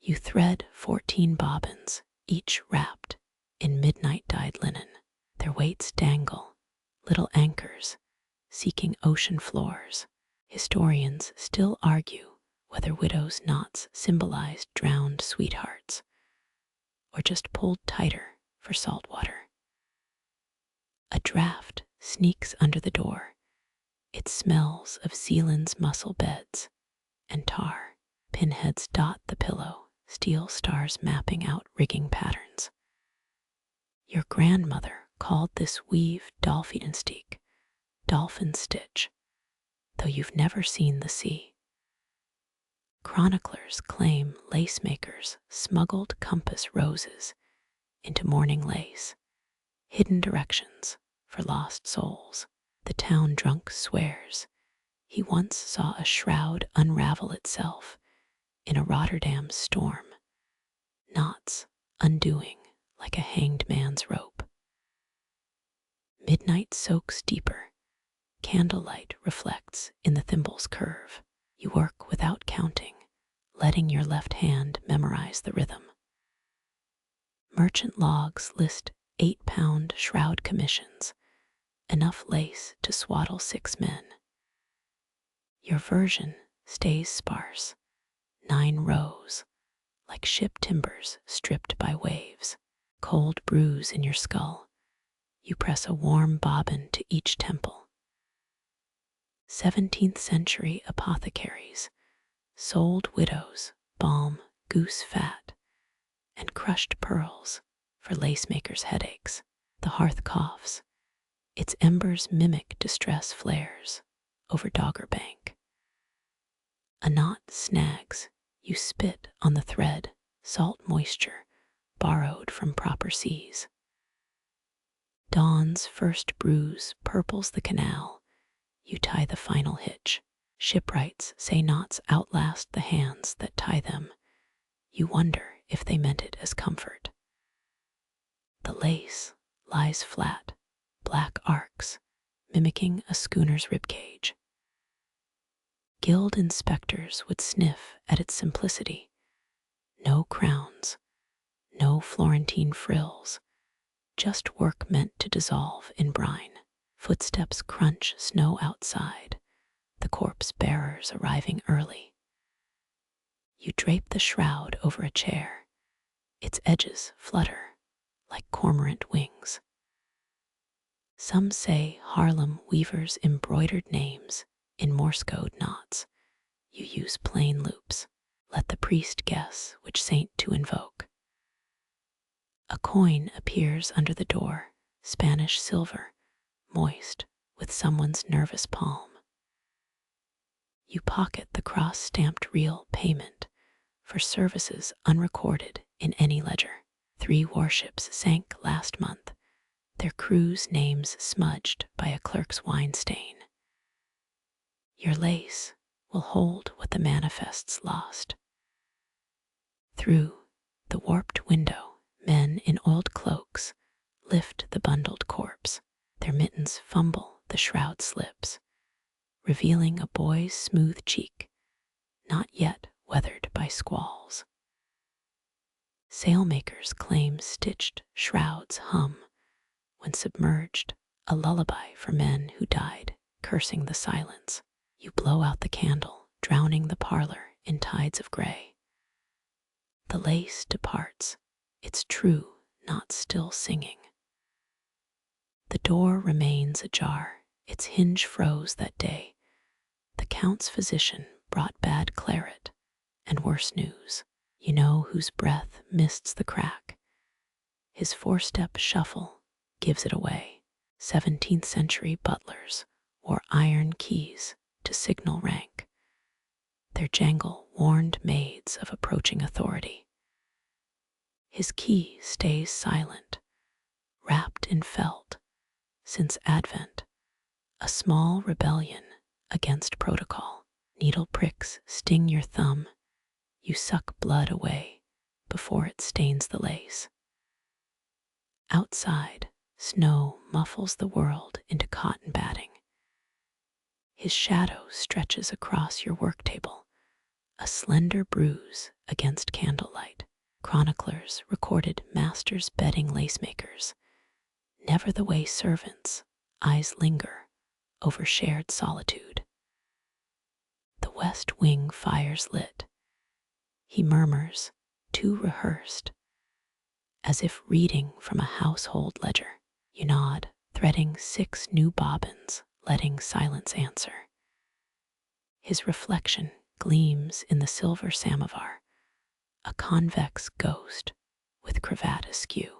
You thread 14 bobbins, each wrapped in midnight-dyed linen. Their weights dangle, little anchors seeking ocean floors. Historians still argue whether widows' knots symbolized drowned sweethearts or just pulled tighter for salt water. A draft sneaks under the door. It smells of Zealand's mussel beds and tar. Pinheads dot the pillow, steel stars mapping out rigging patterns. Your grandmother called this weave dolphinensteek, dolphin stitch, though you've never seen the sea. Chroniclers claim lace makers smuggled compass roses into mourning lace, hidden directions for lost souls. The town drunk swears he once saw a shroud unravel itself in a Rotterdam storm, knots undoing like a hanged man's rope. Midnight soaks deeper, candlelight reflects in the thimble's curve. You work without counting, letting your left hand memorize the rhythm. Merchant logs list 8-pound shroud commissions, enough lace to swaddle 6 men. Your version stays sparse, 9 rows, like ship timbers stripped by waves. Cold bruise in your skull, you press a warm bobbin to each temple. 17th century apothecaries sold widows balm, goose fat, and crushed pearls for lacemakers' headaches. The hearth coughs, its embers mimic distress flares over Dogger Bank. A knot snags, you spit on the thread, salt moisture borrowed from proper seas. Dawn's first bruise purples the canal, you tie the final hitch. Shipwrights say knots outlast the hands that tie them. You wonder if they meant it as comfort. The lace lies flat, black arcs, mimicking a schooner's ribcage. Guild inspectors would sniff at its simplicity. No crowns, no Florentine frills, just work meant to dissolve in brine. Footsteps crunch snow outside, the corpse bearers arriving early. You drape the shroud over a chair, its edges flutter like cormorant wings. Some say Harlem weavers embroidered names in Morse code knots. You use plain loops. Let the priest guess which saint to invoke. A coin appears under the door, Spanish silver, moist with someone's nervous palm. You pocket the cross-stamped real payment for services unrecorded in any ledger. 3 warships sank last month, their crews' names smudged by a clerk's wine stain. Your lace will hold what the manifests lost. Through the warped window, men in old cloaks lift the bundled corpse. Their mittens fumble, the shroud slips, revealing a boy's smooth cheek, not yet weathered by squalls. Sailmakers claim stitched shrouds hum when submerged, a lullaby for men who died, cursing the silence. You blow out the candle, drowning the parlor in tides of gray. The lace departs, its true, not still singing. The door remains ajar, its hinge froze that day. The Count's physician brought bad claret and worse news. You know whose breath mists the crack. His 4-step shuffle gives it away. 17th century butlers wore iron keys to signal rank. Their jangle warned maids of approaching authority. His key stays silent, wrapped in felt, since Advent, a small rebellion against protocol. Needle pricks sting your thumb, you suck blood away before it stains the lace. Outside, snow muffles the world into cotton batting. His shadow stretches across your work table, a slender bruise against candlelight. Chroniclers recorded masters bedding lacemakers, never the way servants' eyes linger over shared solitude. The west wing fires lit. He murmurs, too rehearsed, as if reading from a household ledger. You nod, threading 6 new bobbins, letting silence answer. His reflection gleams in the silver samovar, a convex ghost with cravat askew.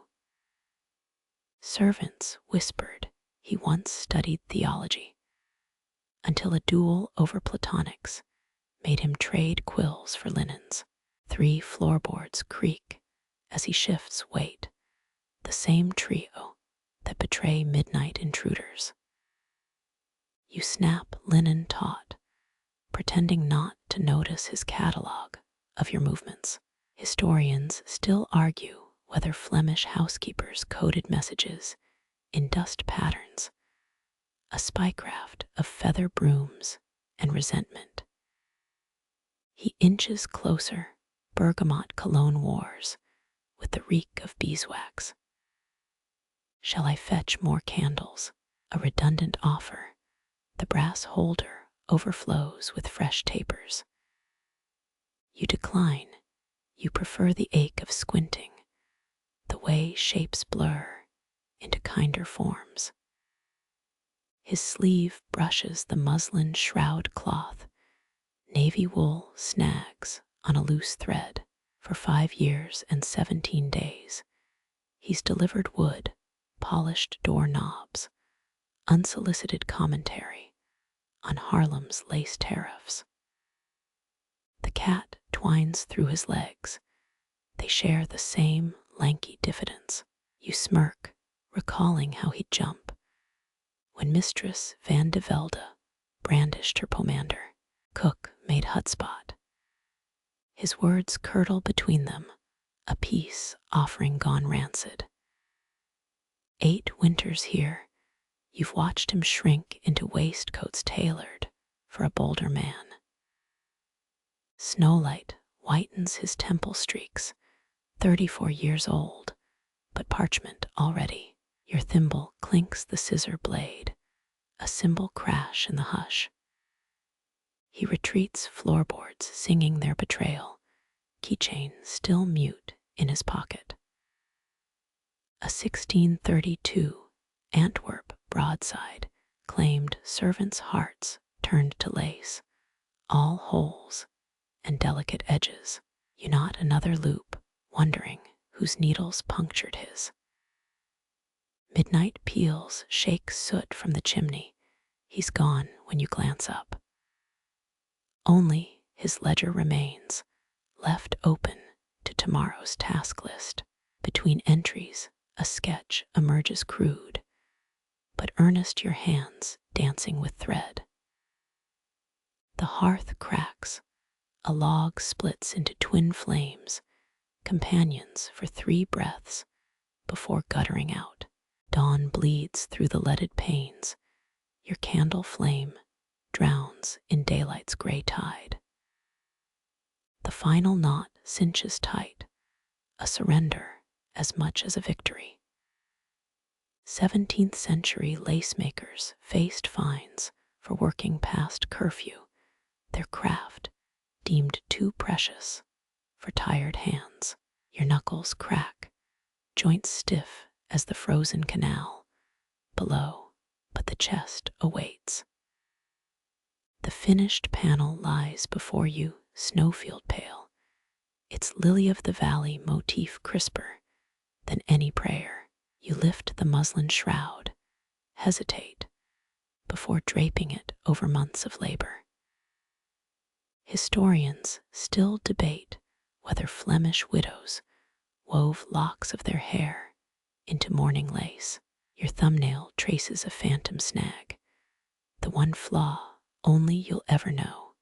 Servants whispered he once studied theology, until a duel over platonics made him trade quills for linens. 3 floorboards creak as he shifts weight, the same trio that betray midnight intruders. You snap linen taut, pretending not to notice his catalog of your movements. Historians still argue whether Flemish housekeepers coded messages in dust patterns, a spycraft of feather brooms and resentment. He inches closer, bergamot cologne wars, with the reek of beeswax. Shall I fetch more candles? A redundant offer. The brass holder overflows with fresh tapers. You decline. You prefer the ache of squinting, the way shapes blur into kinder forms. His sleeve brushes the muslin shroud cloth. Navy wool snags on a loose thread. For 5 years and 17 days, he's delivered wood, polished doorknobs, unsolicited commentary on Harlem's lace tariffs. The cat twines through his legs. They share the same lanky diffidence. You smirk, recalling how he'd jump when Mistress Van de Velde brandished her pomander. Cook made hutspot. His words curdle between them, a peace offering gone rancid. 8 winters here, you've watched him shrink into waistcoats tailored for a bolder man. Snowlight whitens his temple streaks, 34 years old, but parchment already. Your thimble clinks the scissor blade, a cymbal crash in the hush. He retreats floorboards singing their betrayal, keychain still mute in his pocket. A 1632 Antwerp broadside claimed servants' hearts turned to lace, all holes and delicate edges. You knot another loop, wondering whose needles punctured his. Midnight peals shake soot from the chimney. He's gone when you glance up. Only his ledger remains, left open to tomorrow's task list. Between entries, a sketch emerges crude, but earnest your hands dancing with thread. The hearth cracks, a log splits into twin flames, companions for 3 breaths before guttering out. Dawn bleeds through the leaded panes. Your candle flame drowns in daylight's gray tide. The final knot cinches tight, a surrender as much as a victory. 17th century lace makers faced fines for working past curfew, their craft deemed too precious for tired hands. Your knuckles crack, joints stiff as the frozen canal below, but the chest awaits. The finished panel lies before you, snowfield pale, its lily of the valley motif crisper than any prayer. You lift the muslin shroud, hesitate before draping it over months of labor. Historians still debate whether Flemish widows wove locks of their hair into mourning lace. Your thumbnail traces a phantom snag, the one flaw only you'll ever know.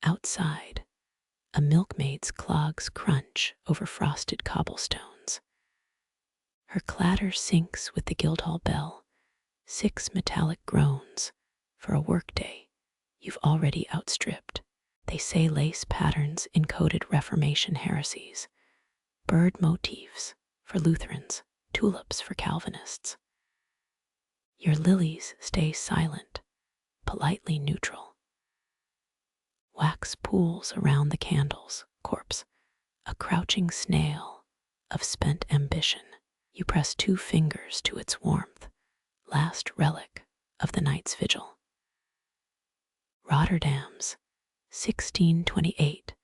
Outside, a milkmaid's clogs crunch over frosted cobblestones. Her clatter syncs with the Guildhall bell, 6 metallic groans for a workday you've already outstripped. They say lace patterns encoded Reformation heresies, bird motifs for Lutherans, tulips for Calvinists. Your lilies stay silent, politely neutral. Wax pools around the candle's corpse, a crouching snail of spent ambition. You press 2 fingers to its warmth, last relic of the night's vigil. Rotterdam's 1628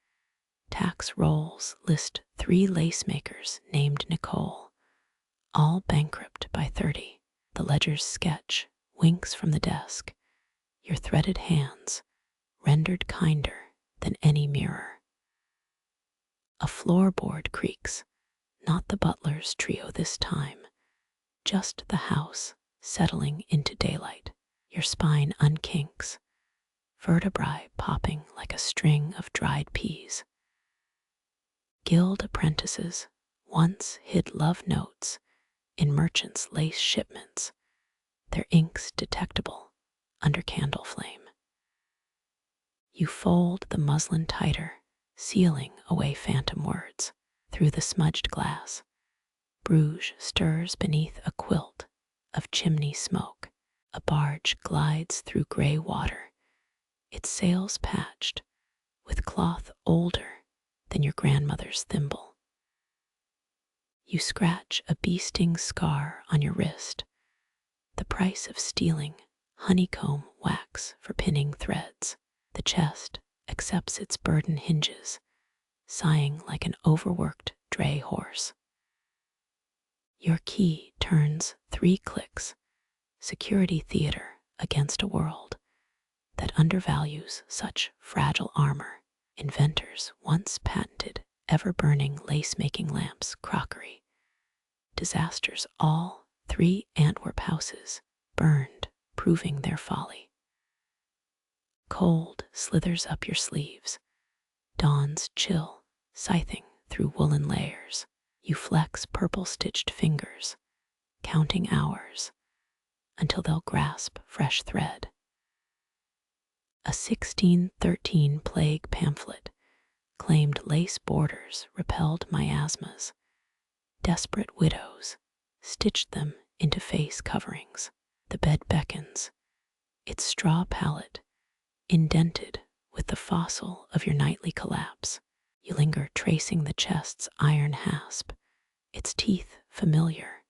tax rolls list 3 lace makers named Nicole, all bankrupt by 30. The ledger's sketch winks from the desk, your threaded hands rendered kinder than any mirror. A floorboard creaks, not the butler's trio this time, just the house settling into daylight. Your spine unkinks, vertebrae popping like a string of dried peas. Guild apprentices once hid love notes in merchants' lace shipments, their inks detectable under candle flame. You fold the muslin tighter, sealing away phantom words. Through the smudged glass, Bruges stirs beneath a quilt of chimney smoke. A barge glides through gray water, its sails patched with cloth older than your grandmother's thimble. You scratch a bee-sting scar on your wrist, the price of stealing honeycomb wax for pinning threads. The chest accepts its burden hinges, sighing like an overworked dray horse. Your key turns 3 clicks, security theater against a world that undervalues such fragile armor. Inventors once patented ever-burning lace-making lamps, crockery. Disasters, all 3 Antwerp houses burned, proving their folly. Cold slithers up your sleeves, dawn's chill scything through woolen layers. You flex purple-stitched fingers, counting hours until they'll grasp fresh thread. A 1613 plague pamphlet claimed lace borders repelled miasmas. Desperate widows stitched them into face coverings. The bed beckons, its straw pallet indented with the fossil of your nightly collapse. You linger tracing the chest's iron hasp, its teeth familiar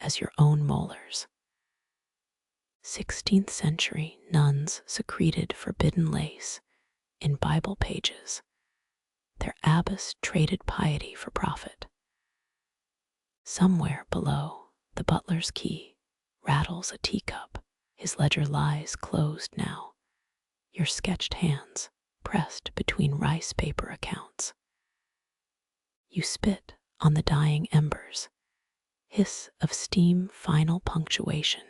as your own molars. 16th century nuns secreted forbidden lace in Bible pages. Their abbess traded piety for profit. Somewhere below, the butler's key rattles a teacup. His ledger lies closed now, your sketched hands pressed between rice paper accounts. You spit on the dying embers, hiss of steam, final punctuation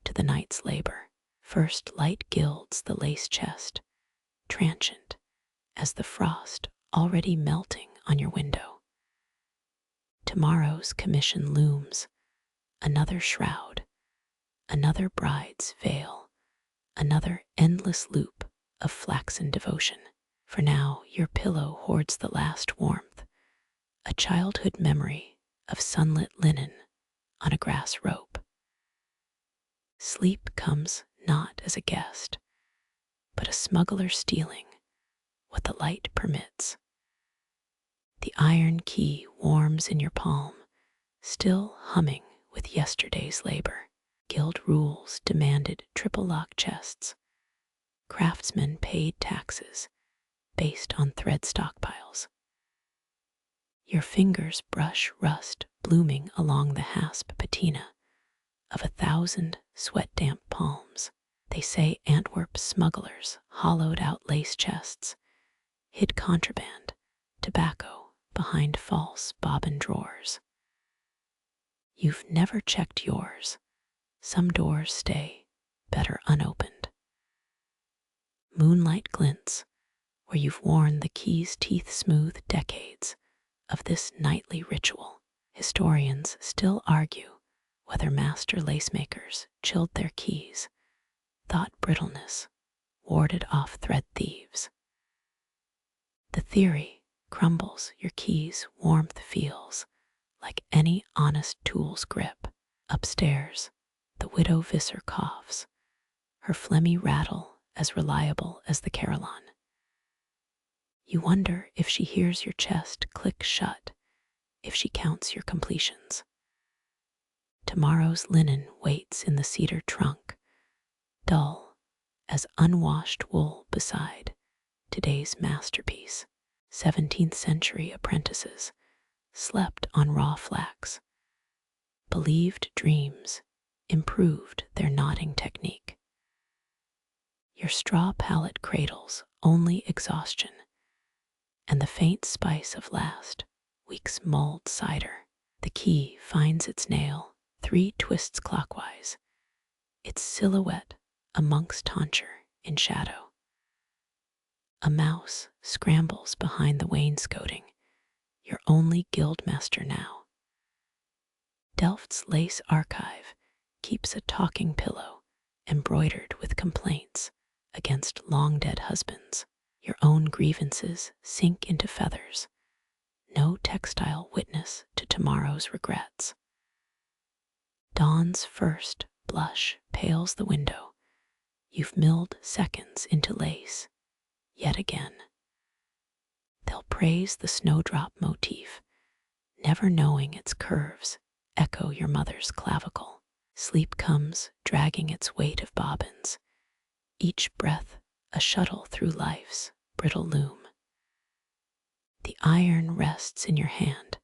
to the night's labor. First light gilds the lace chest, transient as the frost already melting on your window. Tomorrow's commission looms, another shroud, another bride's veil, another endless loop of flaxen devotion. For now, your pillow hoards the last warmth, a childhood memory of sunlit linen on a grass rope. Sleep comes not as a guest, but a smuggler stealing what the light permits. The iron key warms in your palm, still humming with yesterday's labor. Guild rules demanded triple lock chests. Craftsmen paid taxes based on thread stockpiles. Your fingers brush rust blooming along the hasp patina of 1,000 sweat-damp palms. They say Antwerp smugglers hollowed out lace chests, hid contraband, tobacco behind false bobbin drawers. You've never checked yours. Some doors stay better unopened. Moonlight glints where you've worn the key's teeth-smooth decades of this nightly ritual. Historians still argue whether master lacemakers chilled their keys, thought brittleness warded off thread thieves. The theory crumbles, your key's warmth feels like any honest tool's grip. Upstairs, the widow Visser coughs, her phlegmy rattle as reliable as the carillon. You wonder if she hears your chest click shut, if she counts your completions. Tomorrow's linen waits in the cedar trunk, dull as unwashed wool beside today's masterpiece. 17th century apprentices slept on raw flax, believed dreams improved their knotting technique. Your straw pallet cradles only exhaustion and the faint spice of last week's mulled cider. The key finds its nail, 3 twists clockwise, its silhouette amongst tonsure in shadow. A mouse scrambles behind the wainscoting, your only guildmaster now. Delft's lace archive keeps a talking pillow embroidered with complaints against long-dead husbands. Your own grievances sink into feathers, no textile witness to tomorrow's regrets. Dawn's first blush pales the window. You've milled seconds into lace, yet again. They'll praise the snowdrop motif, never knowing its curves echo your mother's clavicle. Sleep comes dragging its weight of bobbins, each breath a shuttle through life's brittle loom. The iron rests in your hand,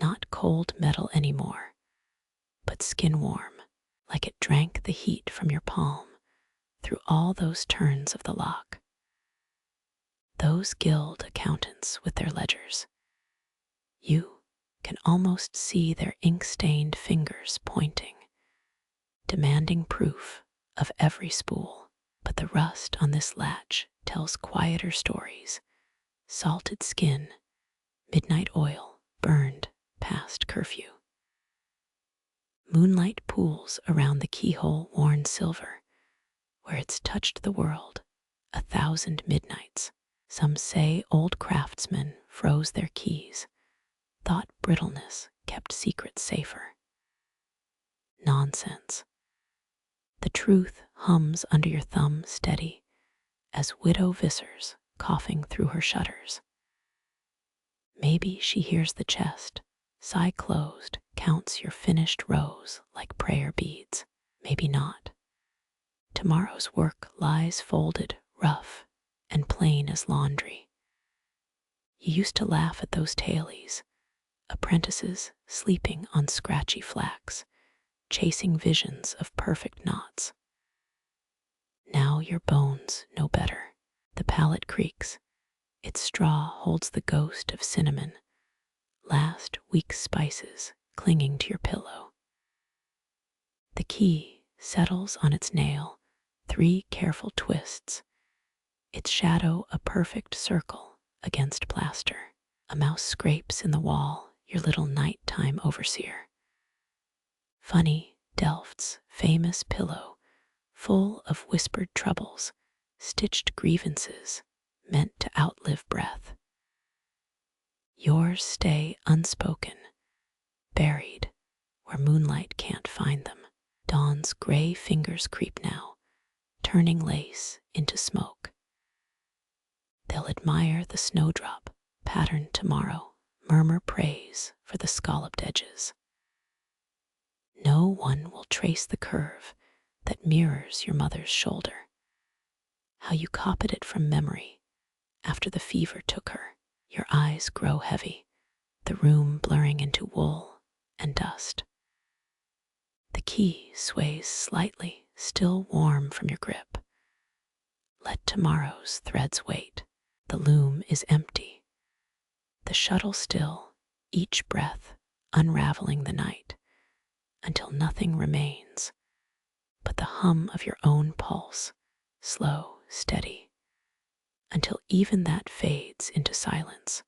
not cold metal anymore, but skin warm, like it drank the heat from your palm through all those turns of the lock. Those guild accountants with their ledgers, you can almost see their ink-stained fingers pointing, demanding proof of every spool. But the rust on this latch tells quieter stories. Salted skin, midnight oil, burned past curfew. Moonlight pools around the keyhole worn silver, where it's touched the world 1,000 midnights. Some say old craftsmen froze their keys, thought brittleness kept secrets safer. Nonsense. The truth hums under your thumb steady as Widow Visser's coughing through her shutters. Maybe she hears the chest, sigh closed, counts your finished rows like prayer beads. Maybe not. Tomorrow's work lies folded, rough, and plain as laundry. You used to laugh at those tailies, apprentices sleeping on scratchy flax, chasing visions of perfect knots. Now your bones know better. The pallet creaks. Its straw holds the ghost of cinnamon, last week's spices clinging to your pillow. The key settles on its nail, 3 careful twists, its shadow a perfect circle against plaster. A mouse scrapes in the wall, your little nighttime overseer. Funny Delft's famous pillow, full of whispered troubles, stitched grievances, meant to outlive breath. Yours stay unspoken, buried where moonlight can't find them. Dawn's gray fingers creep now, turning lace into smoke. They'll admire the snowdrop pattern tomorrow, murmur praise for the scalloped edges. No one will trace the curve that mirrors your mother's shoulder. How you copied it from memory after the fever took her. Your eyes grow heavy, the room blurring into wool and dust. The key sways slightly, still warm from your grip. Let tomorrow's threads wait. The loom is empty. The shuttle still, each breath unraveling the night, until nothing remains but the hum of your own pulse, slow, steady, until even that fades into silence.